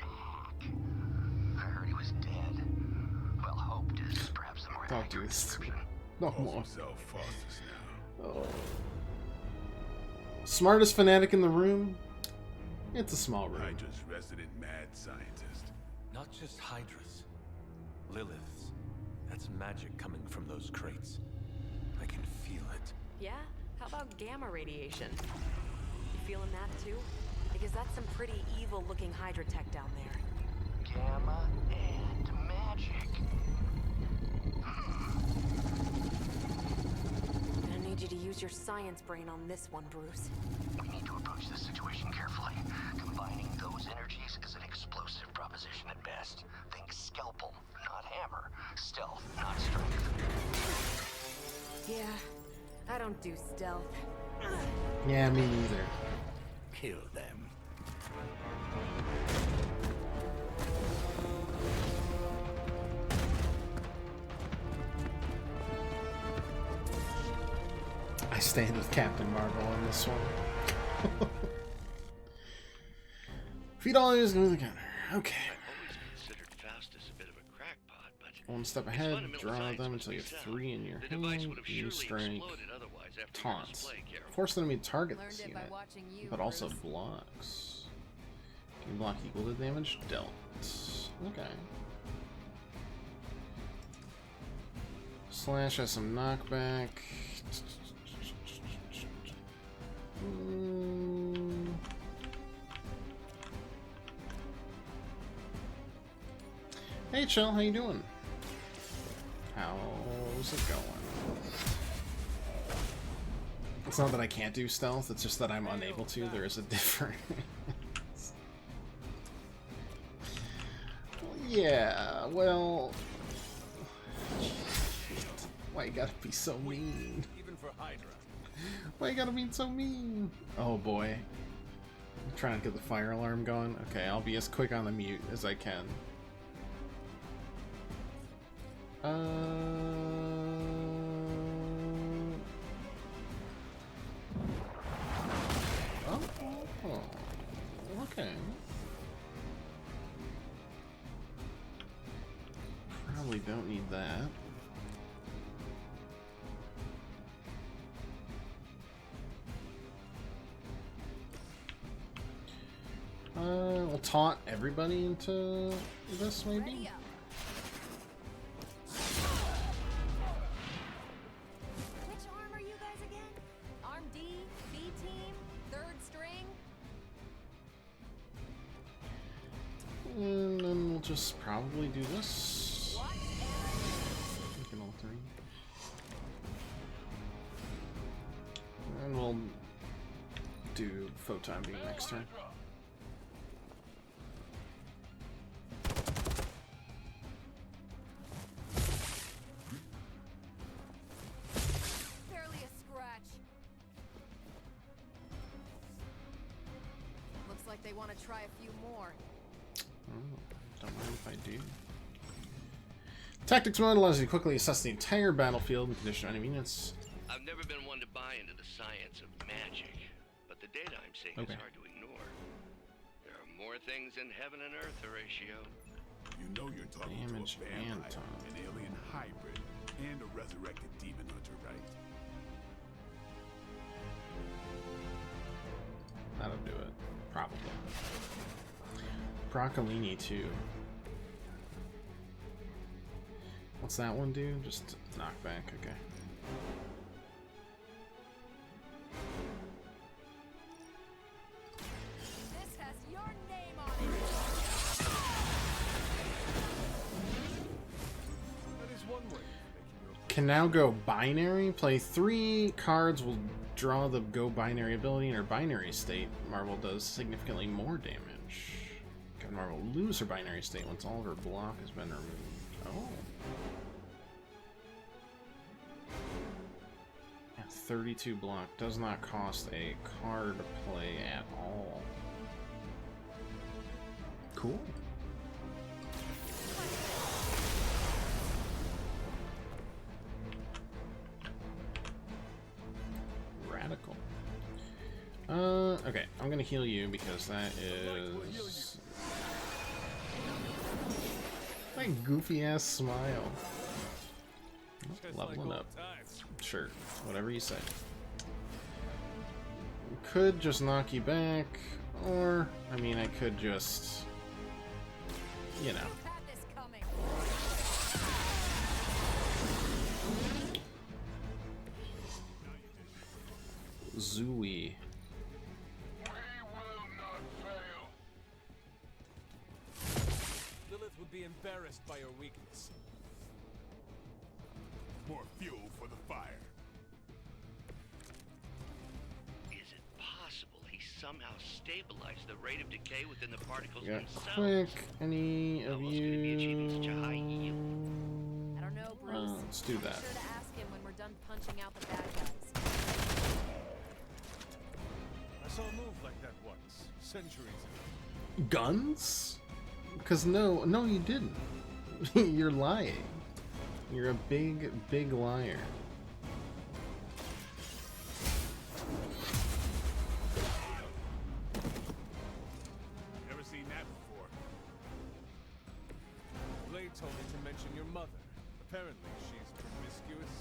Speaker 21: hack.
Speaker 1: Don't do this to me. No more. Oh. Smartest fanatic in the room? It's a small room.
Speaker 2: Hydra's resident mad scientist.
Speaker 13: Not just Hydras. Lilith's. That's magic coming from those crates. I can feel it.
Speaker 10: Yeah? How about gamma radiation? You feeling that too? Because that's some pretty evil-looking Hydra tech down there.
Speaker 21: Gamma and magic.
Speaker 10: I need you to use your science brain on this one, Bruce.
Speaker 21: We need to approach this situation carefully. Combining those energies is an explosive proposition at best. Think scalpel, not hammer. Stealth, not strength.
Speaker 10: Yeah, I don't do stealth.
Speaker 1: Yeah, me neither.
Speaker 3: Kill them.
Speaker 1: I stand with Captain Marvel on this one. Feed all these to the counter. Okay. One step ahead, draw them until you have 3 in your hand. New strike. Taunts. Force the enemy to target this unit, but also blocks. Can you block equal to damage dealt? Okay. Slash has some knockback. Hey Chill, how you doing? How's it going? It's not that I can't do stealth, it's just that I'm unable to. There is a difference. Yeah, well... Why you gotta be so mean?
Speaker 15: Even for Hydra.
Speaker 1: Why you gotta be so mean? Oh boy. I'm trying to get the fire alarm going. Okay, I'll be as quick on the mute as I can. Okay. Probably don't need that. We'll taunt everybody into this, maybe?
Speaker 10: Which arm are you guys again? Arm D, B team, 3rd string?
Speaker 1: And then we'll just probably do this. Making all 3. And we'll do Photon Beam next turn.
Speaker 10: Barely a scratch. Looks like they want to try a few more.
Speaker 1: Oh, don't mind if I do. Tactics mode allows you to quickly assess the entire battlefield and condition enemy units.
Speaker 20: I've never been one to buy into the science of magic, but the data I'm seeing is hard to ignore. There are more things in heaven and earth, Horatio.
Speaker 2: You know you're talking
Speaker 1: Damage
Speaker 2: to a
Speaker 1: and
Speaker 2: vampire,
Speaker 1: time.
Speaker 2: an alien hybrid, and a resurrected demon hunter, right?
Speaker 1: That'll do it. Probably. Broccolini too. What's that one do? Just knockback, okay.
Speaker 10: This has your name on it.
Speaker 15: That is one way.
Speaker 1: Can now go binary. Play 3 cards will draw the go binary ability in her binary state. Marvel does significantly more damage. Can Marvel lose her binary state once all of her block has been removed? Oh. At 32 block does not cost a card to play at all. Cool. Radical. Okay, I'm gonna heal you because that is my goofy ass smile. Leveling up. Sure, whatever you say. Could just knock you back, or, I mean, I could just, you know. Zooey.
Speaker 15: Lilith would be embarrassed by your weakness.
Speaker 2: More fuel for the fire.
Speaker 20: Is it possible he somehow stabilized the rate of decay within the particles
Speaker 1: Yeah,
Speaker 20: themselves?
Speaker 1: quick. Any of
Speaker 20: Almost gonna be achieving such a high yield.
Speaker 10: I don't know, Bruce.
Speaker 1: Let's do that.
Speaker 10: Be sure to ask him when we're done punching out the bad guys.
Speaker 15: I saw a move like that once, centuries ago.
Speaker 1: Guns? Because no, you didn't. You're lying. You're a big, big liar.
Speaker 2: Never seen that before.
Speaker 15: Blade told me to mention your mother. Apparently, she's promiscuous.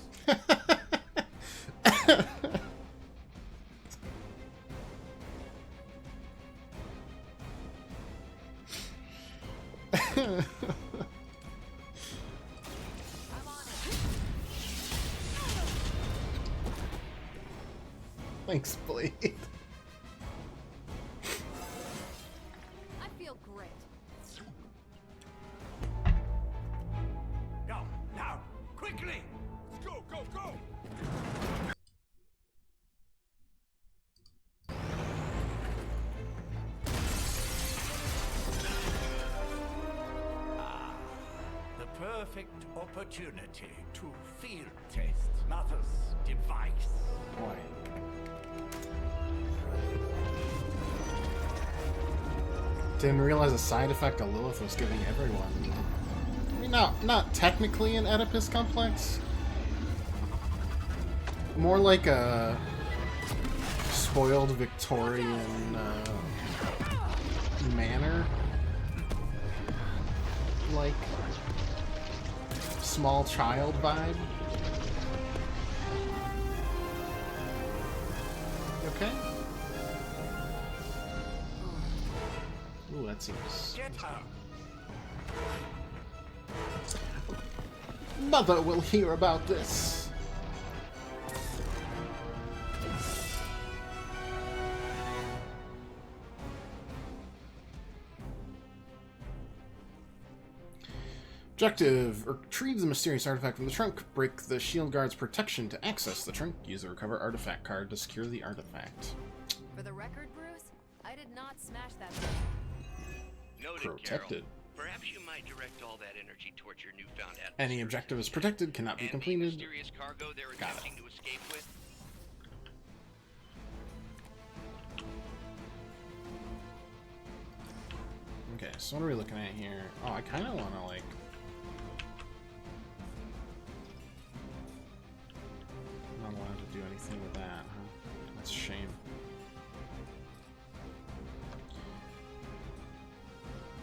Speaker 1: Thanks, Blade.
Speaker 10: I feel great.
Speaker 3: Go, now, quickly!
Speaker 2: Let's go, go, go!
Speaker 3: The perfect opportunity to field test Mother's device.
Speaker 1: Why? Didn't realize a side effect of Lilith was giving everyone. I mean, not technically an Oedipus complex. More like a spoiled Victorian manor. Like small child vibe. Okay. Ooh, that seems...
Speaker 3: Get her!
Speaker 1: Mother will hear about this. Objective: retrieve the mysterious artifact from the trunk. Break the shield guard's protection to access the trunk. Use the recover artifact card to secure the artifact.
Speaker 10: For the record, Bruce, I did not smash that thing.
Speaker 20: Noted,
Speaker 1: Protected.
Speaker 20: Carol. Perhaps you might direct all that energy towards your newfound atmosphere.
Speaker 1: Any objective is protected, cannot be
Speaker 20: and
Speaker 1: completed.
Speaker 20: The mysterious cargo they're
Speaker 1: Got
Speaker 20: attempting to escape with.
Speaker 1: Okay, so what are we looking at here? Oh, I kind of want to, like... I'm not allowed to do anything with that, huh? That's a shame.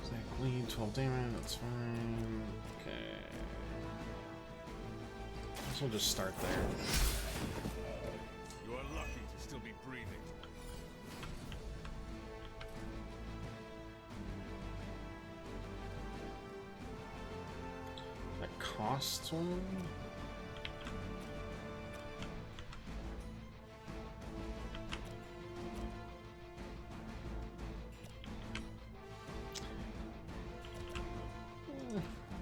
Speaker 1: Zach lead, 12 damage, that's fine. Okay. Guess we'll just start there.
Speaker 2: You are lucky to still be breathing.
Speaker 1: That costs one?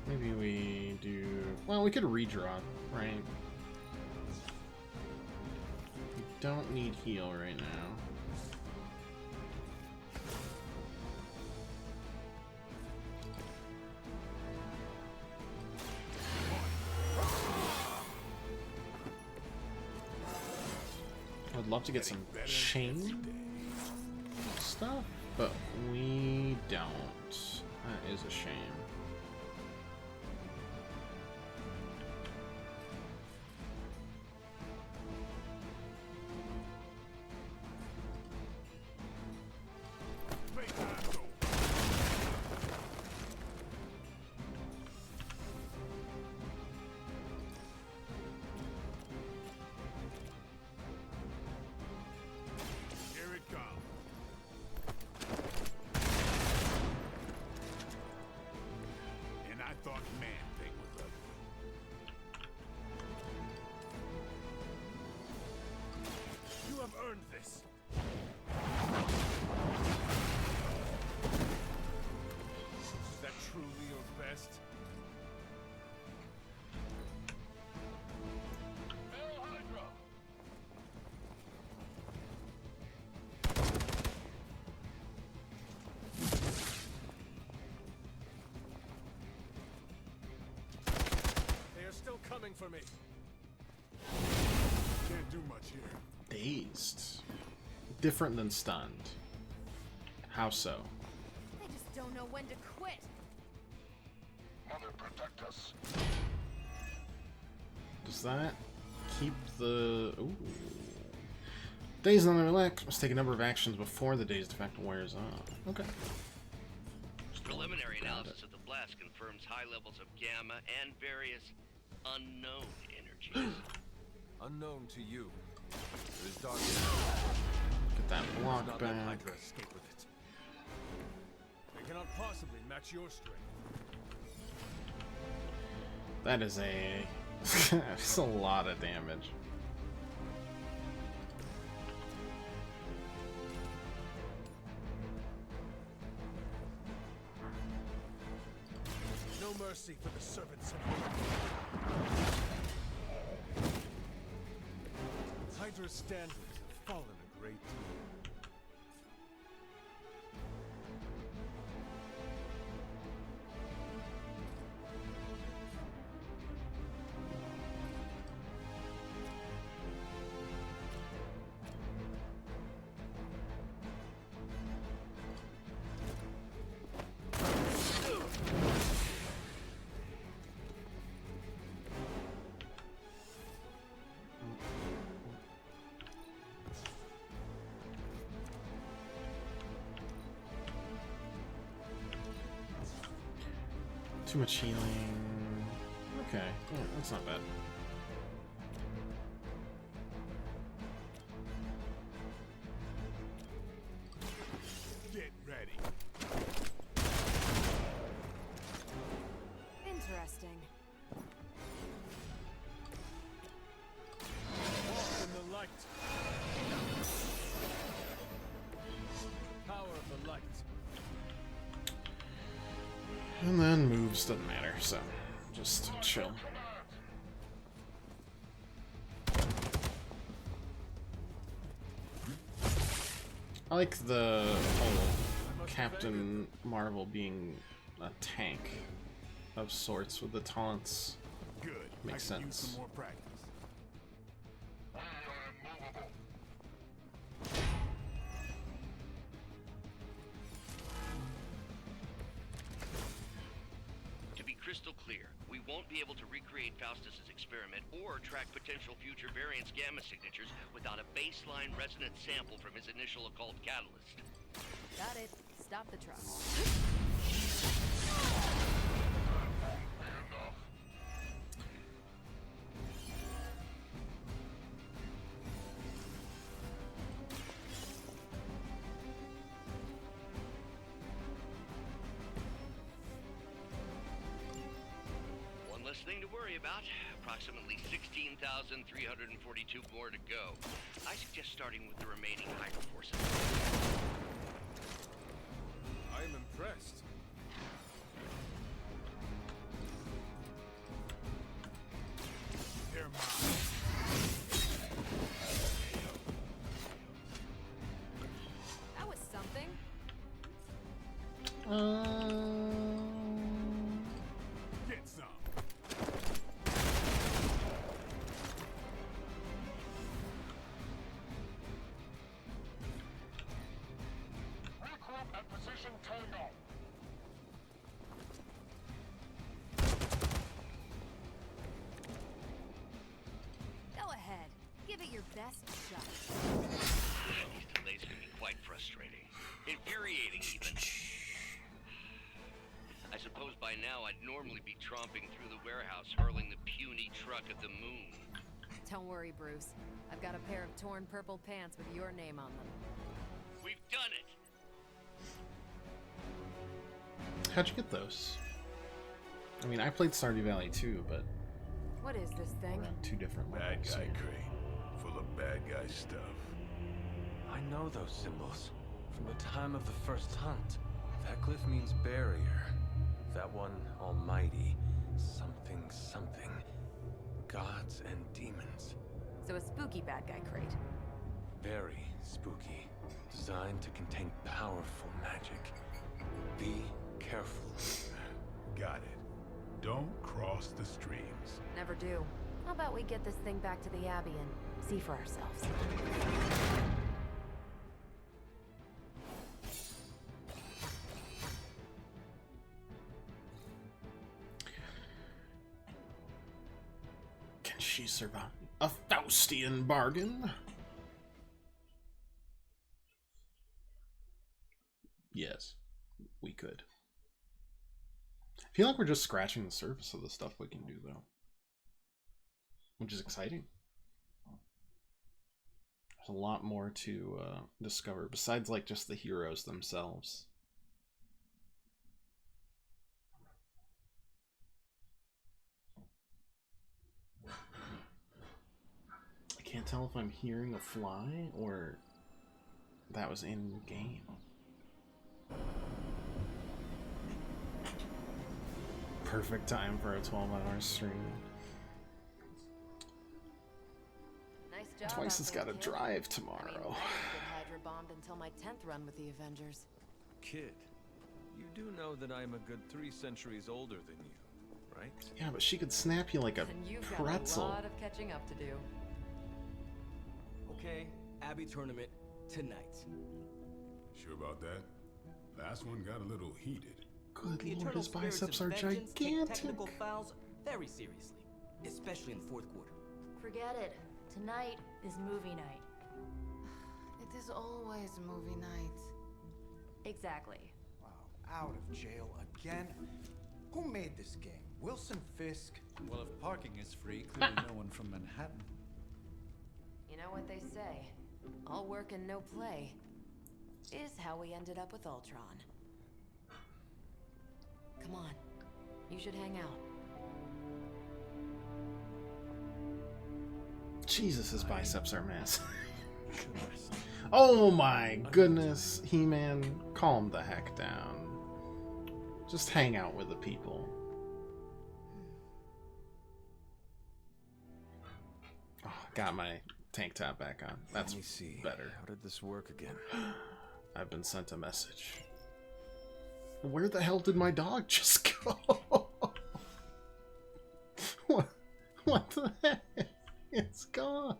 Speaker 1: Maybe we do... Well, we could redraw, right? We don't need heal right now. I'd love to get some chain stuff, but we don't. That is a shame.
Speaker 2: thought Man-Thing was ugly.
Speaker 19: You have earned this. Is that truly your best? Hail Hydra! They are still coming for me.
Speaker 2: Can't do much here.
Speaker 1: Dazed. Different than stunned. How so?
Speaker 10: I just don't know when to quit.
Speaker 19: Mother, protect us.
Speaker 1: Does that keep the... Ooh. Dazed and relaxed must take a number of actions before the dazed effect wears off. Okay.
Speaker 20: Preliminary analysis of the blast confirms high levels of gamma and various unknown energies.
Speaker 13: Unknown to you. It is dark.
Speaker 1: Get that block
Speaker 13: Not
Speaker 1: back.
Speaker 13: let Hydra escape with it.
Speaker 19: They cannot possibly match your strength.
Speaker 1: That is a... That's a lot of damage.
Speaker 19: No mercy for the servants of Hydra's standards have fallen a great deal.
Speaker 1: Too much healing. Okay, yeah, that's not bad.
Speaker 2: Get ready.
Speaker 10: Interesting.
Speaker 19: Walk in the light. Power of the light.
Speaker 1: And then moves doesn't matter, so just chill. I like the whole Captain Marvel being a tank of sorts with the taunts.
Speaker 2: Good.
Speaker 1: Makes
Speaker 2: I can use
Speaker 1: sense.
Speaker 2: some more practice.
Speaker 20: To be crystal clear, we won't be able to recreate Faustus's experiment or track potential future variants' gamma signatures without a baseline resonant sample from his initial occult catalyst.
Speaker 10: Got it. Stop the truck.
Speaker 20: One less thing to worry about. Approximately 16,342 more to go. I suggest starting with the remaining Hydra forces.
Speaker 19: I am impressed.
Speaker 2: They're mine.
Speaker 10: That was something.
Speaker 2: Get some.
Speaker 19: Regroup at position Tango.
Speaker 10: Go ahead. Give it your best shot.
Speaker 20: These delays can be quite frustrating. Infuriating, even. I suppose by now I'd normally be tromping through the warehouse, hurling the puny truck at the moon.
Speaker 10: Don't worry, Bruce. I've got a pair of torn purple pants with your name on them.
Speaker 20: We've done it!
Speaker 1: How'd you get those? mean, I played Stardew Valley too, but
Speaker 10: what is this thing?
Speaker 1: Around 2 different
Speaker 2: Bad
Speaker 1: levels
Speaker 2: guy
Speaker 1: here.
Speaker 2: crate, full of bad guy stuff.
Speaker 13: I know those symbols from the time of the first hunt. That glyph means barrier. That one, almighty. Something, something. Gods and demons.
Speaker 10: So a spooky bad guy crate.
Speaker 13: Very spooky. Designed to contain powerful magic. Be careful.
Speaker 2: Got it. Don't cross the streams.
Speaker 10: Never do. How about we get this thing back to the Abbey and see for ourselves?
Speaker 1: Can she survive a Faustian bargain? Yes, we could. I feel like we're just scratching the surface of the stuff we can do, though. Which is exciting. There's a lot more to discover, besides, like, just the heroes themselves. I can't tell if I'm hearing a fly or that was in game. Perfect time for a 12-hour stream.
Speaker 10: Nice job.
Speaker 1: Twice has got to drive
Speaker 10: I
Speaker 1: tomorrow.
Speaker 10: mean, I haven't been Hydra bombed until my 10th run with the Avengers.
Speaker 13: Kid, you do know that I'm a good 3 centuries older than you, right?
Speaker 1: Yeah, but she could snap you like a
Speaker 10: And you've
Speaker 1: pretzel.
Speaker 10: got a lot of catching up to do.
Speaker 18: Okay, Abbey tournament tonight.
Speaker 2: Sure about that? Last one got a little heated.
Speaker 1: Good
Speaker 18: The
Speaker 1: lord,
Speaker 18: eternal
Speaker 1: his
Speaker 18: spirits
Speaker 1: biceps
Speaker 18: of
Speaker 1: are
Speaker 18: vengeance take
Speaker 1: gigantic.
Speaker 18: technical fouls very seriously, especially in the fourth quarter.
Speaker 11: Forget it. Tonight is movie night.
Speaker 9: It is always movie night.
Speaker 11: Exactly.
Speaker 6: Wow, out of jail again? Who made this game? Wilson Fisk?
Speaker 5: Well, if parking is free, clearly no one from Manhattan.
Speaker 10: You know what they say? All work and no play is how we ended up with Ultron. Come on, you should hang out.
Speaker 1: Jesus, his biceps are massive. Oh my goodness, He-Man, calm the heck down. Just hang out with the people. Oh, got my tank top back on. That's
Speaker 13: Let me see.
Speaker 1: better.
Speaker 13: How did this work again?
Speaker 1: I've been sent a message. Where the hell did my dog just go? What the heck? It's gone.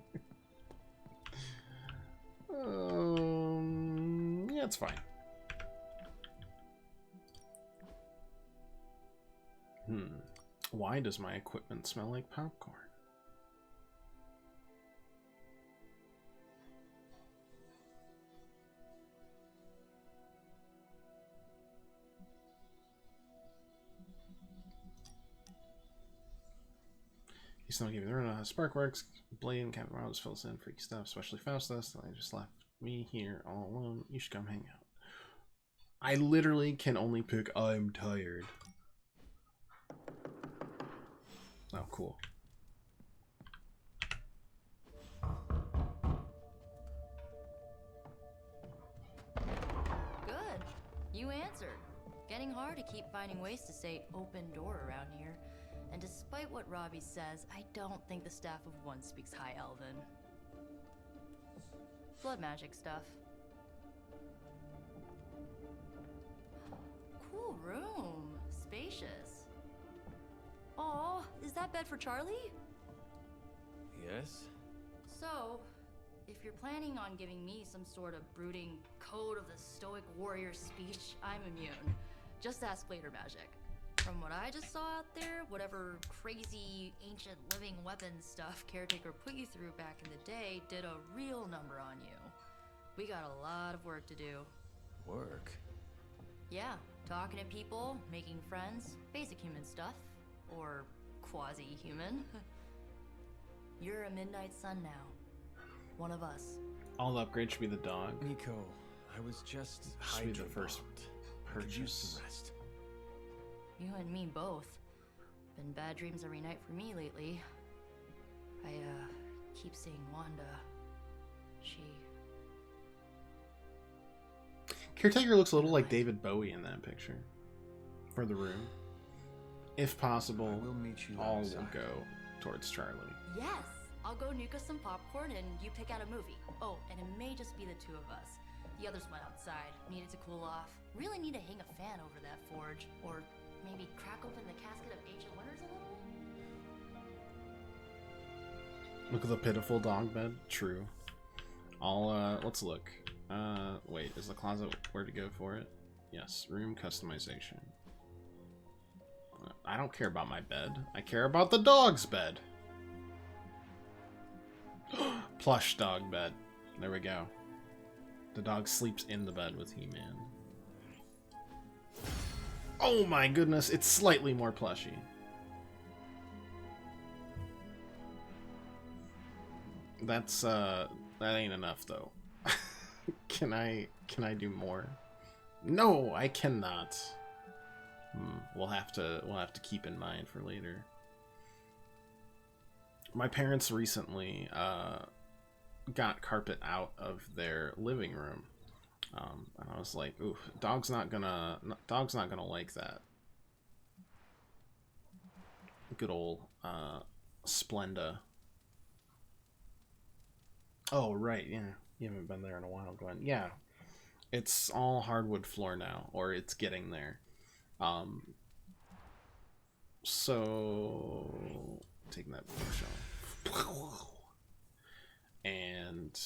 Speaker 1: Yeah, it's fine. Why does my equipment smell like popcorn? He's not giving the Sparkworks, Blade, and Captain Marvel just fills in freaky stuff, especially Faustus. They just left me here all alone. You should come hang out. I literally can only pick I'm tired. Oh, cool.
Speaker 11: Good. You answered. Getting hard to keep finding ways to say open door around here. And despite what Robbie says, I don't think the staff of One speaks High Elven. Blood magic stuff. Cool room. Spacious. Aw, is that bed for Charlie?
Speaker 13: Yes?
Speaker 11: So, if you're planning on giving me some sort of brooding code of the stoic warrior speech, I'm immune. Just ask Blader Magic. From what I just saw out there, whatever crazy ancient living weapons stuff Caretaker put you through back in the day did a real number on you. We got a lot of work to do.
Speaker 13: Work?
Speaker 11: Yeah, talking to people, making friends, basic human stuff. Or quasi-human. You're a Midnight Sun now. One of us.
Speaker 1: All the upgrades should be the dog.
Speaker 13: Nico, I was just
Speaker 1: Should be the first
Speaker 13: I could use
Speaker 1: purchase.
Speaker 13: some rest.
Speaker 11: You and me both. Been bad dreams every night for me lately. I, keep seeing Wanda. She...
Speaker 1: Caretaker looks a little like David Bowie in that picture. For the room. If possible, all will go towards Charlie.
Speaker 11: Yes! I'll go nuke us some popcorn and you pick out a movie. Oh, and it may just be the two of us. The others went outside, needed to cool off. Really need to hang a fan over that forge. Or maybe crack open the casket of Ancient Wonders a little?
Speaker 1: Look at the pitiful dog bed. True. Let's look. Wait, is the closet where to go for it? Yes, room customization. I don't care about my bed. I care about the dog's bed. Plush dog bed. There we go. The dog sleeps in the bed with He-Man. Oh my goodness, it's slightly more plushy. That's that ain't enough though. Can I do more? No, I cannot. We'll have to keep in mind for later. My parents recently got carpet out of their living room, and I was like, "Ooh, dog's not gonna like that." Good old Splenda. Oh right, yeah, you haven't been there in a while, Glenn. Yeah, it's all hardwood floor now, or it's getting there. So taking that bookshelf, and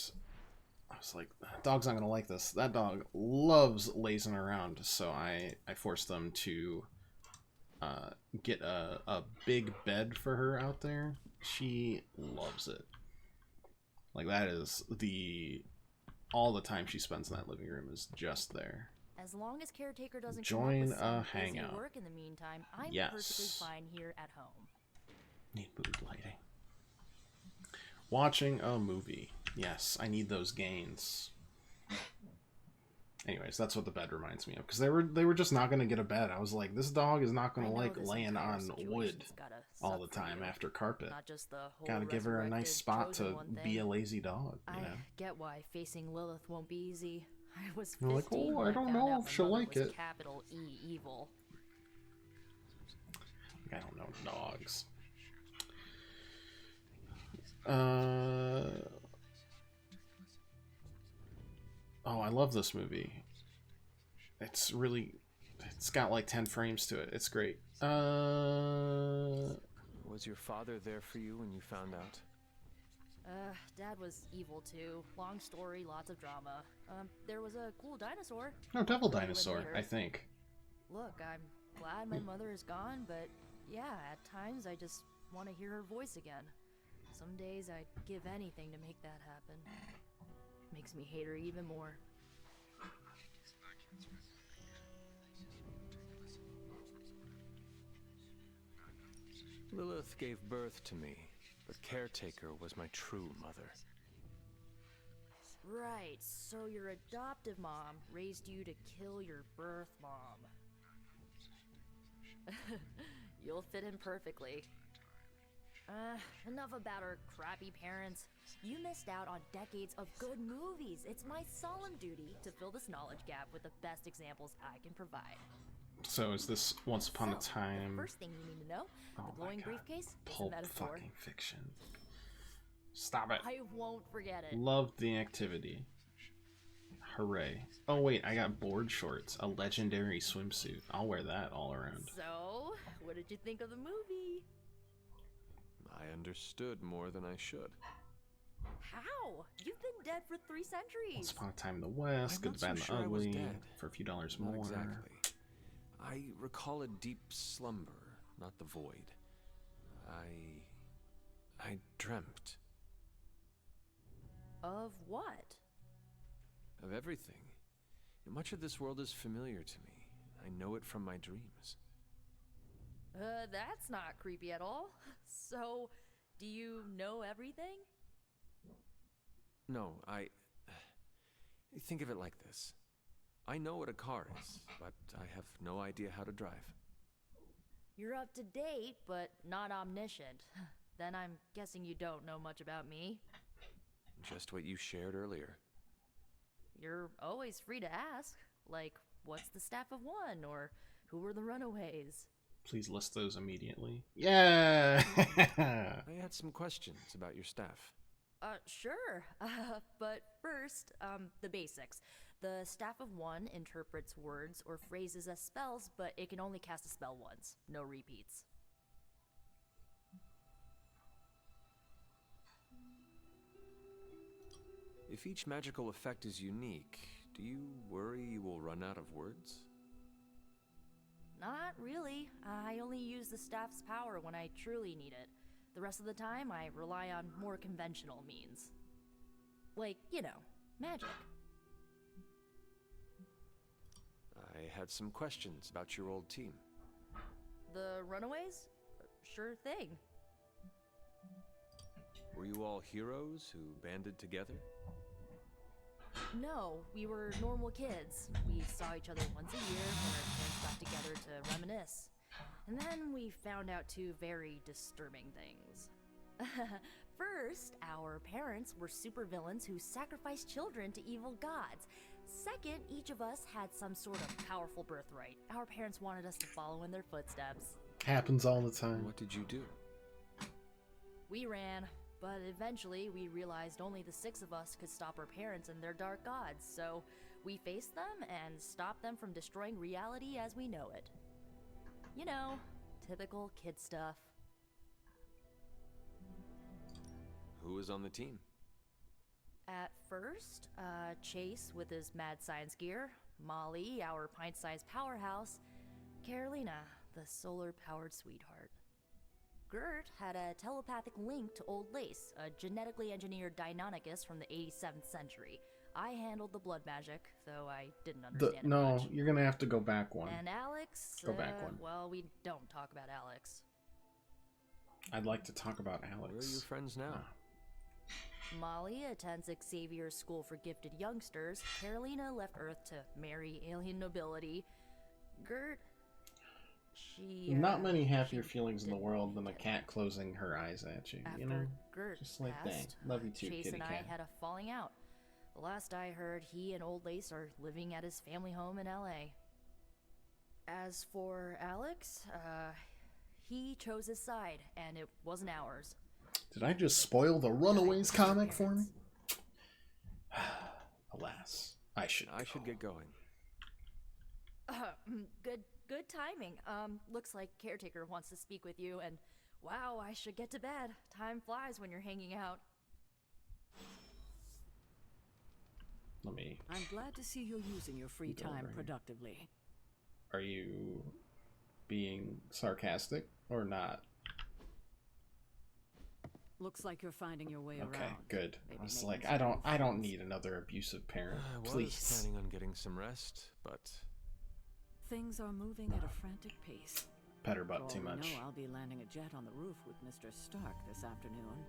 Speaker 1: I was like, dog's not gonna like this. That dog loves lazing around, so I forced them to get a big bed for her out there. She loves it. Like, that is all the time she spends in that living room is just there.
Speaker 11: As long as Caretaker doesn't
Speaker 1: join
Speaker 11: come up with some
Speaker 1: a
Speaker 11: busy
Speaker 1: hangout.
Speaker 11: work in the meantime, I'm
Speaker 1: Yes.
Speaker 11: perfectly fine here at home.
Speaker 1: Need mood lighting. Watching a movie. Yes, I need those gains. Anyways, that's what the bed reminds me of, because they were just not gonna get a bed. I was like, this dog is not gonna like laying on wood all the time after carpet.
Speaker 11: Not just the whole
Speaker 1: Gotta give her a nice spot to be a lazy dog. You know?
Speaker 11: I get why facing Lilith won't be easy. I was 15
Speaker 1: You're like, oh,
Speaker 11: when
Speaker 1: I don't
Speaker 11: found
Speaker 1: know
Speaker 11: out
Speaker 1: if
Speaker 11: my
Speaker 1: she'll
Speaker 11: mother
Speaker 1: like
Speaker 11: was
Speaker 1: it.
Speaker 11: Capital E evil.
Speaker 1: I don't know dogs. Oh, I love this movie. It's got like 10 frames to it. It's great.
Speaker 13: Was your father there for you when you found out?
Speaker 11: Dad was evil too. Long story, lots of drama. There was a cool dinosaur.
Speaker 1: No, Devil
Speaker 11: Hopefully
Speaker 1: Dinosaur,
Speaker 11: later.
Speaker 1: I think.
Speaker 11: Look, I'm glad my mother is gone, but yeah, at times I just want to hear her voice again. Some days I'd give anything to make that happen. Makes me hate her even more.
Speaker 13: Lilith gave birth to me, but Caretaker was my true mother.
Speaker 11: Right, so your adoptive mom raised you to kill your birth mom. You'll fit in perfectly. Enough about our crappy parents. You missed out on decades of good movies. It's my solemn duty to fill this knowledge gap with the best examples I can provide.
Speaker 1: So is this Once Upon a Time?
Speaker 11: The first thing you need to know, the glowing briefcase is a
Speaker 1: Pulp
Speaker 11: metaphor.
Speaker 1: fucking fiction. Stop it.
Speaker 11: I won't forget it.
Speaker 1: Loved the activity. Hooray. Oh wait, I got board shorts. A legendary swimsuit. I'll wear that all around.
Speaker 11: So, what did you think of the movie?
Speaker 13: I understood more than I should.
Speaker 11: How? You've been dead for 3 centuries.
Speaker 1: Once Upon a Time in the West,
Speaker 13: I'm
Speaker 1: Good,
Speaker 13: not
Speaker 1: the Bad,
Speaker 13: so
Speaker 1: and
Speaker 13: sure
Speaker 1: the
Speaker 13: I was
Speaker 1: Ugly,
Speaker 13: dead.
Speaker 1: for a few dollars
Speaker 13: Not
Speaker 1: more.
Speaker 13: exactly. I recall a deep slumber, not the void. I dreamt.
Speaker 11: Of what?
Speaker 13: Of everything. Much of this world is familiar to me. I know it from my dreams.
Speaker 11: That's not creepy at all. So, do you know everything?
Speaker 13: No, think of it like this. I know what a car is, but I have no idea how to drive.
Speaker 11: You're up to date, but not omniscient. Then I'm guessing you don't know much about me.
Speaker 13: Just what you shared earlier.
Speaker 11: You're always free to ask. Like, what's the Staff of One? Or who were the Runaways?
Speaker 1: Please list those immediately. Yeah!
Speaker 13: I had some questions about your staff.
Speaker 11: Sure. But first, the basics. The Staff of One interprets words or phrases as spells, but it can only cast a spell once. No repeats.
Speaker 13: If each magical effect is unique, do you worry you will run out of words?
Speaker 11: Not really. I only use the staff's power when I truly need it. The rest of the time, I rely on more conventional means. Like, you know, magic.
Speaker 13: I had some questions about your old team.
Speaker 11: The Runaways? Sure thing.
Speaker 13: Were you all heroes who banded together?
Speaker 11: No, we were normal kids. We saw each other once a year when our parents got together to reminisce. And then we found out two very disturbing things. First, our parents were supervillains who sacrificed children to evil gods. Second, each of us had some sort of powerful birthright. Our parents wanted us to follow in their footsteps.
Speaker 1: Happens all the time.
Speaker 13: What did you do?
Speaker 11: We ran, but eventually we realized only the 6 of us could stop our parents and their dark gods, so we faced them and stopped them from destroying reality as we know it. You know, typical kid stuff.
Speaker 13: Who was on the team?
Speaker 11: At first, Chase with his mad science gear, Molly, our pint-sized powerhouse, Carolina, the solar-powered sweetheart. Gert had a telepathic link to Old Lace, a genetically engineered Deinonychus from the 87th century. I handled the blood magic, though I didn't understand it much.
Speaker 1: You're gonna have to go back one.
Speaker 11: And Alex?
Speaker 1: Go back one.
Speaker 11: Well, we don't talk about Alex.
Speaker 1: I'd like to talk about Alex.
Speaker 13: Where are your friends now?
Speaker 11: Molly attends Xavier's School for Gifted Youngsters. Carolina left Earth to marry alien nobility. Gert, she...
Speaker 1: Not many happier feelings in the world than a cat closing her eyes at you, you know?
Speaker 11: Gert
Speaker 1: Just like
Speaker 11: passed,
Speaker 1: that. Love you too,
Speaker 11: Chase
Speaker 1: kitty
Speaker 11: and
Speaker 1: cat.
Speaker 11: I had a falling out. The last I heard, he and Old Lace are living at his family home in LA. As for Alex, he chose his side, and it wasn't ours.
Speaker 1: Did I just spoil the Runaways comic for me? Alas, I should
Speaker 13: get going.
Speaker 11: Good timing. Looks like Caretaker wants to speak with you, and wow, I should get to bed. Time flies when you're hanging out.
Speaker 12: I'm glad to see you're using your free time productively.
Speaker 1: Are you being sarcastic or not?
Speaker 12: Looks like you're finding your way around.
Speaker 1: Okay, good.
Speaker 12: Maybe
Speaker 1: I was
Speaker 12: making
Speaker 1: like,
Speaker 12: some
Speaker 1: I don't need another abusive parent.
Speaker 13: I was
Speaker 1: Please.
Speaker 13: planning on getting some rest, but
Speaker 12: Things are moving at a frantic pace.
Speaker 1: Pet her butt
Speaker 12: For all
Speaker 1: too
Speaker 12: we
Speaker 1: much.
Speaker 12: know, I'll be landing a jet on the roof with Mr. Stark this afternoon.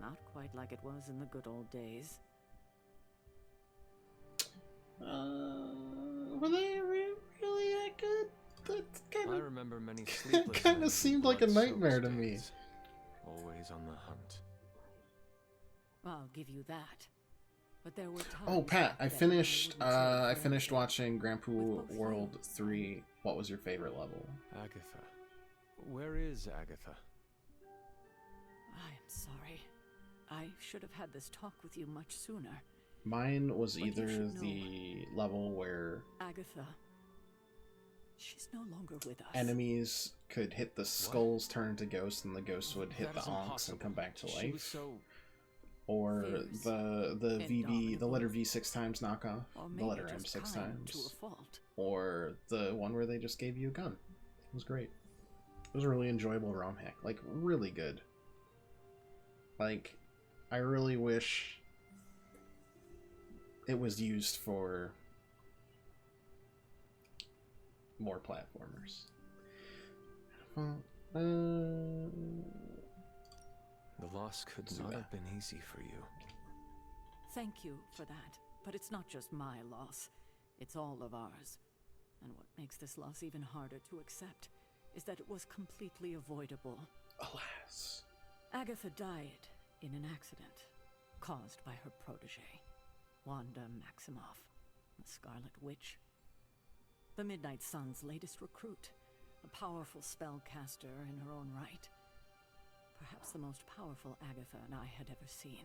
Speaker 12: Not quite like it was in the good old days.
Speaker 1: Were they really that good? That's
Speaker 13: I remember many sleepless
Speaker 1: kind of
Speaker 13: nights
Speaker 1: seemed
Speaker 13: and
Speaker 1: like a
Speaker 13: blood-soaked
Speaker 1: nightmare to me.
Speaker 13: days. Always on the hunt.
Speaker 12: I'll give you that. But there were times
Speaker 1: Oh, Pat, I
Speaker 12: that
Speaker 1: finished.
Speaker 12: wouldn't trade
Speaker 1: I
Speaker 12: for
Speaker 1: finished
Speaker 12: anything.
Speaker 1: watching Grand Poo World 3. What was your favorite level?
Speaker 13: Agatha. Where is Agatha?
Speaker 12: I'm sorry. I should have had this talk with you much sooner.
Speaker 1: Mine was
Speaker 12: But you
Speaker 1: either
Speaker 12: should know.
Speaker 1: the level where
Speaker 12: Agatha. She's no longer with us.
Speaker 1: enemies could hit the skulls, turn into ghosts, and the ghosts would hit
Speaker 13: That
Speaker 1: the
Speaker 13: is
Speaker 1: onks and
Speaker 13: impossible.
Speaker 1: come back to
Speaker 13: She
Speaker 1: life.
Speaker 13: was so
Speaker 1: Or
Speaker 12: Fierce,
Speaker 1: the VB, the letter V 6 times knockoff,
Speaker 12: Or
Speaker 1: the
Speaker 12: maybe
Speaker 1: letter M
Speaker 12: just
Speaker 1: 6
Speaker 12: kind to a
Speaker 1: times,
Speaker 12: fault.
Speaker 1: or the one where they just gave you a gun. It was great. It was a really enjoyable ROM hack, like really good. Like, I really wish it was used for more platformers.
Speaker 13: The loss could not have been easy for you.
Speaker 12: Thank you for that. But it's not just my loss. It's all of ours. And what makes this loss even harder to accept is that it was completely avoidable.
Speaker 1: Alas.
Speaker 12: Agatha died in an accident caused by her protege, Wanda Maximoff, the Scarlet Witch. The Midnight Sun's latest recruit, a powerful spellcaster in her own right. Perhaps the most powerful Agatha and I had ever seen.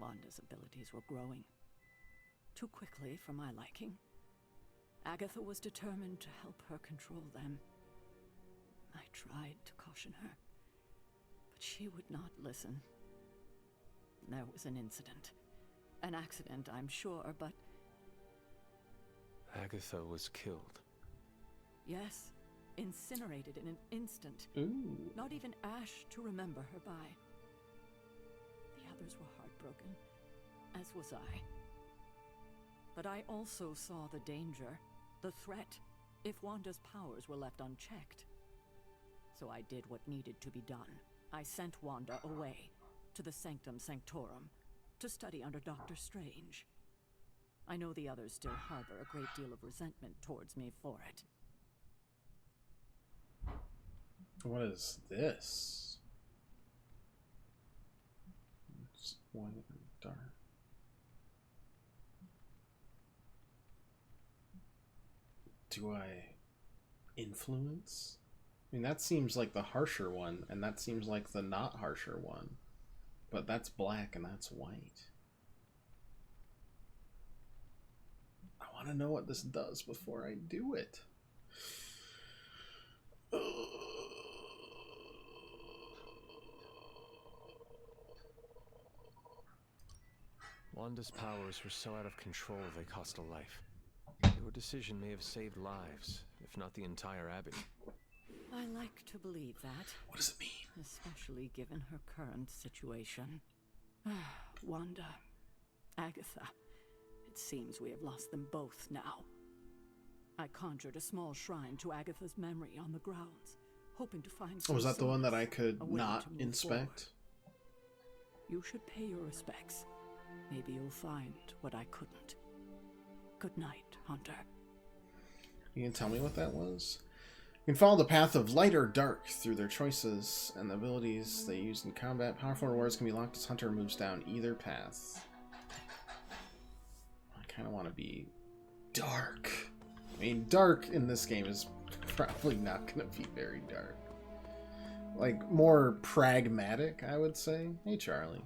Speaker 12: Wanda's abilities were growing. Too quickly for my liking. Agatha was determined to help her control them. I tried to caution her, but she would not listen. There was an incident. An accident, I'm sure, but...
Speaker 13: Agatha was killed.
Speaker 12: Yes, incinerated in an instant.
Speaker 1: Ooh.
Speaker 12: Not even ash to remember her by. The others were heartbroken, as was I. But I also saw the danger, the threat, if Wanda's powers were left unchecked. So I did what needed to be done. I sent Wanda away, to the Sanctum Sanctorum, to study under Doctor Strange. I know the others still harbor a great deal of resentment towards me for it.
Speaker 1: What is this? It's white and dark. Do I influence? I mean, that seems like the harsher one, and that seems like the not harsher one. But that's black and that's white. I want to know what this does before I do it.
Speaker 13: Wanda's powers were so out of control they cost a life. Your decision may have saved lives, if not the entire abbey.
Speaker 12: I like to believe that.
Speaker 1: What does it mean?
Speaker 12: Especially given her current situation. Wanda, Agatha. It seems we have lost them both now. I conjured a small shrine to Agatha's memory on the grounds, hoping to find some
Speaker 1: was that the one that I could
Speaker 12: a way
Speaker 1: not
Speaker 12: to move
Speaker 1: inspect?
Speaker 12: forward. You should pay your respects. Maybe you'll find what I couldn't. Good night, Hunter.
Speaker 1: You can tell me what that was? You can follow the path of light or dark through their choices and the abilities they use in combat. Powerful rewards can be locked as Hunter moves down either path. I kind of want to be dark. I mean, dark in this game is probably not going to be very dark. Like, more pragmatic, I would say. Hey, Charlie.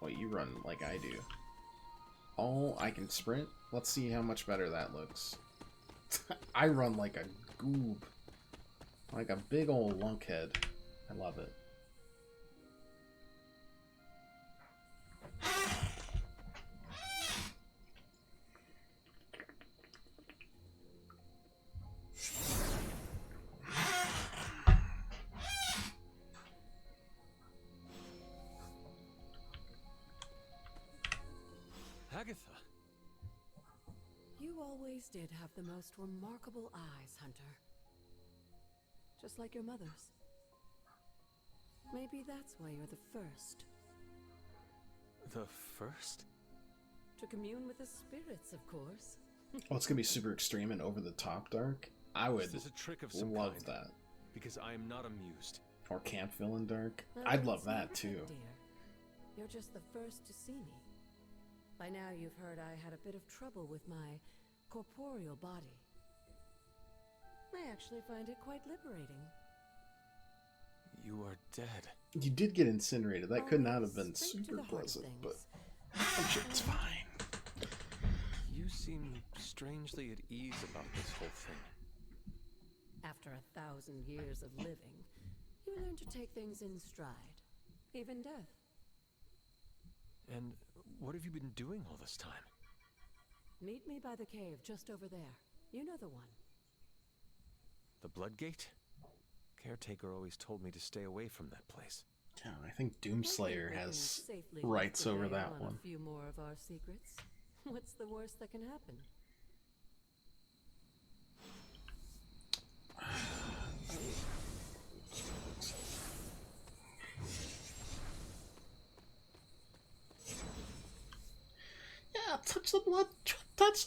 Speaker 1: Well, you run like I do. Oh, I can sprint? Let's see how much better that looks. I run like a goob. Like a big old lunkhead. I love it.
Speaker 13: Agatha!
Speaker 10: You always did have the most remarkable eyes, Hunter. Just like your mother's. Maybe that's why you're the first.
Speaker 13: The first?
Speaker 10: To commune with the spirits, of course.
Speaker 1: Oh, it's gonna be super extreme and over the top dark. I would
Speaker 13: Is this a trick of some
Speaker 1: love
Speaker 13: kind?
Speaker 1: that.
Speaker 13: Because I am not amused.
Speaker 1: Or camp villain dark.
Speaker 10: Well,
Speaker 1: I'd love
Speaker 10: it's
Speaker 1: that
Speaker 10: never
Speaker 1: too.
Speaker 10: dear. You're just the first to see me. By now you've heard I had a bit of trouble with my corporeal body. I actually find it quite liberating.
Speaker 13: You are dead.
Speaker 1: You did get incinerated. That could not have been
Speaker 10: Straight to
Speaker 1: super
Speaker 10: the heart of
Speaker 1: pleasant,
Speaker 10: things.
Speaker 1: but it's fine.
Speaker 13: You seem strangely at ease about this whole thing.
Speaker 10: After 1,000 years of living, you learn to take things in stride, even death.
Speaker 13: And what have you been doing all this time?
Speaker 10: Meet me by the cave just over there. You know the one.
Speaker 13: The Bloodgate? Caretaker always told me to stay away from that place.
Speaker 1: Yeah, I think Doomslayer
Speaker 10: We can
Speaker 1: has
Speaker 10: safely
Speaker 1: rights
Speaker 10: let the
Speaker 1: over
Speaker 10: veil
Speaker 1: that
Speaker 10: on
Speaker 1: one.
Speaker 10: A few more of our secrets. What's the worst that can happen?
Speaker 1: Yeah, touch the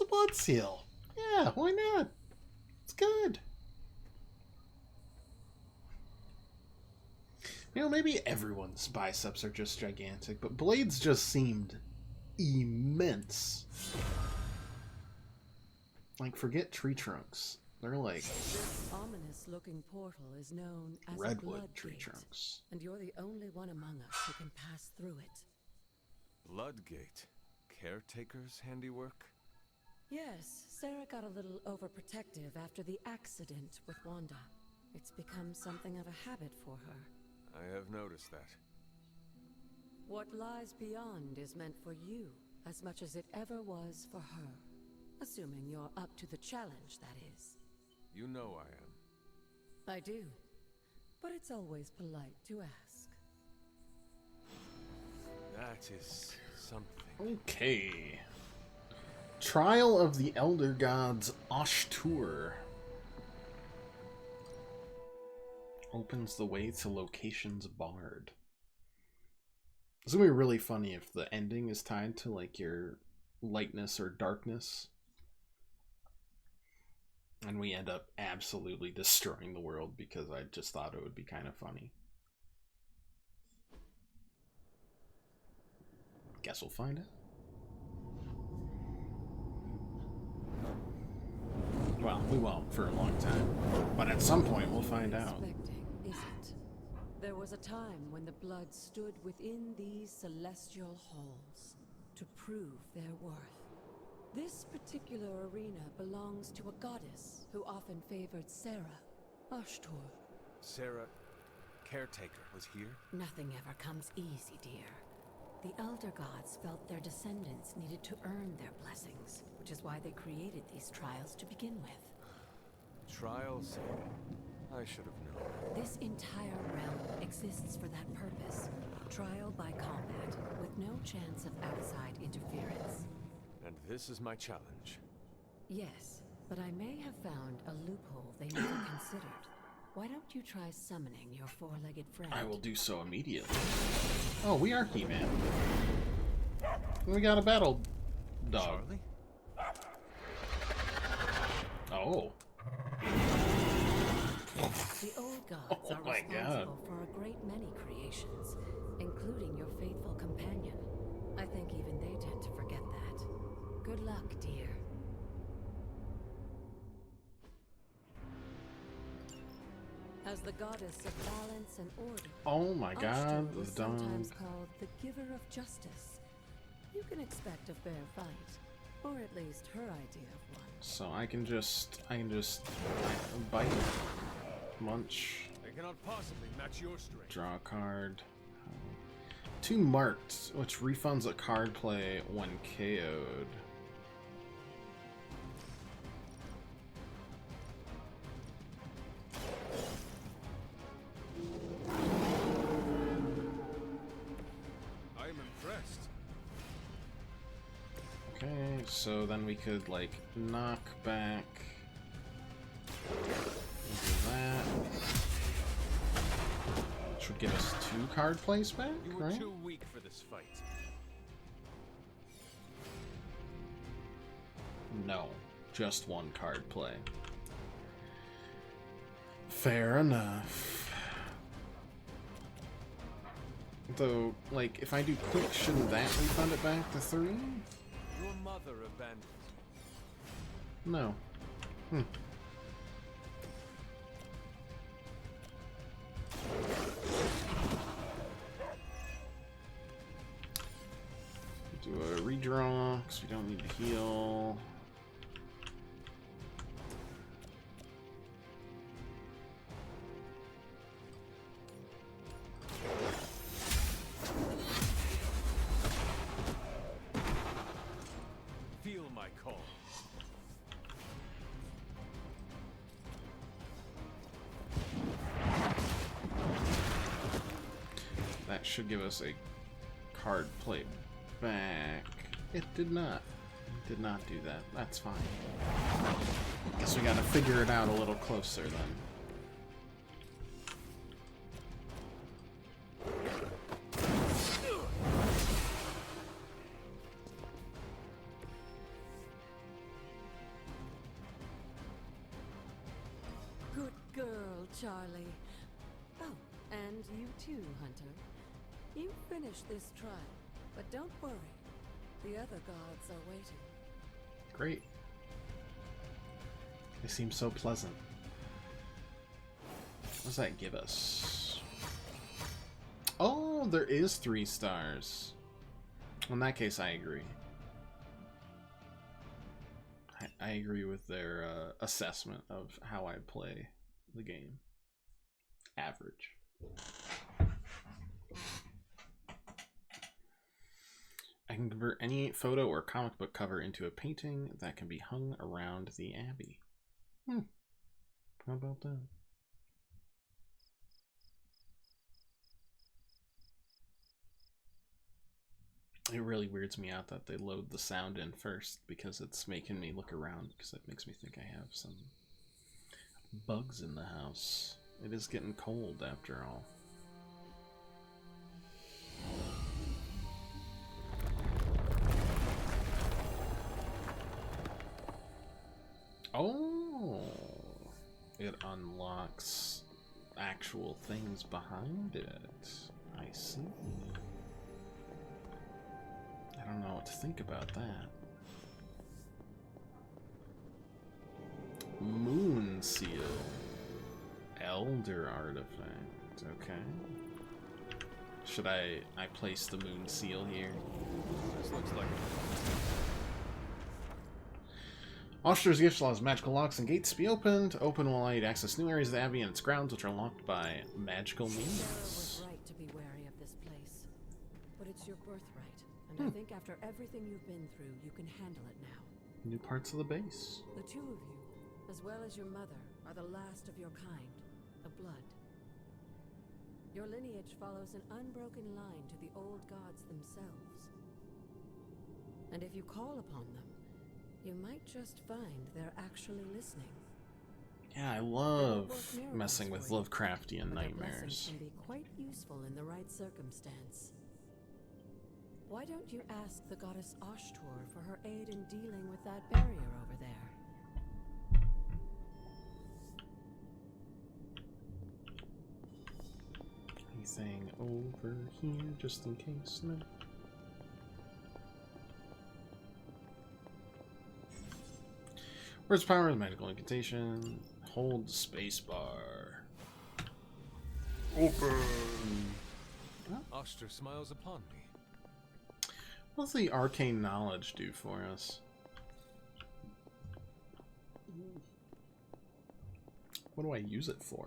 Speaker 1: blood seal. Yeah. Yeah, why not? It's good. You know, maybe everyone's biceps are just gigantic, but Blade's just seemed immense. Like, forget tree trunks. They're like
Speaker 10: this ominous-looking portal is known as
Speaker 1: redwood
Speaker 10: a
Speaker 1: tree
Speaker 10: Bloodgate,
Speaker 1: trunks.
Speaker 10: and you're the only one among us who can pass through it.
Speaker 13: Bloodgate. Caretaker's handiwork?
Speaker 10: Yes, Sarah got a little overprotective after the accident with Wanda. It's become something of a habit for her.
Speaker 13: I have noticed that.
Speaker 10: What lies beyond is meant for you as much as it ever was for her. Assuming you're up to the challenge, that is.
Speaker 13: You know I am.
Speaker 10: I do. But it's always polite to ask.
Speaker 13: That is something.
Speaker 1: Okay. Trial of the Elder Gods Ashtur opens the way to locations barred. It's gonna be really funny if the ending is tied to like your lightness or darkness, and we end up absolutely destroying the world because I just thought it would be kind of funny. Guess we'll find out. Well, we won't for a long time, but at some point we'll find out.
Speaker 10: Is it? There was a time when the blood stood within these celestial halls to prove their worth. This particular arena belongs to a goddess who often favored Sarah, Ashtur.
Speaker 13: Sarah, Caretaker, was here?
Speaker 10: Nothing ever comes easy, dear. The Elder Gods felt their descendants needed to earn their blessings, which is why they created these trials to begin with.
Speaker 13: Trials? I should have known.
Speaker 10: This entire realm exists for that purpose. Trial by combat, with no chance of outside interference.
Speaker 13: And this is my challenge.
Speaker 10: Yes, but I may have found a loophole they never considered. Why don't you try summoning your four-legged friend?
Speaker 1: I will do so immediately. Oh, we are He-Man. We got a battle dog.
Speaker 13: Charlie?
Speaker 1: Oh.
Speaker 10: The old gods are responsible for a great many creations, including your faithful companion. I think even they tend to forget that. Good luck, dear. As the goddess of balance and order,
Speaker 1: Oh my God,
Speaker 10: Ashtur was
Speaker 1: the dog.
Speaker 10: sometimes called the giver of justice. You can expect a fair fight, or at least her idea of one.
Speaker 1: So I can just bite, munch,
Speaker 15: They cannot possibly match your strength.
Speaker 1: draw a card. 2 marked, which refunds a card play when KO'd.
Speaker 15: I am impressed.
Speaker 1: Okay, so then we could like knock back. Do that. Which would give us 2 card plays back,
Speaker 15: You were
Speaker 1: right?
Speaker 15: too weak for this fight.
Speaker 1: No, just 1 card play. Fair enough. Though, like, if I do quick, shouldn't that refund it back to 3?
Speaker 15: Your mother abandoned you.
Speaker 1: No. Do a redraw, because we don't need to heal.
Speaker 15: Feel my call.
Speaker 1: That should give us a card play back. It did not. It did not do that. That's fine. Guess we gotta figure it out a little closer then.
Speaker 4: Charlie. Oh, and you too, Hunter. You finished this trial, but don't worry. The other gods are waiting.
Speaker 1: Great. They seem so pleasant. What does that give us? Oh, there is 3 stars. In that case, I agree. I agree with their assessment of how I play the game. Average. I can convert any photo or comic book cover into a painting that can be hung around the Abbey. How about that? It really weirds me out that they load the sound in first, because it's making me look around, because it makes me think I have some bugs in the house. It is getting cold after all. Oh, it unlocks actual things behind it. I see. I don't know what to think about that. Moon Seal. Elder artifact. Okay. Should I place the Moon Seal here?
Speaker 6: This looks like
Speaker 1: Oster's gift allows magical locks and gates to be opened. Open will allow you to access new areas of the Abbey and its grounds, which are locked by magical means.
Speaker 4: Sarah was right to be wary of this place, but it's your birthright, and I think after everything you've been through, you can handle it now.
Speaker 1: New parts of the base.
Speaker 4: The two of you, as well as your mother, are the last of your kind, the Blood. Your lineage follows an unbroken line to the old gods themselves. And if you call upon them, you might just find they're actually listening.
Speaker 1: Yeah, I love messing with Lovecraftian nightmares.
Speaker 4: Can be quite useful in the right circumstance. Why don't you ask the goddess Ashtur for her aid in dealing with that barrier over there?
Speaker 1: Anything over here, just in case? No. Words power, magical incantation. Hold spacebar. Open.
Speaker 13: Ashtur smiles upon me.
Speaker 1: What's the arcane knowledge do for us? What do I use it for?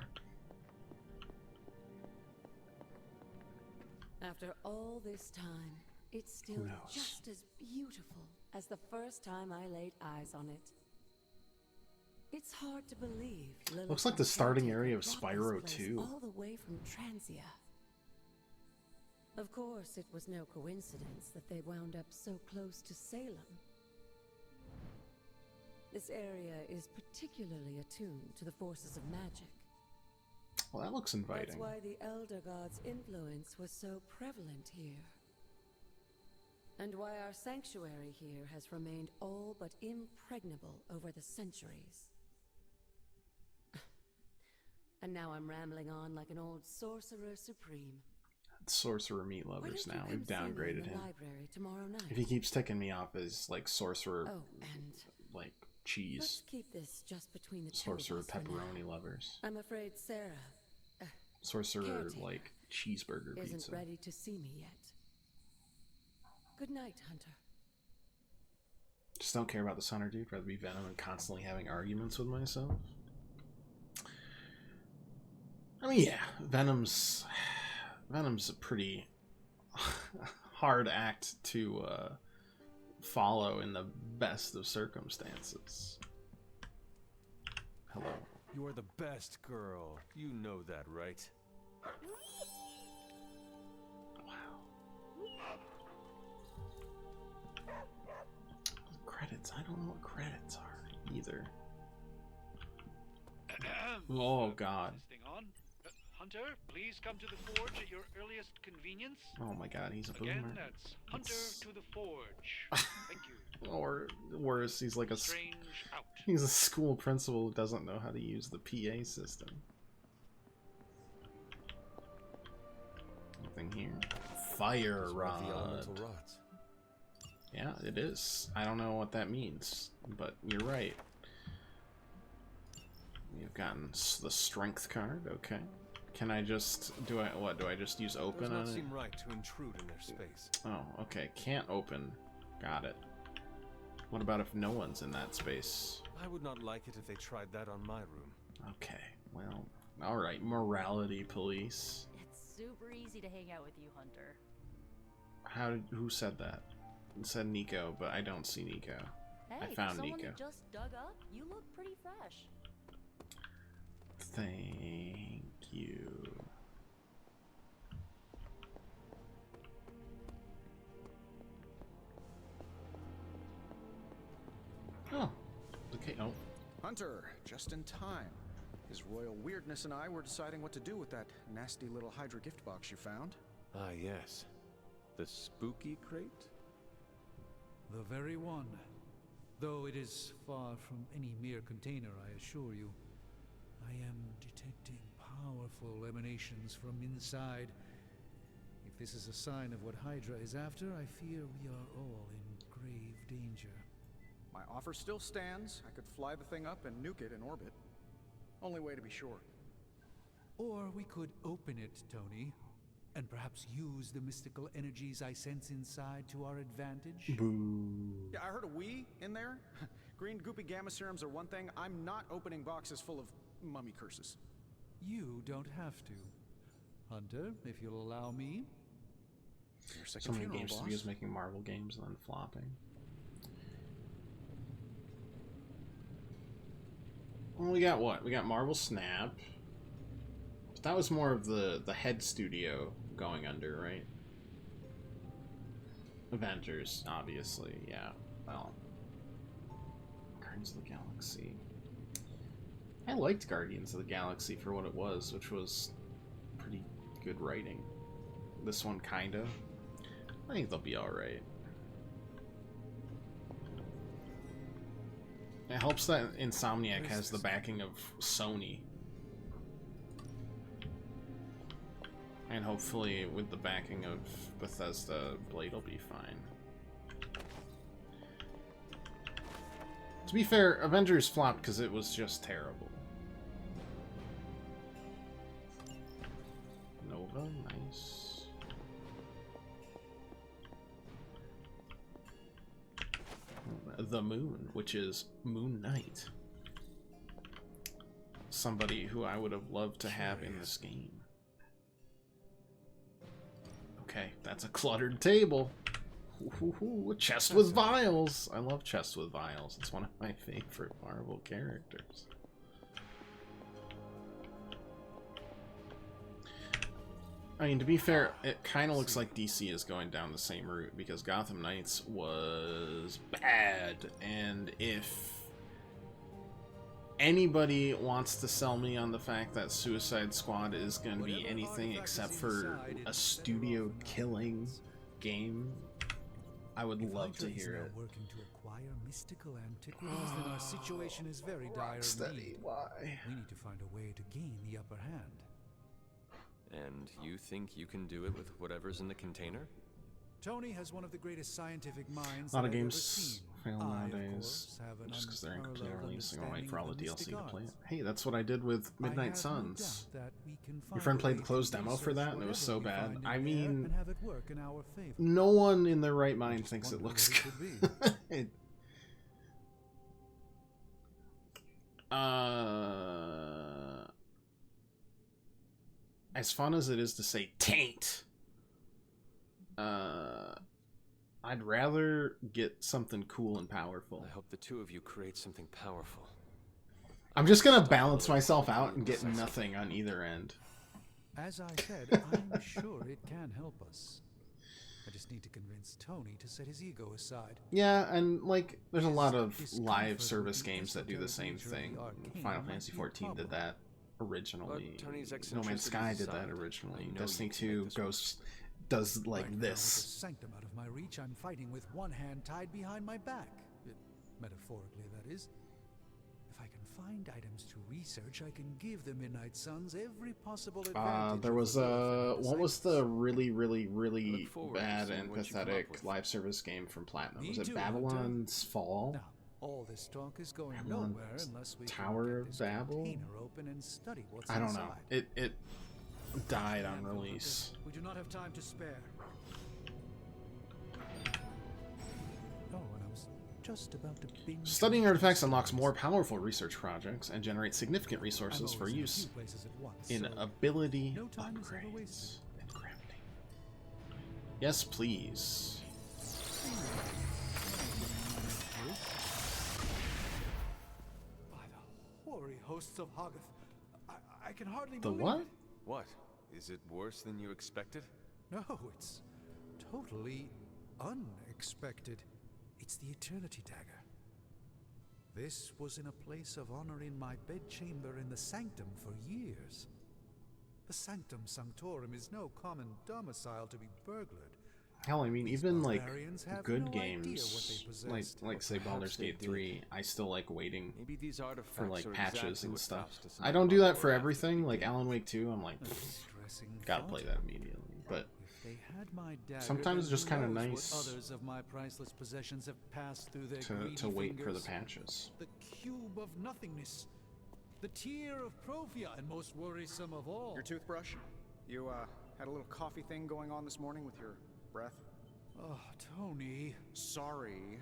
Speaker 4: After all this time, it's still just as beautiful as the first time I laid eyes on it. It's hard to believe.
Speaker 1: Looks like the starting area of Spyro 2.
Speaker 4: All the way from Transia. Of course, it was no coincidence that they wound up so close to Salem. This area is particularly attuned to the forces of magic.
Speaker 1: Well, that looks inviting.
Speaker 4: That's why the Elder God's influence was so prevalent here. And why our sanctuary here has remained all but impregnable over the centuries. And now I'm rambling on like an old sorcerer supreme.
Speaker 1: Sorcerer meat lovers now. We've downgraded him. If he keeps ticking me off as like sorcerer, like cheese.
Speaker 4: Let's keep this just between the
Speaker 1: sorcerer
Speaker 4: two of us
Speaker 1: pepperoni lovers.
Speaker 4: I'm afraid Sarah,
Speaker 1: sorcerer like cheeseburger
Speaker 4: isn't
Speaker 1: pizza.
Speaker 4: ready to see me yet. Good night, Hunter.
Speaker 1: Just don't care about the Hunter, dude. Rather be Venom and constantly having arguments with myself. I mean, yeah, Venom's a pretty hard act to follow in the best of circumstances. Hello.
Speaker 13: You are the best girl. You know that, right?
Speaker 1: Credits. I don't know what credits are either. Oh God.
Speaker 19: Hunter, please come to the forge at your earliest convenience.
Speaker 1: Oh my God, he's a boomer.
Speaker 19: Again, that's Hunter to the forge. Thank you.
Speaker 1: Or worse, he's like he's a school principal who doesn't know how to use the PA system. Nothing here. Fire rod.
Speaker 13: The elemental rods.
Speaker 1: Yeah, it is. I don't know what that means, but you're right. We've gotten the strength card. Okay. Can I just do I just use open on it?
Speaker 13: Does not seem right to intrude in their space.
Speaker 1: Oh, okay. Can't open. Got it. What about if no one's in that space?
Speaker 13: I would not like it if they tried that on my room.
Speaker 1: Okay. Well, all right. Morality police.
Speaker 11: It's super easy to hang out with you, Hunter.
Speaker 1: Who said that? It said Nico, but I don't see Nico.
Speaker 11: Hey,
Speaker 1: I found
Speaker 11: for someone
Speaker 1: Nico.
Speaker 11: that just dug up, you look pretty fresh.
Speaker 1: Thank you. Oh. Okay. Oh.
Speaker 6: Hunter, just in time. His royal weirdness and I were deciding what to do with that nasty little Hydra gift box you found.
Speaker 13: Ah, yes. The spooky crate?
Speaker 7: The very one. Though it is far from any mere container, I assure you. I am detecting powerful emanations from inside. If this is a sign of what Hydra is after, I fear we are all in grave danger.
Speaker 6: My offer still stands. I could fly the thing up and nuke it in orbit. Only way to be sure.
Speaker 7: Or we could open it, Tony, and perhaps use the mystical energies I sense inside to our advantage.
Speaker 1: Boo.
Speaker 6: Yeah, I heard a "we" in there. Green goopy gamma serums are one thing. I'm not opening boxes full of mummy curses.
Speaker 7: You don't have to. Hunter, if you'll allow me.
Speaker 1: So many game studios making Marvel games and then flopping. Well, we got what? We got Marvel Snap. But that was more of the head studio going under, right? Avengers, obviously, yeah. Well, Guardians of the Galaxy. I liked Guardians of the Galaxy for what it was, which was pretty good writing. This one, kinda. I think they'll be alright. It helps that Insomniac has the backing of Sony. And hopefully with the backing of Bethesda, Blade will be fine. To be fair, Avengers flopped because it was just terrible. Nova, nice. The Moon, which is Moon Knight. Somebody who I would have loved to have in this game. Okay, that's a cluttered table. Ooh, a chest with vials. I love chests with vials. It's one of my favorite Marvel characters. I mean, to be fair, it kind of looks like DC is going down the same route, because Gotham Knights was bad, and if anybody wants to sell me on the fact that Suicide Squad is going to be anything except for a studio-killing game, I would love to hear it.
Speaker 7: Working to acquire mystical antiquities, then our situation is very dire indeed.
Speaker 1: Why?
Speaker 7: We need to find a way to gain the upper hand.
Speaker 13: And you think you can do it with whatever's in the container?
Speaker 7: Tony has one of the greatest scientific minds
Speaker 1: A lot of
Speaker 7: I've ever
Speaker 1: games
Speaker 7: seen.
Speaker 1: fail nowadays just because they're incomplete releasing. I'll wait for all the DLC to play it. Hey, that's what I did with Midnight Suns. Your friend played the closed demo for that, and it was so bad. I mean, no one in their right mind thinks it looks good. As fun as it is to say taint, I'd rather get something cool and powerful.
Speaker 13: I hope the two of you create something powerful.
Speaker 1: I'm just gonna balance myself out and get nothing on either end.
Speaker 7: As I said, I'm sure it can help us. I just need to convince Tony to set his ego aside.
Speaker 1: Yeah, and like, there's a lot of live service games that do the same thing. Final Fantasy XIV did that originally. No Man's Sky did that originally. Destiny 2 does like
Speaker 7: right
Speaker 1: this.
Speaker 7: Now, with the sanctum out of my reach, I'm fighting with one hand tied behind my back. Metaphorically, that is. If I can find items to research, I can give the Midnight Suns every possible advantage.
Speaker 1: There was what was the really bad and pathetic live service game from Platinum? Was it Babylon's Fall?
Speaker 7: Now, all this talk is going
Speaker 1: Babylon's
Speaker 7: nowhere unless we
Speaker 1: Tower of Babel?
Speaker 7: open and study what's
Speaker 1: I don't know.
Speaker 7: inside.
Speaker 1: It died on release.
Speaker 7: We do not have time to spare. Oh, and I was just about to binge.
Speaker 1: Studying artifacts unlocks more powerful research projects and generates significant resources for use in ability upgrades and crafting. Yes, please.
Speaker 7: By the hoary hosts of Hoggoth, I can hardly
Speaker 1: The
Speaker 7: believe
Speaker 1: what?
Speaker 7: it.
Speaker 13: What? Is it worse than you expected?
Speaker 7: No, it's totally unexpected. It's the Eternity Dagger. This was in a place of honor in my bedchamber in the Sanctum for years. The Sanctum Sanctorum is no common domicile to be burglared.
Speaker 1: Hell, I mean, even like
Speaker 7: barbarians have
Speaker 1: good
Speaker 7: no idea what
Speaker 1: games,
Speaker 7: they possessed.
Speaker 1: like say Baldur's Gate 3, I still like waiting
Speaker 13: Maybe these artifacts
Speaker 1: for like
Speaker 13: are
Speaker 1: patches
Speaker 13: exactly
Speaker 1: and
Speaker 13: what
Speaker 1: stuff.
Speaker 13: Faustus and
Speaker 1: I
Speaker 13: the
Speaker 1: don't do
Speaker 13: Mother
Speaker 1: that for
Speaker 13: were
Speaker 1: everything. Like Alan Wake 2, I'm like,
Speaker 7: Distressing
Speaker 1: gotta
Speaker 7: thought.
Speaker 1: play that immediately. But
Speaker 7: They had my dagger,
Speaker 1: sometimes it's
Speaker 7: then
Speaker 1: just
Speaker 7: who
Speaker 1: kind of
Speaker 7: knows what
Speaker 1: nice
Speaker 7: others of my priceless possessions have passed through their
Speaker 1: to
Speaker 7: greedy
Speaker 1: wait for the
Speaker 7: fingers.
Speaker 1: patches.
Speaker 7: The cube of nothingness, the tear of Profia, and most worrisome of all.
Speaker 6: Your toothbrush? You, had a little coffee thing going on this morning with your breath?
Speaker 7: Oh, Tony.
Speaker 6: Sorry.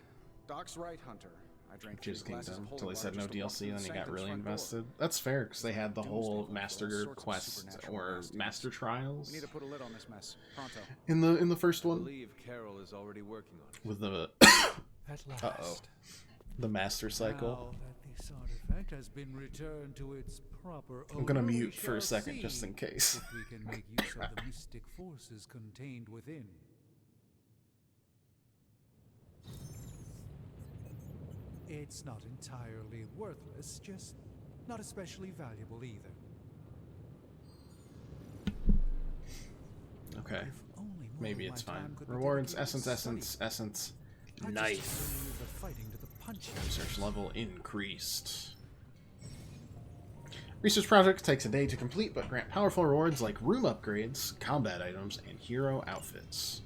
Speaker 6: Doc's right, Hunter. I drank
Speaker 1: Tears
Speaker 6: 3 glasses
Speaker 1: Kingdom
Speaker 6: of holy
Speaker 1: until they
Speaker 6: water
Speaker 1: said no
Speaker 6: just to walk
Speaker 1: DLC,
Speaker 6: through
Speaker 1: and
Speaker 6: the
Speaker 1: then he got
Speaker 6: Sanctum's
Speaker 1: really
Speaker 6: front door.
Speaker 1: invested. That's fair, because they had the
Speaker 6: Doomsday
Speaker 1: whole
Speaker 6: Vault,
Speaker 1: Master
Speaker 6: all sorts of
Speaker 1: quest
Speaker 6: supernatural
Speaker 1: or
Speaker 6: nastiness.
Speaker 1: Master Trials
Speaker 6: We need to put a lid on this mess. Pronto.
Speaker 1: in the first
Speaker 13: I
Speaker 1: one
Speaker 13: believe Carol is already working on it.
Speaker 1: with the
Speaker 7: At last.
Speaker 1: the Master Cycle.
Speaker 7: Now that this artifact has been returned to its proper
Speaker 1: I'm gonna
Speaker 7: owner, we
Speaker 1: mute for a
Speaker 7: shall
Speaker 1: second, just
Speaker 7: see
Speaker 1: in case.
Speaker 7: if we can make use of the mystic forces contained within. It's not entirely worthless, just not especially valuable either.
Speaker 1: Okay,
Speaker 7: If only more
Speaker 1: maybe
Speaker 7: of
Speaker 1: it's
Speaker 7: my
Speaker 1: fine.
Speaker 7: time could be
Speaker 1: Rewards,
Speaker 7: dedicated to
Speaker 1: essence.
Speaker 7: I just
Speaker 1: Knife.
Speaker 7: prefer the fighting to the punching.
Speaker 1: Research level increased. Research project takes a day to complete, but grant powerful rewards like room upgrades, combat items, and hero outfits.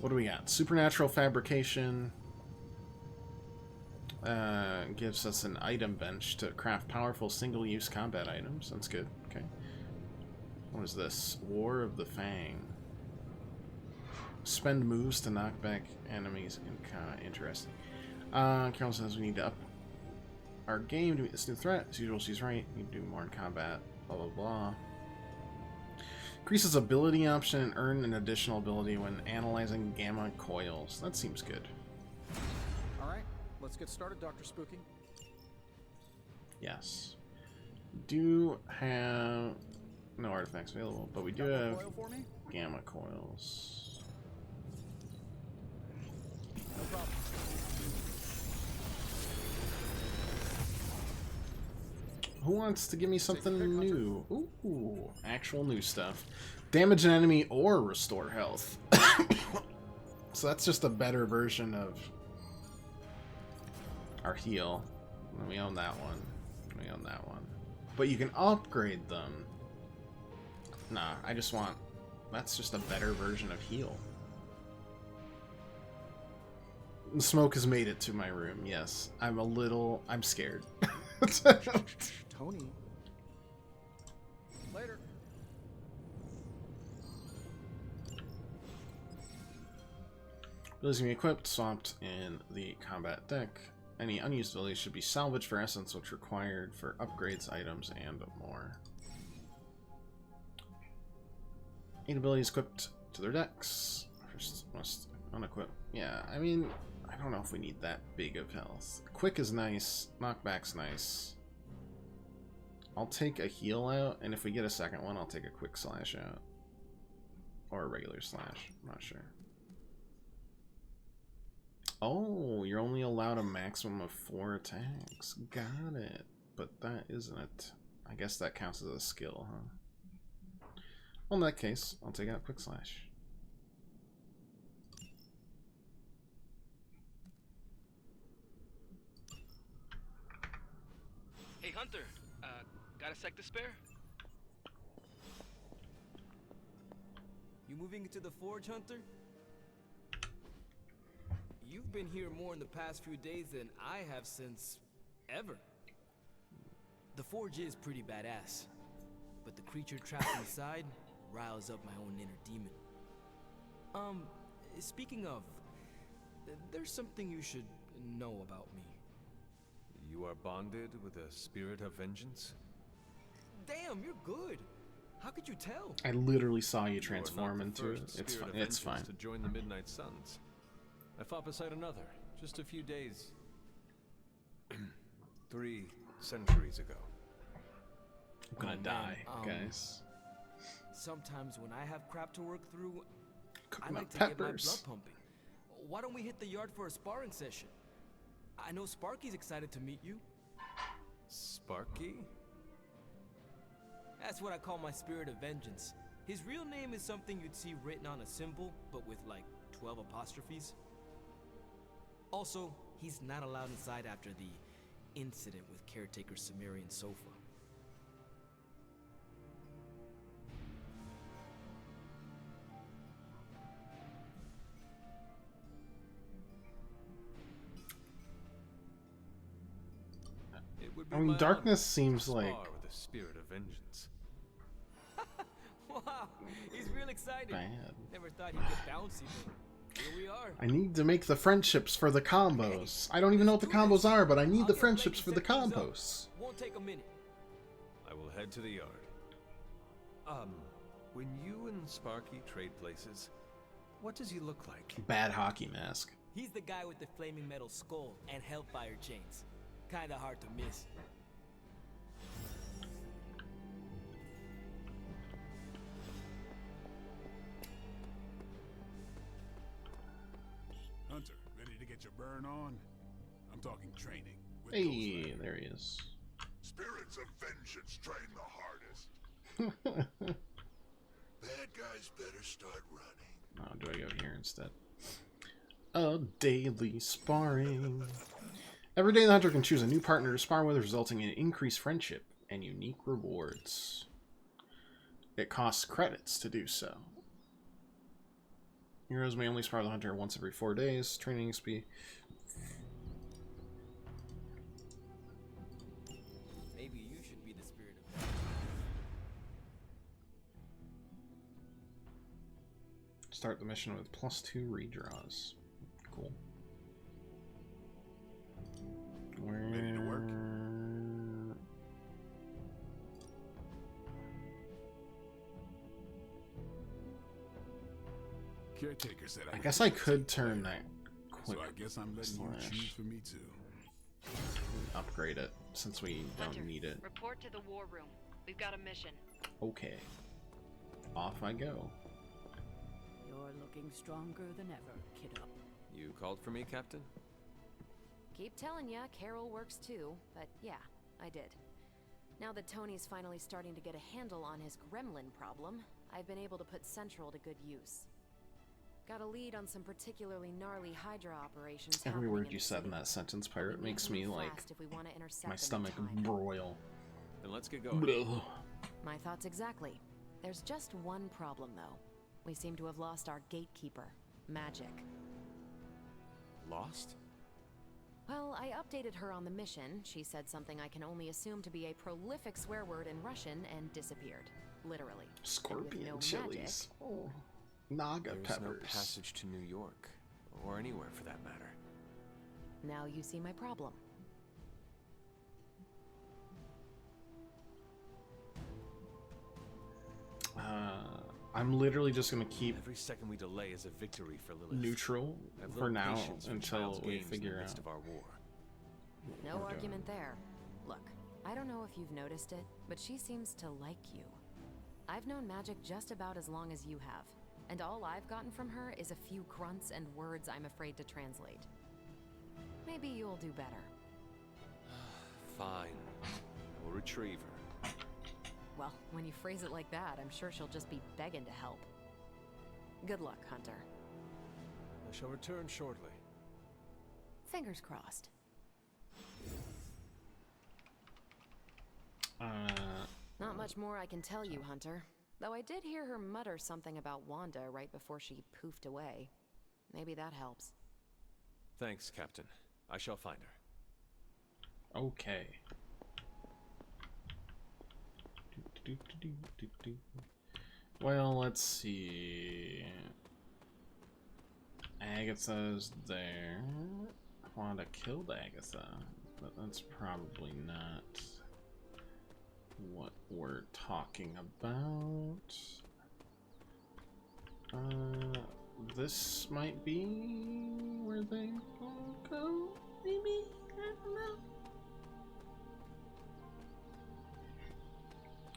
Speaker 1: What do we got? Supernatural fabrication. Gives us an item bench to craft powerful single-use combat items. That's good. Okay. What is this? War of the Fang. Spend moves to knock back enemies. Interesting. Carol says we need to up our game to meet this new threat. As usual, she's right. We need to do more in combat. Blah, blah, blah. Increases ability option and earn an additional ability when analyzing gamma coils. That seems good.
Speaker 6: Alright, let's get started, Dr. Spooky.
Speaker 1: Yes. Do have no artifacts available, but we do have
Speaker 6: Coil for me?
Speaker 1: gamma coils.
Speaker 6: No problem.
Speaker 1: Who wants to give me something new? Ooh, actual new stuff. Damage an enemy or restore health. So that's just a better version of our heal. We own that one. We own that one. But you can upgrade them. Nah, I just want... That's just a better version of heal. The smoke has made it to my room, yes. I'm scared.
Speaker 6: Tony. Later.
Speaker 1: Abilities can be equipped, swapped in the combat deck. Any unused abilities should be salvaged for essence, which required for upgrades, items, and more. 8 abilities equipped to their decks. First must unequip. Yeah, I mean, I don't know if we need that big of health. Quick is nice. Knockback's nice. I'll take a heal out, and if we get a second one, I'll take a quick slash out. Or a regular slash. I'm not sure. Oh, you're only allowed a maximum of 4 attacks. Got it. But that isn't it. I guess that counts as a skill, huh? Well, in that case, I'll take out quick slash.
Speaker 16: Hey, Hunter. Got a sec to spare?
Speaker 18: You moving into the Forge, Hunter? You've been here more in the past few days than I have since... ever. The Forge is pretty badass, but the creature trapped inside riles up my own inner demon. Speaking of, there's something you should know about me.
Speaker 13: You are bonded with a spirit of vengeance?
Speaker 18: Damn, you're good. How could you tell?
Speaker 1: I literally saw you transform into it. It's fine. It's fine.
Speaker 13: To join the Midnight Suns. I fought beside another just a few days 3 centuries ago.
Speaker 1: I'm gonna die, guys.
Speaker 18: Sometimes when I have crap to work through, I
Speaker 1: my
Speaker 18: like to get my
Speaker 1: peppers.
Speaker 18: blood pumping. Why don't we hit the yard for a sparring session? I know Sparky's excited to meet you.
Speaker 13: Sparky?
Speaker 18: That's what I call my spirit of vengeance. His real name is something you'd see written on a symbol, but with like 12 apostrophes. Also, he's not allowed inside after the incident with Caretaker Sumerian Sofa.
Speaker 1: I mean, darkness seems like...
Speaker 13: with a spirit of vengeance.
Speaker 18: Wow, he's real excited.
Speaker 1: Bad.
Speaker 18: Never thought he'd get bouncy, but here we are.
Speaker 1: I need to make the friendships for the combos. I don't even know what the combos are, but I need the friendships for the combos.
Speaker 18: Won't take a minute.
Speaker 13: I will head to the yard. When you and Sparky trade places, what does he look like?
Speaker 1: Bad hockey mask.
Speaker 18: He's the guy with the flaming metal skull and hellfire chains. Kinda hard to miss.
Speaker 2: Hunter, ready to get your burn on? I'm talking training. With
Speaker 1: Hey, there he is.
Speaker 22: Spirits of vengeance train the hardest. Bad guys better start running.
Speaker 1: Oh, do I go here instead? A daily sparring. Every day the hunter can choose a new partner to spar with, resulting in increased friendship and unique rewards. It costs credits to do so. Heroes may only spar the hunter once every 4 days. Training speed.
Speaker 18: Maybe you should be the spirit of vengeance.
Speaker 1: Start the mission with +2 redraws. Cool.
Speaker 2: Ready to work? Caretaker said
Speaker 1: I guess I could turn that quick.
Speaker 2: So I guess I'm letting you choose for me too.
Speaker 1: Upgrade it since we don't
Speaker 10: Hunter,
Speaker 1: need it.
Speaker 10: report to the war room. We've got a mission.
Speaker 1: Okay. Off I go.
Speaker 12: You're looking stronger than ever, kiddo.
Speaker 13: You called for me, Captain?
Speaker 10: Keep telling ya, Carol works too, but yeah, I did. Now that Tony's finally starting to get a handle on his gremlin problem, I've been able to put Central to good use. Got a lead on some particularly gnarly Hydra operations.
Speaker 1: Every word you said in that sentence, Pirate, makes me like my stomach broil.
Speaker 13: Then let's get going.
Speaker 1: Ugh.
Speaker 10: My thoughts exactly. There's just one problem though. We seem to have lost our gatekeeper, Magic.
Speaker 13: Lost?
Speaker 10: Well, I updated her on the mission. She said something I can only assume to be a prolific swear word in Russian and disappeared. Literally.
Speaker 1: Scorpion
Speaker 10: no
Speaker 1: chilies. Oh. Naga
Speaker 13: There's
Speaker 1: peppers.
Speaker 13: no passage to New York, or anywhere for that matter.
Speaker 10: Now you see my problem.
Speaker 1: I'm literally just gonna keep
Speaker 13: Every second we delay is a victory for Lilith.
Speaker 1: neutral
Speaker 13: I've
Speaker 1: for
Speaker 13: little
Speaker 1: now
Speaker 13: patience for
Speaker 1: until
Speaker 13: child's
Speaker 1: we
Speaker 13: games in
Speaker 1: figure
Speaker 13: the midst
Speaker 1: out.
Speaker 13: of our war.
Speaker 10: No
Speaker 1: We're
Speaker 10: argument there. Look, I don't know if you've noticed it, but she seems to like you. I've known Magic just about as long as you have, and all I've gotten from her is a few grunts and words I'm afraid to translate. Maybe you'll do better.
Speaker 13: Fine. I will retrieve her.
Speaker 10: Well, when you phrase it like that, I'm sure she'll just be begging to help. Good luck, Hunter.
Speaker 13: I shall return shortly.
Speaker 10: Fingers crossed. Not much more I can tell you, Hunter. Though I did hear her mutter something about Wanda right before she poofed away. Maybe that helps.
Speaker 13: Thanks, Captain. I shall find her.
Speaker 1: Okay. Well, let's see. Agatha's there. Wanda killed Agatha, but that's probably not what we're talking about. This might be where they all go, maybe? I don't know.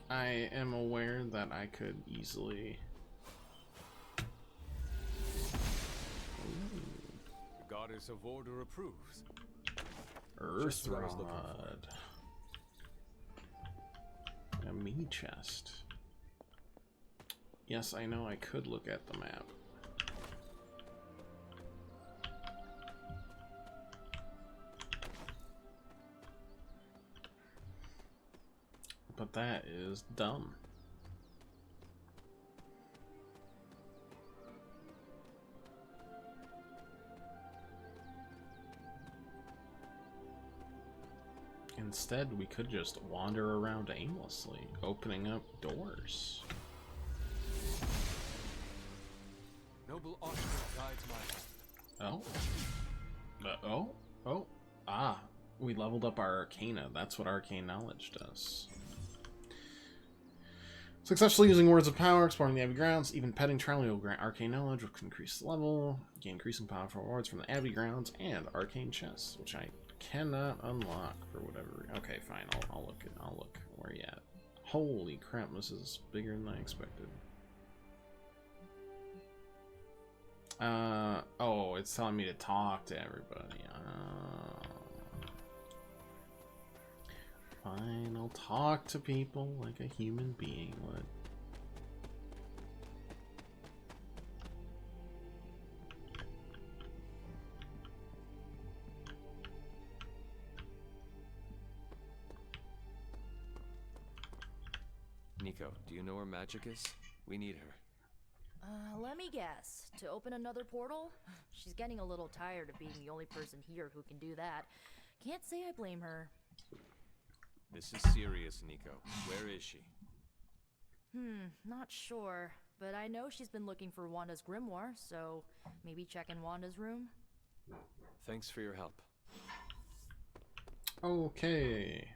Speaker 1: I am aware that I could easily...
Speaker 15: The Goddess of Order approves.
Speaker 1: Earthrod. A me chest. Yes, I know I could look at the map. But that is dumb. Instead, we could just wander around aimlessly, opening up doors.
Speaker 15: Noble Oscar guides my hand.
Speaker 1: Oh. Ah, we leveled up our Arcana. That's what Arcane Knowledge does. Successfully using Words of Power, exploring the Abbey Grounds, even petting Charlie will grant Arcane Knowledge, which can increase the level, gain increasing powerful rewards from the Abbey Grounds, and Arcane Chests, which I cannot unlock for whatever. Okay, fine. I'll look. Where are you at? Holy crap! This is bigger than I expected. Oh, it's telling me to talk to everybody. Fine, I'll talk to people like a human being would.
Speaker 13: Nico, do you know where Magic is? We need her.
Speaker 11: Let me guess. To open another portal? She's getting a little tired of being the only person here who can do that. Can't say I blame her.
Speaker 13: This is serious, Nico. Where is she?
Speaker 11: Not sure. But I know she's been looking for Wanda's grimoire, so maybe check in Wanda's room?
Speaker 13: Thanks for your help.
Speaker 1: Okay.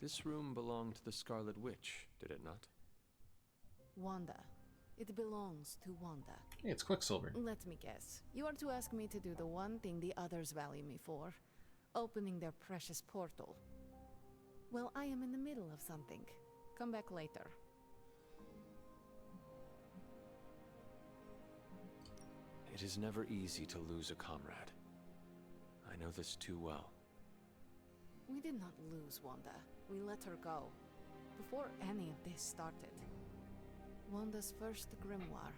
Speaker 13: This room belonged to the Scarlet Witch, did it not?
Speaker 8: Wanda. It belongs to Wanda.
Speaker 1: Hey, it's Quicksilver.
Speaker 8: Let me guess. You are to ask me to do the one thing the others value me for. Opening their precious portal. Well, I am in the middle of something. Come back later.
Speaker 13: It is never easy to lose a comrade. I know this too well.
Speaker 8: We did not lose Wanda. We let her go. Before any of this started. Wanda's first grimoire.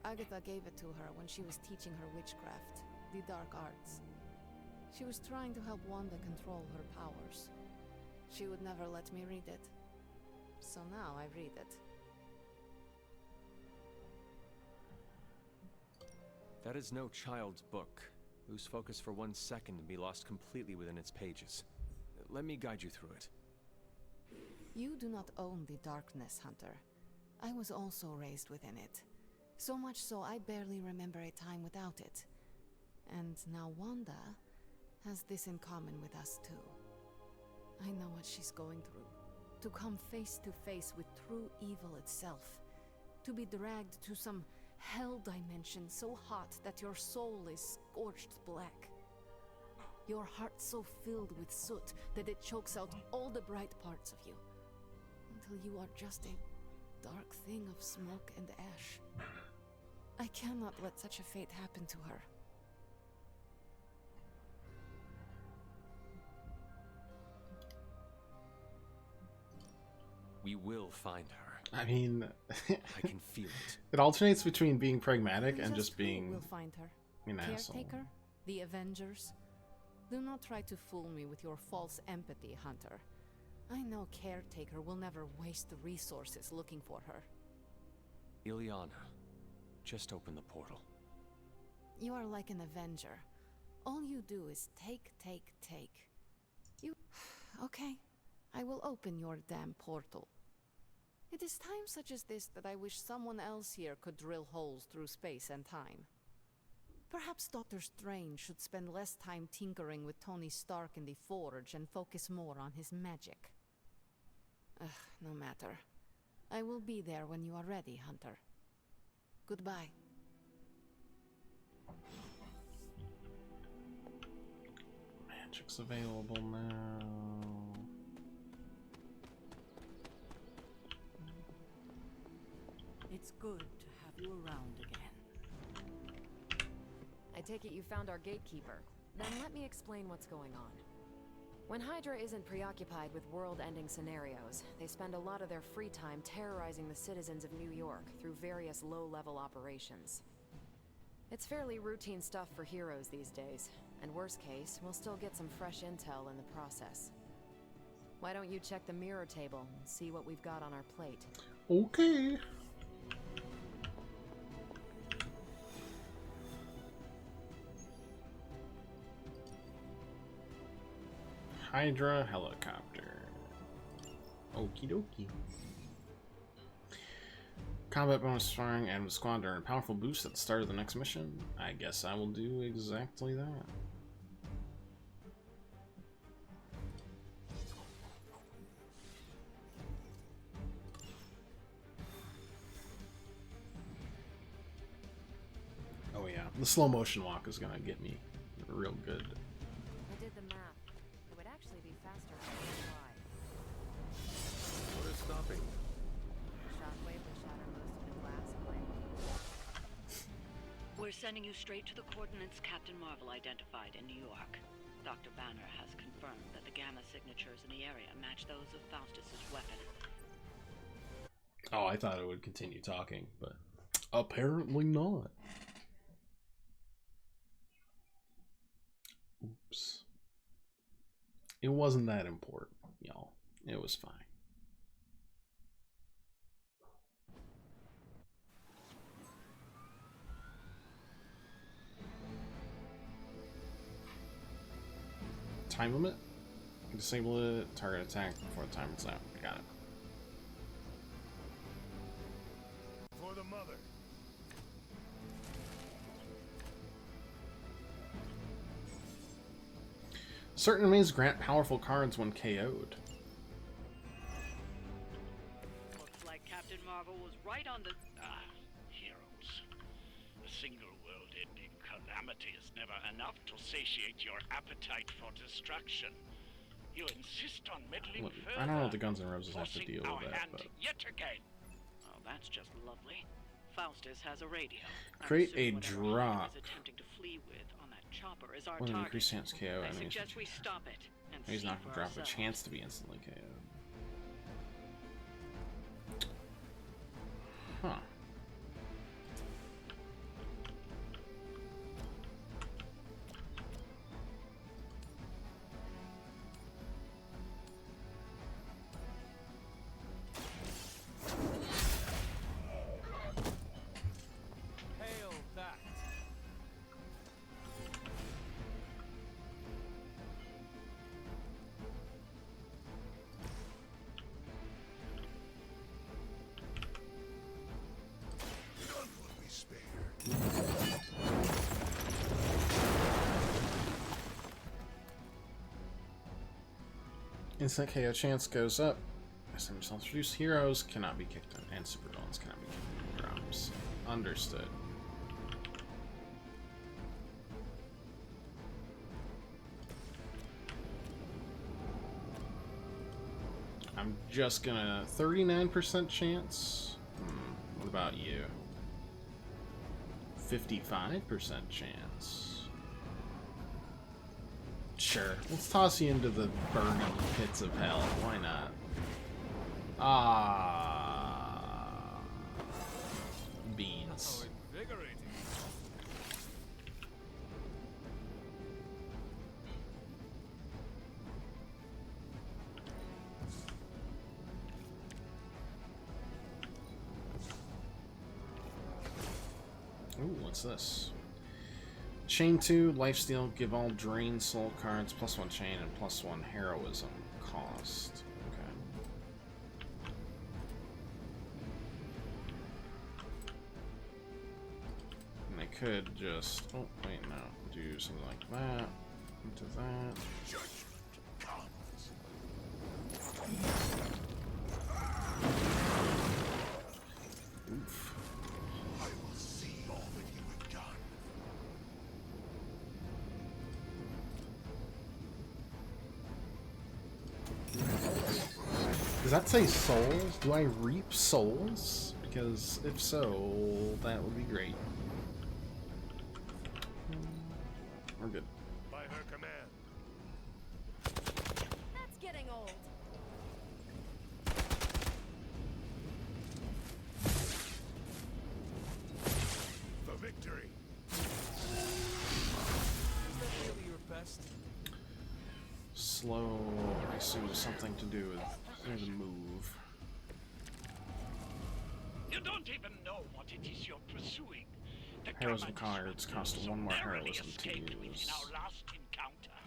Speaker 8: Agatha gave it to her when she was teaching her witchcraft, the dark arts. She was trying to help Wanda control her powers. She would never let me read it. So now I read it.
Speaker 13: That is no child's book. Lose focus for 1 second and be lost completely within its pages. Let me guide you through it.
Speaker 8: You do not own the darkness, Hunter. I was also raised within it. So much so I barely remember a time without it. And now Wanda has this in common with us too. I know what she's going through. To come face to face with true evil itself. To be dragged to some hell dimension so hot that your soul is scorched black. Your heart so filled with soot that it chokes out all the bright parts of you. Until you are just a dark thing of smoke and ash. I cannot let such a fate happen to her.
Speaker 13: We will find her.
Speaker 1: I mean,
Speaker 13: I can feel it.
Speaker 1: It alternates between being pragmatic and just being
Speaker 8: We'll find her.
Speaker 1: An asshole.
Speaker 8: Caretaker? The Avengers? Do not try to fool me with your false empathy, Hunter. I know Caretaker will never waste the resources looking for her.
Speaker 13: Ilyana, just open the portal.
Speaker 8: You are like an Avenger. All you do is take. You... Okay, I will open your damn portal. It is times such as this that I wish someone else here could drill holes through space and time. Perhaps Doctor Strange should spend less time tinkering with Tony Stark in the Forge and focus more on his magic. No matter. I will be there when you are ready, Hunter. Goodbye.
Speaker 1: Magic's available now.
Speaker 12: It's good to have you around again.
Speaker 10: I take it you found our gatekeeper. Then let me explain what's going on. When Hydra isn't preoccupied with world-ending scenarios, they spend a lot of their free time terrorizing the citizens of New York through various low-level operations. It's fairly routine stuff for heroes these days, and worst case, we'll still get some fresh intel in the process. Why don't you check the mirror table and see what we've got on our plate?
Speaker 1: Okay. Hydra helicopter. Okie dokie. Combat bonus firing and squadron. A powerful boost at the start of the next mission. I guess I will do exactly that. Oh yeah, the slow motion walk is gonna get me real good.
Speaker 10: I did the math. It would actually be faster to fly.
Speaker 13: What is stopping?
Speaker 10: Shockwave will shatter most of the glass in my
Speaker 14: We're sending you straight to the coordinates Captain Marvel identified in New York. Dr. Banner has confirmed that the gamma signatures in the area match those of Faustus's weapon.
Speaker 1: Oh, I thought it would continue talking, but apparently not. Oops. It wasn't that important, y'all. It was fine. Time limit? Disable it. Target attack before the time runs out. Got it.
Speaker 22: For the mother.
Speaker 1: Certain enemies grant powerful cards when KO'd.
Speaker 14: Looks like Captain Marvel was right on the...
Speaker 3: Heroes. A single world-ending calamity is never enough to satiate your appetite for destruction. You insist on meddling
Speaker 1: Look,
Speaker 3: further.
Speaker 1: I don't know what the Guns N' Roses have to
Speaker 3: forcing
Speaker 1: deal
Speaker 3: our
Speaker 1: with that,
Speaker 3: hand
Speaker 1: but...
Speaker 3: yet again.
Speaker 14: Oh, that's just lovely. Faustus has a radio.
Speaker 1: Create
Speaker 14: I
Speaker 1: a
Speaker 14: assume whatever Hydra
Speaker 1: drop.
Speaker 14: is attempting to flee with on that chopper is our
Speaker 1: With an
Speaker 14: target.
Speaker 1: increased chance KO
Speaker 14: I
Speaker 1: enemies.
Speaker 14: suggest we stop it and
Speaker 1: He's
Speaker 14: see
Speaker 1: not
Speaker 14: for
Speaker 1: gonna drop
Speaker 14: ourselves.
Speaker 1: a chance to be instantly KO'd. Huh.
Speaker 15: Hail that!
Speaker 22: None will be spared.
Speaker 1: Instant KO chance goes up. Some self-reduced heroes cannot be kicked in, and supervillains cannot be kicked in drops. Understood. I'm just gonna 39% chance. What about you? 55% chance. Sure, let's toss you into the burning pits of hell. Why not? Beans.
Speaker 15: How invigorating.
Speaker 1: what's this? Chain 2, lifesteal, give all drain soul cards +1 chain and +1 heroism cost. Okay. And I could just, oh wait, no, do something like that, into that. Oof.
Speaker 22: I will see all that you have done.
Speaker 1: Does that say souls? Do I reap souls? Because if so, that would be great. We're good.
Speaker 22: By her command.
Speaker 10: That's getting old.
Speaker 22: For victory.
Speaker 15: Is that really your best?
Speaker 1: Slow, I assume, something to do with the move.
Speaker 3: You don't even know what it is you're pursuing. The
Speaker 1: Heroism
Speaker 3: command
Speaker 1: cards cost 1 more
Speaker 3: narrowly
Speaker 1: heroism to
Speaker 3: escaped
Speaker 1: use.
Speaker 3: in our last encounter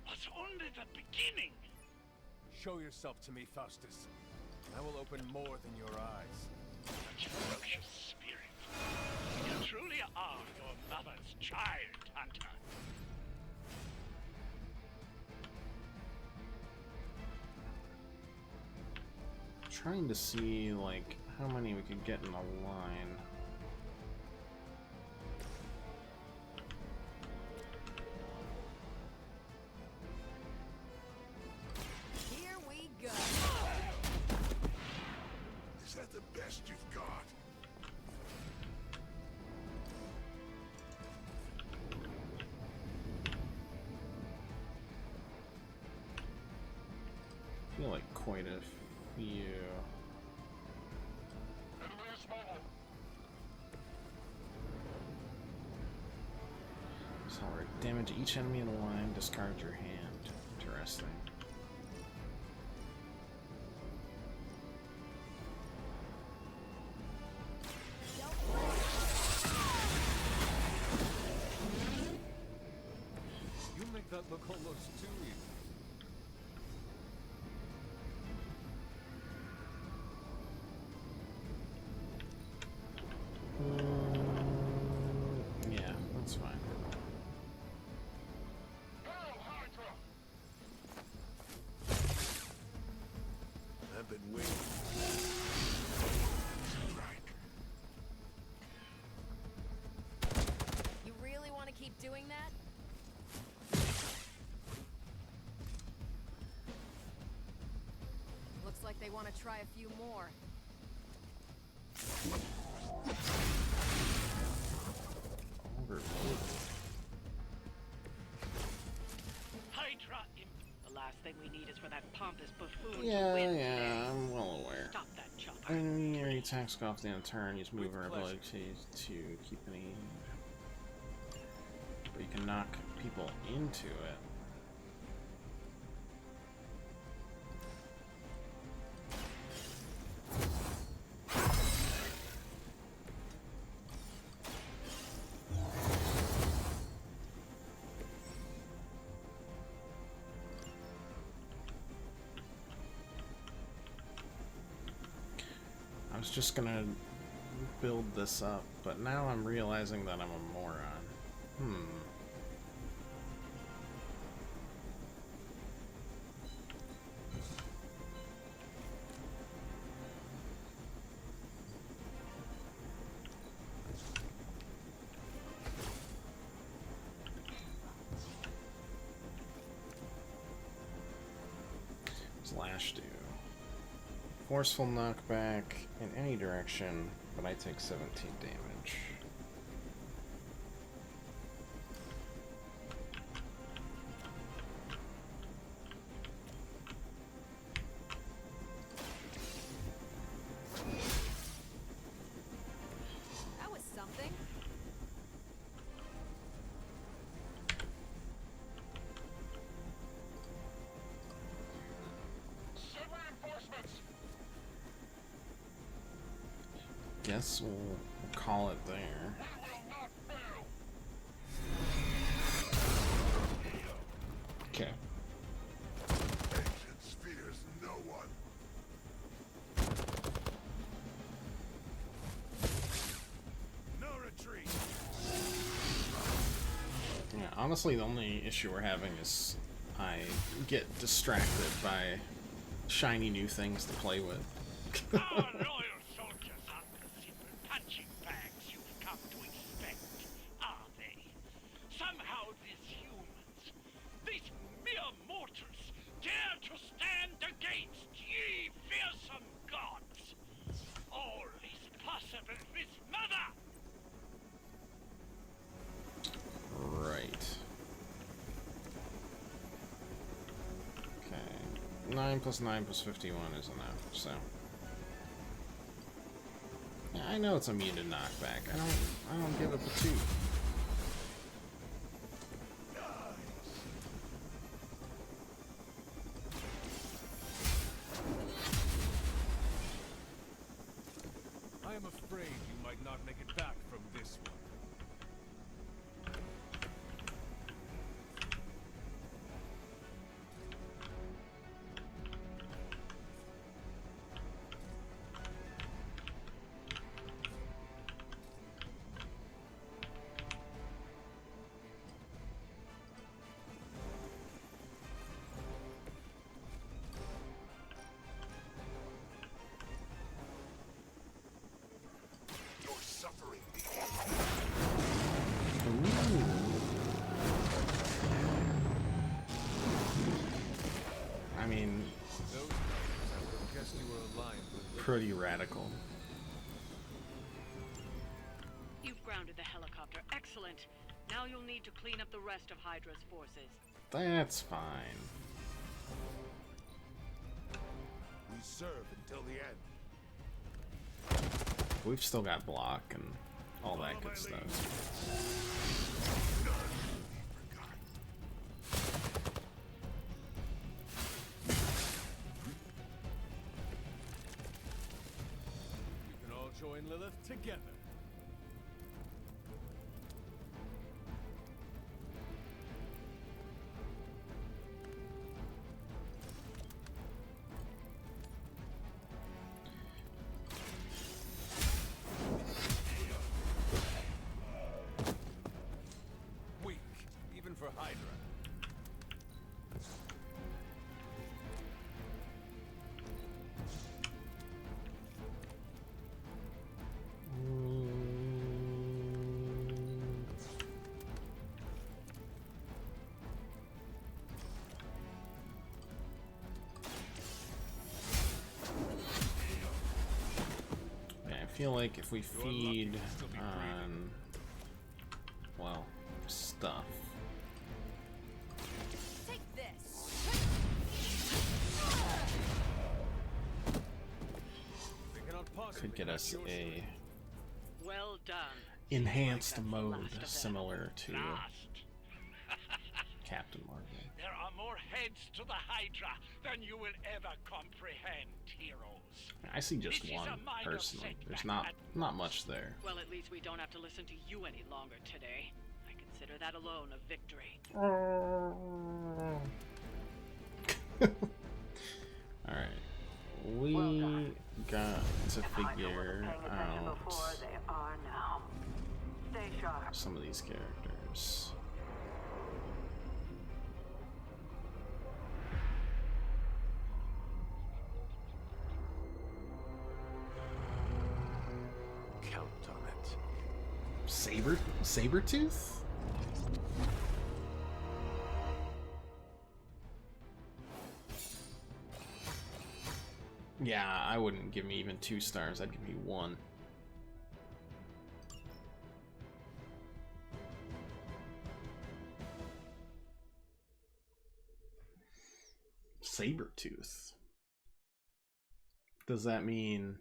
Speaker 3: was only the beginning.
Speaker 15: Show yourself to me, Faustus. I will open more than your eyes.
Speaker 3: Such ferocious spirit. You truly are your mother's child, Hunter.
Speaker 1: Trying to see, like, how many we could get in a line.
Speaker 10: Here we go.
Speaker 22: Is that the best you've got?
Speaker 1: I feel like quite a few. Sorry. Damage each enemy in the line, discard your hand. Interesting.
Speaker 15: You make that look almost too easy.
Speaker 1: Yeah, that's fine.
Speaker 22: I've been waiting.
Speaker 10: You really want to keep doing that? Looks like they want to try a few more.
Speaker 14: Hydra, the last thing we need is for that pompous buffoon to
Speaker 1: Yeah,
Speaker 14: win.
Speaker 1: yeah, I'm well aware.
Speaker 14: Stop that chopper.
Speaker 1: Enemy attacks go off the end of turn, use move or ability to keep any. But you can knock people into it. I was just gonna build this up, but now I'm realizing that I'm a moron. Slash do. Forceful knockback in any direction, but I take 17 damage.
Speaker 10: That was something.
Speaker 1: Guess we'll call it there. Honestly, the only issue we're having is I get distracted by shiny new things to play with.
Speaker 3: Our loyal soldiers aren't the simple punching bags you've come to expect, are they? Somehow these humans, these mere mortals, dare to stand against ye fearsome gods. All is possible with Mother!
Speaker 1: Right. Okay. 9 plus 9 plus 51 is enough, so. Yeah, I know it's immune to knockback. I don't give it a 2.
Speaker 15: I am afraid you might not make it back from this one.
Speaker 1: I mean, pretty radical.
Speaker 14: You've grounded the helicopter. Excellent. Now you'll need to clean up the rest of Hydra's forces.
Speaker 1: That's fine.
Speaker 22: We serve until the end.
Speaker 1: We've still got block and all that good stuff.
Speaker 15: We can all join Lilith together. Weak, even for Hydra.
Speaker 1: Yeah, I feel like if we feed on, well, stuff.
Speaker 10: Take this.
Speaker 1: Could get us a
Speaker 14: Well done.
Speaker 1: enhanced mode similar to Captain Marvel.
Speaker 3: There are more heads to the Hydra than you will ever comprehend, heroes.
Speaker 1: I see just
Speaker 3: This is
Speaker 1: one
Speaker 3: a minor
Speaker 1: personally. There's
Speaker 3: setback,
Speaker 1: not much there.
Speaker 14: Well, at least we don't have to listen to you any longer today. I consider that alone a victory.
Speaker 1: Alright. We got to figure out some of these characters.
Speaker 13: Count on it.
Speaker 1: Sabretooth? Yeah, I wouldn't give me even 2 stars, I'd give me 1. Sabretooth. Does that mean...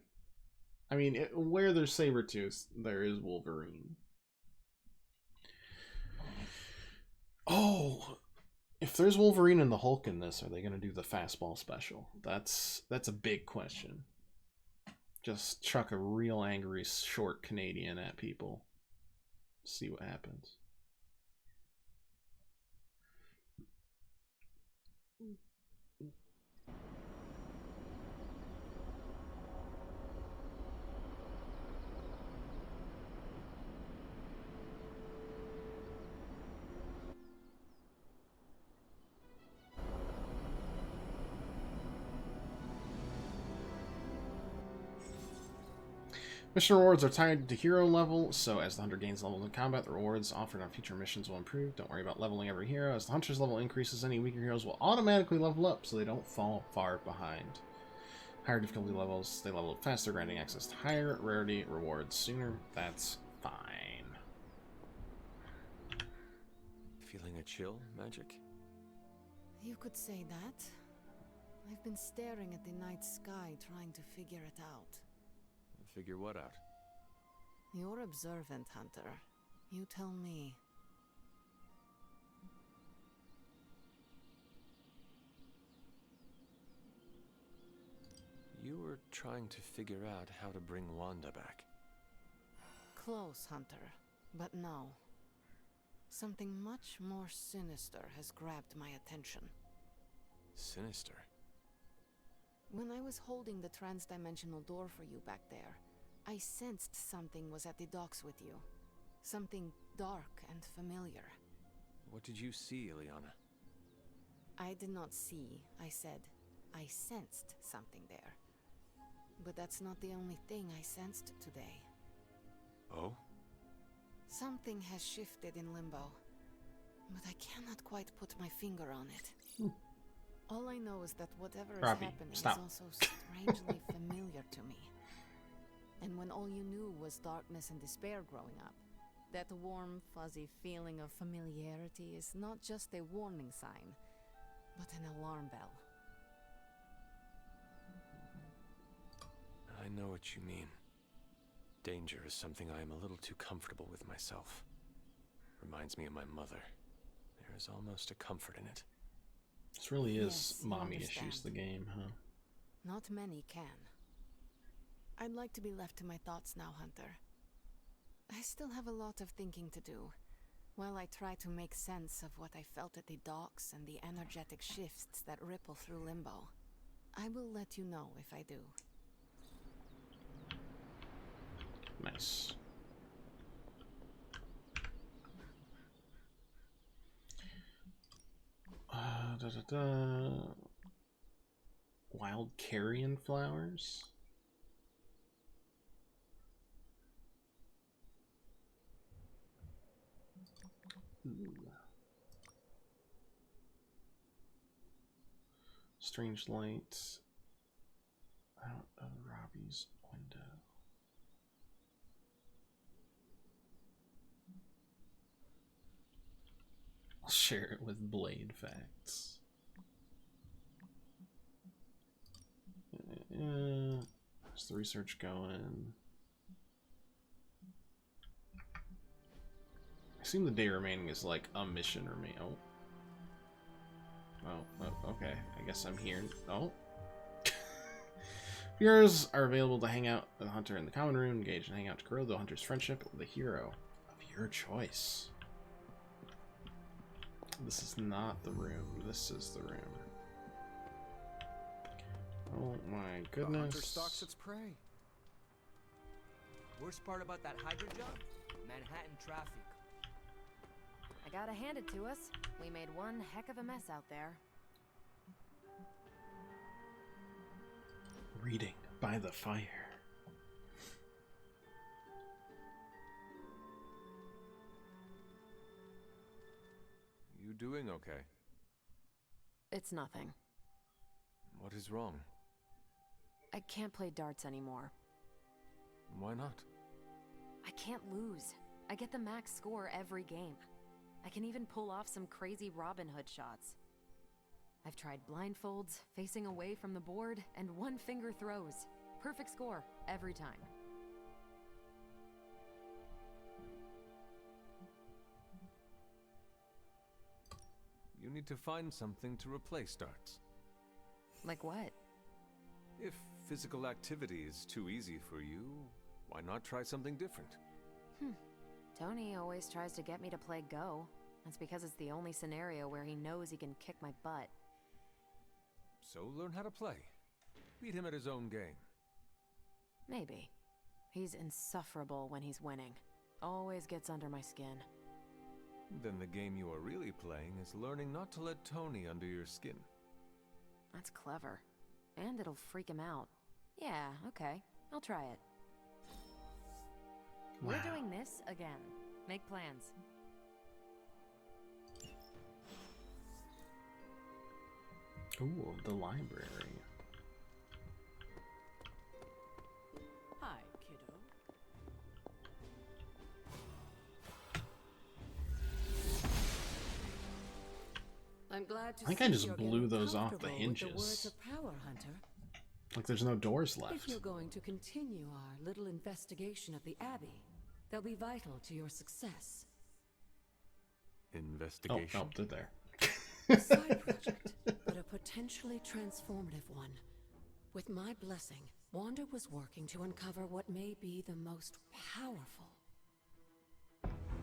Speaker 1: I mean, where there's Sabretooth, there is Wolverine. Oh! If there's Wolverine and the Hulk in this, are they going to do the fastball special? That's a big question. Just chuck a real angry short Canadian at people. See what happens. Mission rewards are tied to hero level, so as the hunter gains levels in combat, the rewards offered on future missions will improve. Don't worry about leveling every hero. As the hunter's level increases, any weaker heroes will automatically level up, so they don't fall far behind. Higher difficulty levels, they level up faster, granting access to higher rarity rewards sooner. That's fine.
Speaker 13: Feeling a chill, Magic?
Speaker 8: You could say that. I've been staring at the night sky trying to figure it out.
Speaker 13: Figure what out?
Speaker 8: You're observant, Hunter. You tell me.
Speaker 13: You were trying to figure out how to bring Wanda back.
Speaker 8: Close, Hunter. But no. Something much more sinister has grabbed my attention.
Speaker 13: Sinister?
Speaker 8: When I was holding the trans-dimensional door for you back there, I sensed something was at the docks with you. Something dark and familiar.
Speaker 13: What did you see, Ileana?
Speaker 8: I did not see, I said. I sensed something there. But that's not the only thing I sensed today.
Speaker 13: Oh?
Speaker 8: Something has shifted in Limbo, but I cannot quite put my finger on it. All I know is that whatever is happening is also strangely familiar to me. And when all you knew was darkness and despair growing up, that warm, fuzzy feeling of familiarity is not just a warning sign, but an alarm bell.
Speaker 13: I know what you mean. Danger is something I am a little too comfortable with myself. Reminds me of my mother. There is almost a comfort in it.
Speaker 1: This really is mommy issues, the game, huh?
Speaker 8: Not many can. I'd like to be left to my thoughts now, Hunter. I still have a lot of thinking to do, while I try to make sense of what I felt at the docks and the energetic shifts that ripple through Limbo. I will let you know if I do.
Speaker 1: Nice. Wild carrion flowers. Ooh. Strange light out of Robbie's window. I'll share it with Blade Facts. How's the research going? I assume the day remaining is like a mission remaining. Oh, okay. I guess I'm here. Oh. Viewers are available to hang out with the hunter in the common room, engage and hang out to grow the hunter's friendship with the hero of your choice. This is not the room. This is the room. Oh my goodness.
Speaker 6: The hunter stalks its prey.
Speaker 18: Worst part about that Hydra job? Manhattan traffic.
Speaker 10: I gotta hand it to us. We made one heck of a mess out there.
Speaker 1: Reading by the fire.
Speaker 13: You doing okay?
Speaker 10: It's nothing.
Speaker 13: What is wrong?
Speaker 10: I can't play darts anymore.
Speaker 13: Why not?
Speaker 10: I can't lose. I get the max score every game. I can even pull off some crazy Robin Hood shots. I've tried blindfolds, facing away from the board, and one finger throws. Perfect score every time.
Speaker 13: You need to find something to replace darts.
Speaker 10: Like what?
Speaker 13: If physical activity is too easy for you, why not try something different?
Speaker 10: Tony always tries to get me to play Go. That's because it's the only scenario where he knows he can kick my butt.
Speaker 13: So learn how to play. Beat him at his own game.
Speaker 10: Maybe. He's insufferable when he's winning. Always gets under my skin.
Speaker 13: Then the game you are really playing is learning not to let Tony under your skin.
Speaker 10: That's clever. And it'll freak him out. Yeah, okay. I'll try it. We're doing this again. Make plans.
Speaker 1: Ooh, the library.
Speaker 12: Hi, kiddo. I'm glad to
Speaker 1: I think I just blew those off the
Speaker 12: comfortable
Speaker 1: hinges.
Speaker 12: with the words of power, Hunter.
Speaker 1: Like there's no doors
Speaker 12: If
Speaker 1: left.
Speaker 12: you're going to continue our little investigation of the Abbey, they'll be vital to your success.
Speaker 13: Investigation.
Speaker 1: Oh, they're there.
Speaker 12: A side project, but a potentially transformative one. With my blessing, Wanda was working to uncover what may be the most powerful.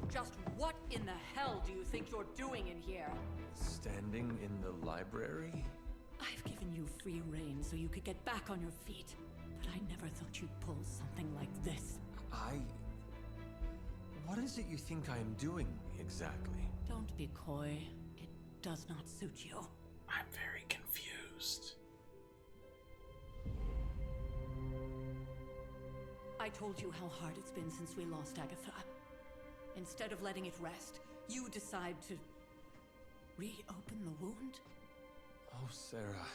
Speaker 12: Just what in the hell do you think you're doing in here?
Speaker 13: Standing in the library?
Speaker 12: I've given you free rein so you could get back on your feet, but I never thought you'd pull something like this.
Speaker 13: What is it you think I am doing, exactly?
Speaker 12: Don't be coy. It does not suit you.
Speaker 1: I'm very confused.
Speaker 12: I told you how hard it's been since we lost Agatha. Instead of letting it rest, you decide to reopen the wound?
Speaker 13: Oh, Sarah,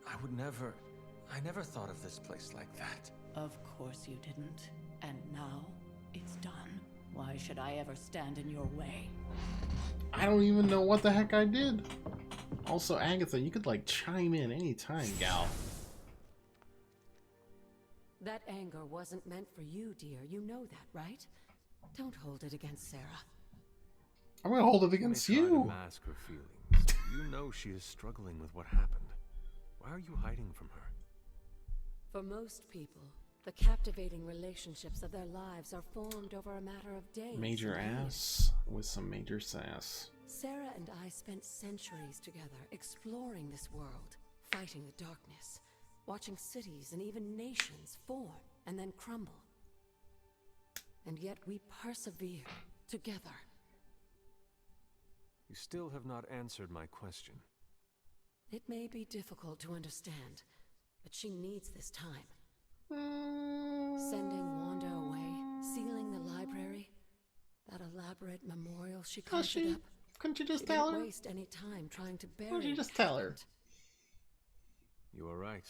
Speaker 13: I never thought of this place like that.
Speaker 12: Of course you didn't. And now, it's done. Why should I ever stand in your way?
Speaker 1: I don't even know what the heck I did. Also, Agatha, you could like chime in anytime, gal.
Speaker 12: That anger wasn't meant for you, dear. You know that, right? Don't hold it against Sarah.
Speaker 1: I'm gonna hold it against
Speaker 13: you.
Speaker 1: you.
Speaker 13: Mask her feelings. You know she is struggling with what happened. Why are you hiding from her?
Speaker 12: For most people, the captivating relationships of their lives are formed over a matter of days.
Speaker 1: Major ass with some major sass.
Speaker 12: Sarah and I spent centuries together exploring this world, fighting the darkness, watching cities and even nations form and then crumble. And yet we persevered together.
Speaker 13: You still have not answered my question.
Speaker 12: It may be difficult to understand, but she needs this time. Sending Wanda away, sealing the library, that elaborate memorial she conjured up.
Speaker 1: Couldn't you just
Speaker 12: She
Speaker 1: tell
Speaker 12: didn't
Speaker 1: her?
Speaker 12: waste any time trying to bury
Speaker 1: Why don't you just
Speaker 12: it.
Speaker 1: tell her?
Speaker 13: You are right.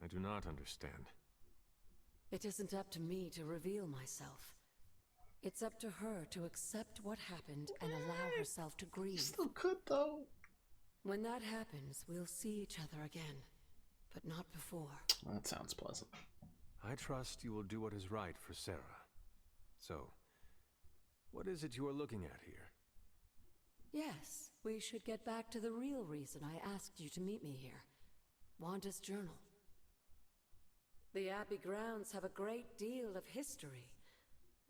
Speaker 13: I do not understand.
Speaker 12: It isn't up to me to reveal myself. It's up to her to accept what happened and allow herself to grieve.
Speaker 1: Still could, though.
Speaker 12: When that happens, we'll see each other again. But not before.
Speaker 1: Well, that sounds pleasant.
Speaker 13: I trust you will do what is right for Sarah. So, what is it you are looking at here?
Speaker 12: Yes, we should get back to the real reason I asked you to meet me here. Wanda's journal. The Abbey grounds have a great deal of history.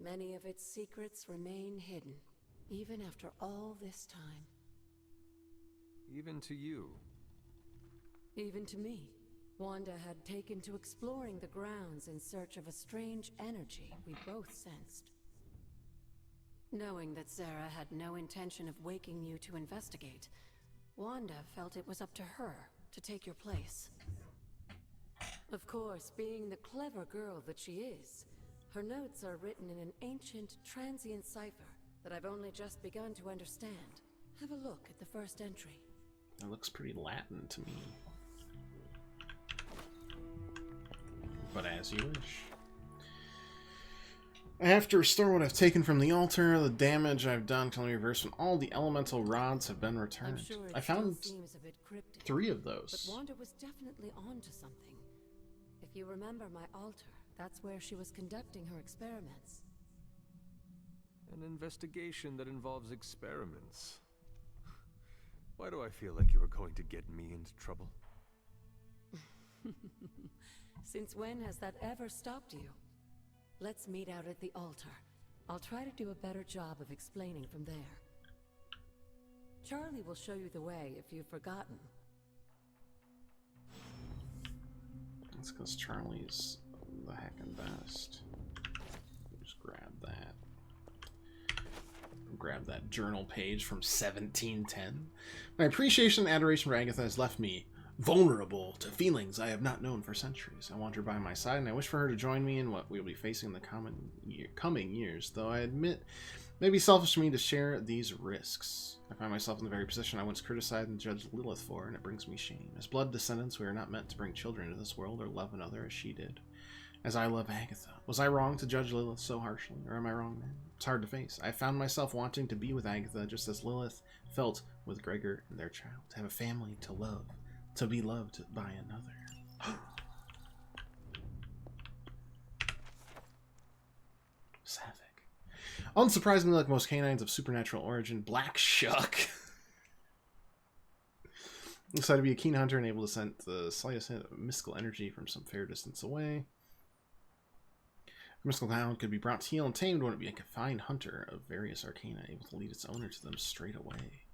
Speaker 12: Many of its secrets remain hidden, even after all this time.
Speaker 13: Even to you.
Speaker 12: Even to me. Wanda had taken to exploring the grounds in search of a strange energy we both sensed. Knowing that Sarah had no intention of waking you to investigate, Wanda felt it was up to her to take your place. Of course, being the clever girl that she is, her notes are written in an ancient, transient cipher that I've only just begun to understand. Have a look at the first entry.
Speaker 1: That looks pretty Latin to me. But as you wish. I have to restore what I've taken from the altar. The damage I've done can only reverse when all the elemental rods have been returned.
Speaker 12: Sure
Speaker 1: I found
Speaker 12: seems a bit cryptic,
Speaker 1: 3 of those.
Speaker 12: But Wanda was definitely onto something. If you remember my altar, that's where she was conducting her experiments.
Speaker 13: An investigation that involves experiments. Why do I feel like you are going to get me into trouble?
Speaker 12: Since when has that ever stopped you? Let's meet out at the altar. I'll try to do a better job of explaining from there. Charlie will show you the way if you've forgotten.
Speaker 1: That's because Charlie's the heckin' best. Just grab that. Grab that journal page from 1710. My appreciation and adoration for Agatha has left me vulnerable to feelings I have not known for centuries. I want her by my side, and I wish for her to join me in what we will be facing in the coming years, though I admit it may be selfish of me to share these risks. I find myself in the very position I once criticized and judged Lilith for, and it brings me shame. As blood descendants, we are not meant to bring children into this world or love another as she did. As I love Agatha. Was I wrong to judge Lilith so harshly, or am I wrong now? It's hard to face. I found myself wanting to be with Agatha just as Lilith felt with Gregor and their child. To have a family to love. To be loved by another. Sapphic. Unsurprisingly, like most canines of supernatural origin, Black Shuck looks to be a keen hunter and able to sense the slightest hint of mystical energy from some fair distance away. A mystical hound could be brought to heel and tamed when it be a confined hunter of various arcana, able to lead its owner to them straight away.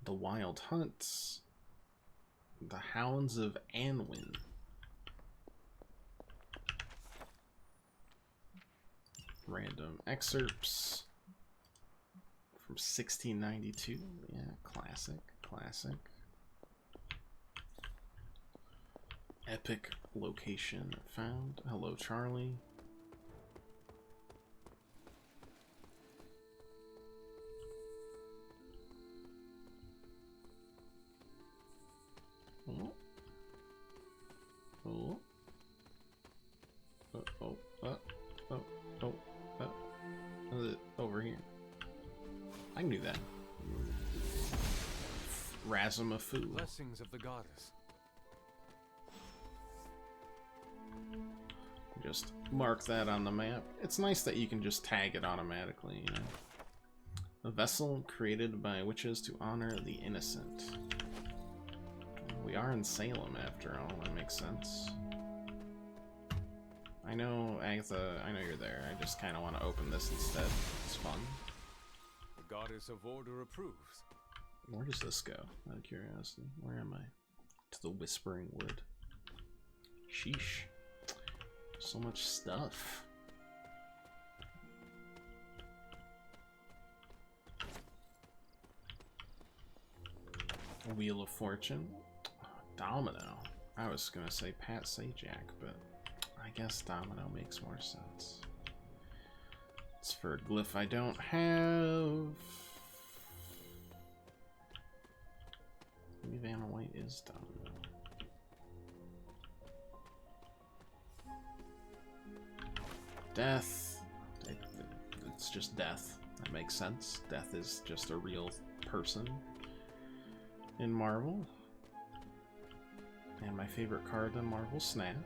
Speaker 1: The Wild Hunts. The Hounds of Anwin. Random excerpts from 1692. Yeah, classic. Epic location found. Hello, Charlie. Oh. Oh. Over here. I can do that. Razumafu.
Speaker 13: Blessings of the goddess.
Speaker 1: Just mark that on the map. It's nice that you can just tag it automatically, you know. A vessel created by witches to honor the innocent. We are in Salem after all, that makes sense. I know, Agatha, I know you're there. I just kind of want to open this instead. It's fun.
Speaker 13: The goddess of order approves.
Speaker 1: Where does this go? Out of curiosity. Where am I? To the Whispering Wood. Sheesh. So much stuff. Wheel of Fortune. Domino. I was gonna say Pat Sajak, but I guess Domino makes more sense. It's for a glyph I don't have. Maybe Vanna White is Domino. Death. It's just death. That makes sense. Death is just a real person in Marvel. And my favorite card in Marvel, Snap.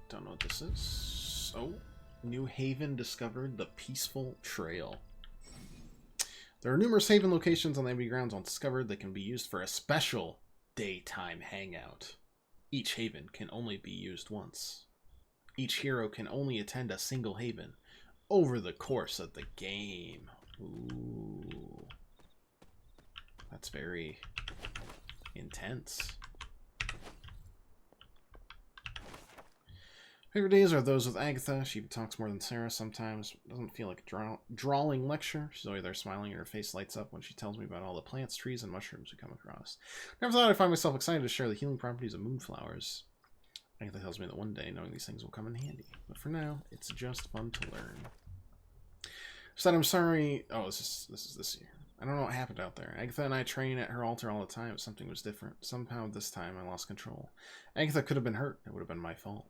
Speaker 1: Don't know what this is. Oh, New Haven discovered the Peaceful Trail. There are numerous Haven locations on the enemy grounds undiscovered that can be used for a special daytime hangout. Each Haven can only be used once. Each hero can only attend a single Haven over the course of the game. Ooh. That's very intense. Favorite days are those with Agatha. She talks more than Sarah sometimes. Doesn't feel like a drawling lecture. She's always there smiling and her face lights up when she tells me about all the plants, trees, and mushrooms we come across. Never thought I'd find myself excited to share the healing properties of moonflowers. Agatha tells me that one day knowing these things will come in handy. But for now, it's just fun to learn. She said, I'm sorry. Oh, this is this year. I don't know what happened out there. Agatha and I train at her altar all the time, but something was different. Somehow this time I lost control. Agatha could have been hurt. It would have been my fault.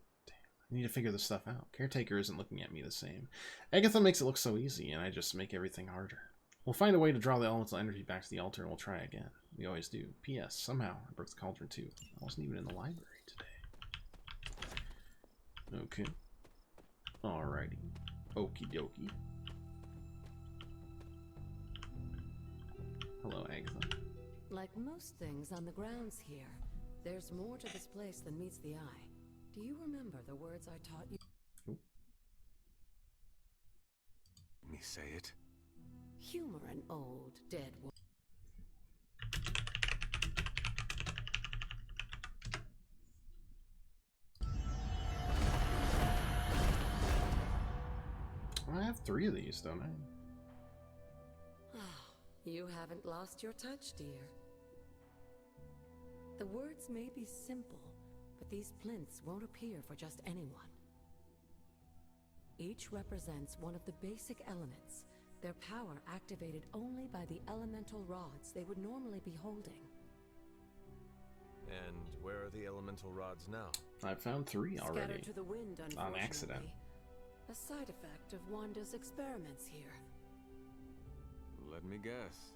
Speaker 1: I need to figure this stuff out. Caretaker isn't looking at me the same. Agatha makes it look so easy, and I just make everything harder. We'll find a way to draw the elemental energy back to the altar, and we'll try again. We always do. P.S. Somehow, I broke the cauldron too. I wasn't even in the library today. Okay. Alrighty. Okie dokie. Hello, Agatha.
Speaker 4: Like most things on the grounds here, there's more to this place than meets the eye. Do you remember the words I taught you?
Speaker 13: Me say it.
Speaker 4: Humor an old, dead woman.
Speaker 1: I have 3 of these, don't I?
Speaker 4: You haven't lost your touch, dear. The words may be simple, but these plinths won't appear for just anyone. Each represents one of the basic elements, their power activated only by the elemental rods they would normally be holding.
Speaker 13: And where are the elemental rods now?
Speaker 1: I found 3 already.
Speaker 4: Scattered to the wind,
Speaker 1: on accident.
Speaker 4: A side effect of Wanda's experiments here.
Speaker 13: Let me guess.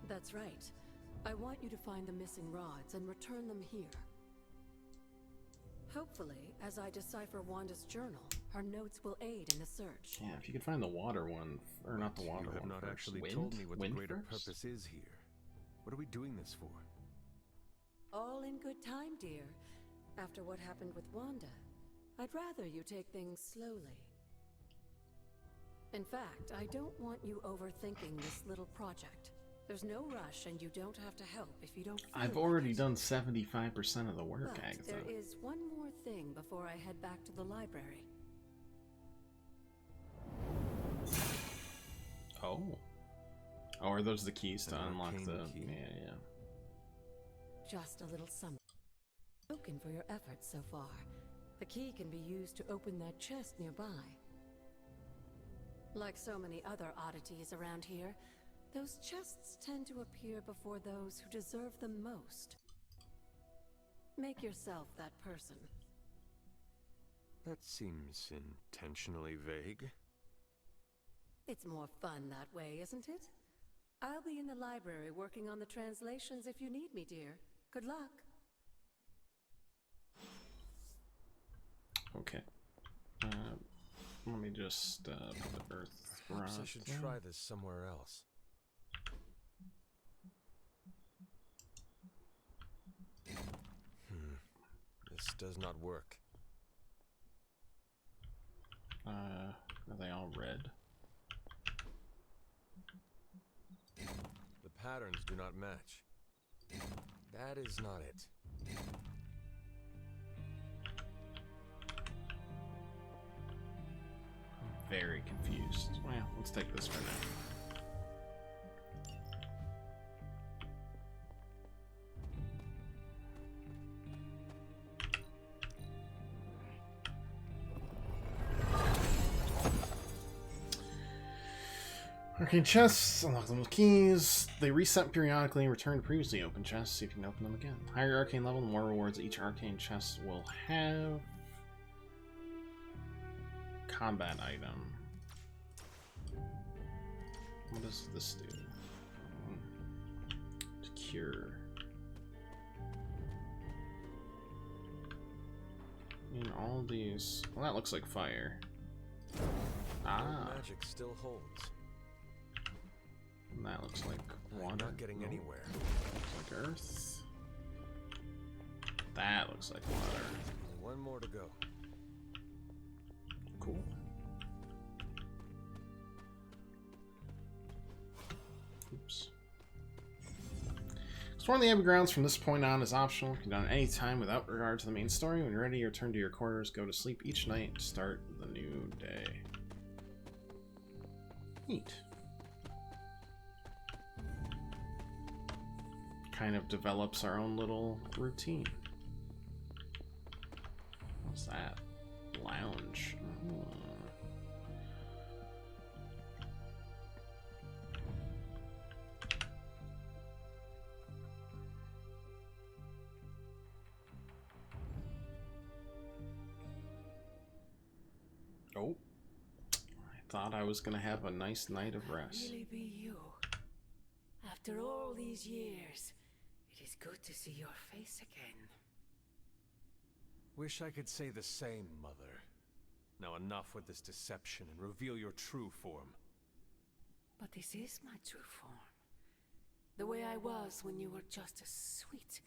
Speaker 4: That's right. I want you to find the missing rods and return them here. Hopefully, as I decipher Wanda's journal, her notes will aid in the search.
Speaker 1: Yeah, if you could find the water one, or not the water one.
Speaker 13: You have not
Speaker 1: first.
Speaker 13: actually
Speaker 1: Wind?
Speaker 13: told me what the
Speaker 1: Wind
Speaker 13: greater
Speaker 1: first?
Speaker 13: purpose is here. What are we doing this for?
Speaker 4: All in good time, dear. After what happened with Wanda, I'd rather you take things slowly. In fact, I don't want you overthinking this little project. There's no rush, and you don't have to help if you don't feel
Speaker 1: I've
Speaker 4: like
Speaker 1: already
Speaker 4: it.
Speaker 1: done 75% of the work,
Speaker 4: But
Speaker 1: Agatha.
Speaker 4: there is one more thing before I head back to the library.
Speaker 1: Oh. Oh, are those the keys to unlock the...
Speaker 13: key.
Speaker 1: Yeah.
Speaker 4: Just a little something. Token for your efforts so far. The key can be used to open that chest nearby. Like so many other oddities around here, those chests tend to appear before those who deserve them most. Make yourself that person.
Speaker 13: That seems intentionally vague.
Speaker 4: It's more fun that way, isn't it? I'll be in the library working on the translations if you need me, dear. Good luck.
Speaker 1: Okay. Let me just put the earth
Speaker 13: Perhaps I
Speaker 1: rod
Speaker 13: should
Speaker 1: there.
Speaker 13: try this somewhere else. This does not work.
Speaker 1: Are they all red?
Speaker 13: The patterns do not match. That is not it.
Speaker 1: I'm very confused. Well, let's take this for now. Arcane chests, unlock them with keys. They reset periodically and return to previously open chests. See if you can open them again. Higher arcane level, the more rewards each arcane chest will have. Combat item. What does this do? To cure. In all these. Well, that looks like fire. Ah.
Speaker 13: Magic still holds.
Speaker 1: And that looks like water.
Speaker 13: I'm not getting anywhere.
Speaker 1: Looks like earth. That looks like water.
Speaker 13: One more to go.
Speaker 1: Cool. Oops. Exploring the Abbey grounds from this point on is optional. You can do it any time without regard to the main story. When you're ready, return to your quarters. Go to sleep each night to start the new day. Neat. Kind of develops our own little routine. What's that? Lounge. Oh. I thought I was gonna have a nice night of rest.
Speaker 12: Really be you. After all these years, it is good to see your face again.
Speaker 13: Wish I could say the same, Mother. Now enough with this deception and reveal your true form.
Speaker 12: But this is my true form. The way I was when you were just a sweet,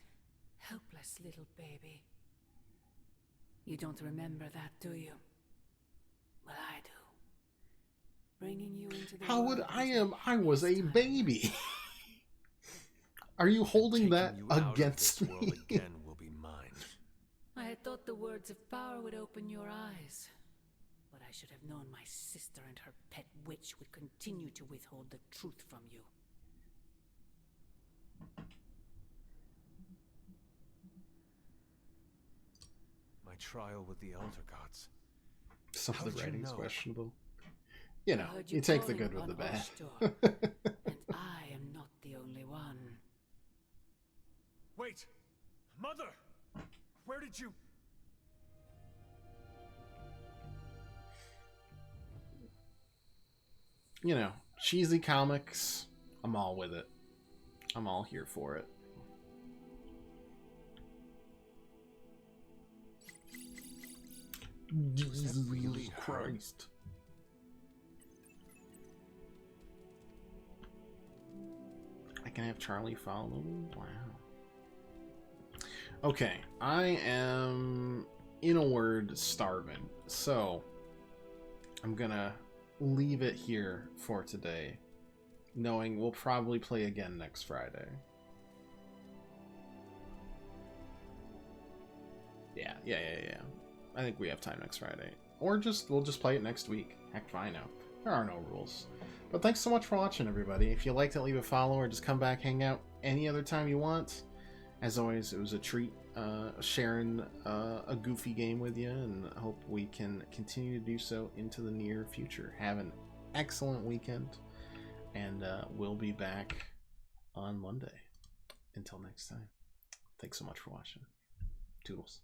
Speaker 12: helpless little baby. You don't remember that, do you? Well, I do. Bringing you into the
Speaker 1: How would
Speaker 12: world
Speaker 1: I was a baby. Are you holding that against me?
Speaker 13: Again will be mine.
Speaker 12: I had thought the words of power would open your eyes, but I should have known my sister and her pet witch would continue to withhold the truth from you.
Speaker 13: My trial with the Elder Gods.
Speaker 1: Some
Speaker 13: How
Speaker 1: of the
Speaker 13: did you
Speaker 1: writing's
Speaker 13: know?
Speaker 1: questionable. You know,
Speaker 12: I heard
Speaker 1: you take the
Speaker 12: calling
Speaker 1: good with
Speaker 12: on
Speaker 1: the bad.
Speaker 12: Oshtor, and I am not the only one.
Speaker 19: Wait! Mother! Where did you...
Speaker 1: You know, cheesy comics, I'm all with it. I'm all here for it. Jesus
Speaker 13: really
Speaker 1: Christ. I can have Charlie follow me? Wow. Okay, I am, in a word, starving. So, I'm gonna leave it here for today, knowing we'll probably play again next Friday. Yeah. I think we have time next Friday. Or we'll just play it next week. Heck, fine now. There are no rules. But thanks so much for watching, everybody. If you liked it, leave a follow or just come back, hang out any other time you want. As always, it was a treat sharing a goofy game with you, and I hope we can continue to do so into the near future. Have an excellent weekend, and we'll be back on Monday. Until next time, thanks so much for watching. Toodles.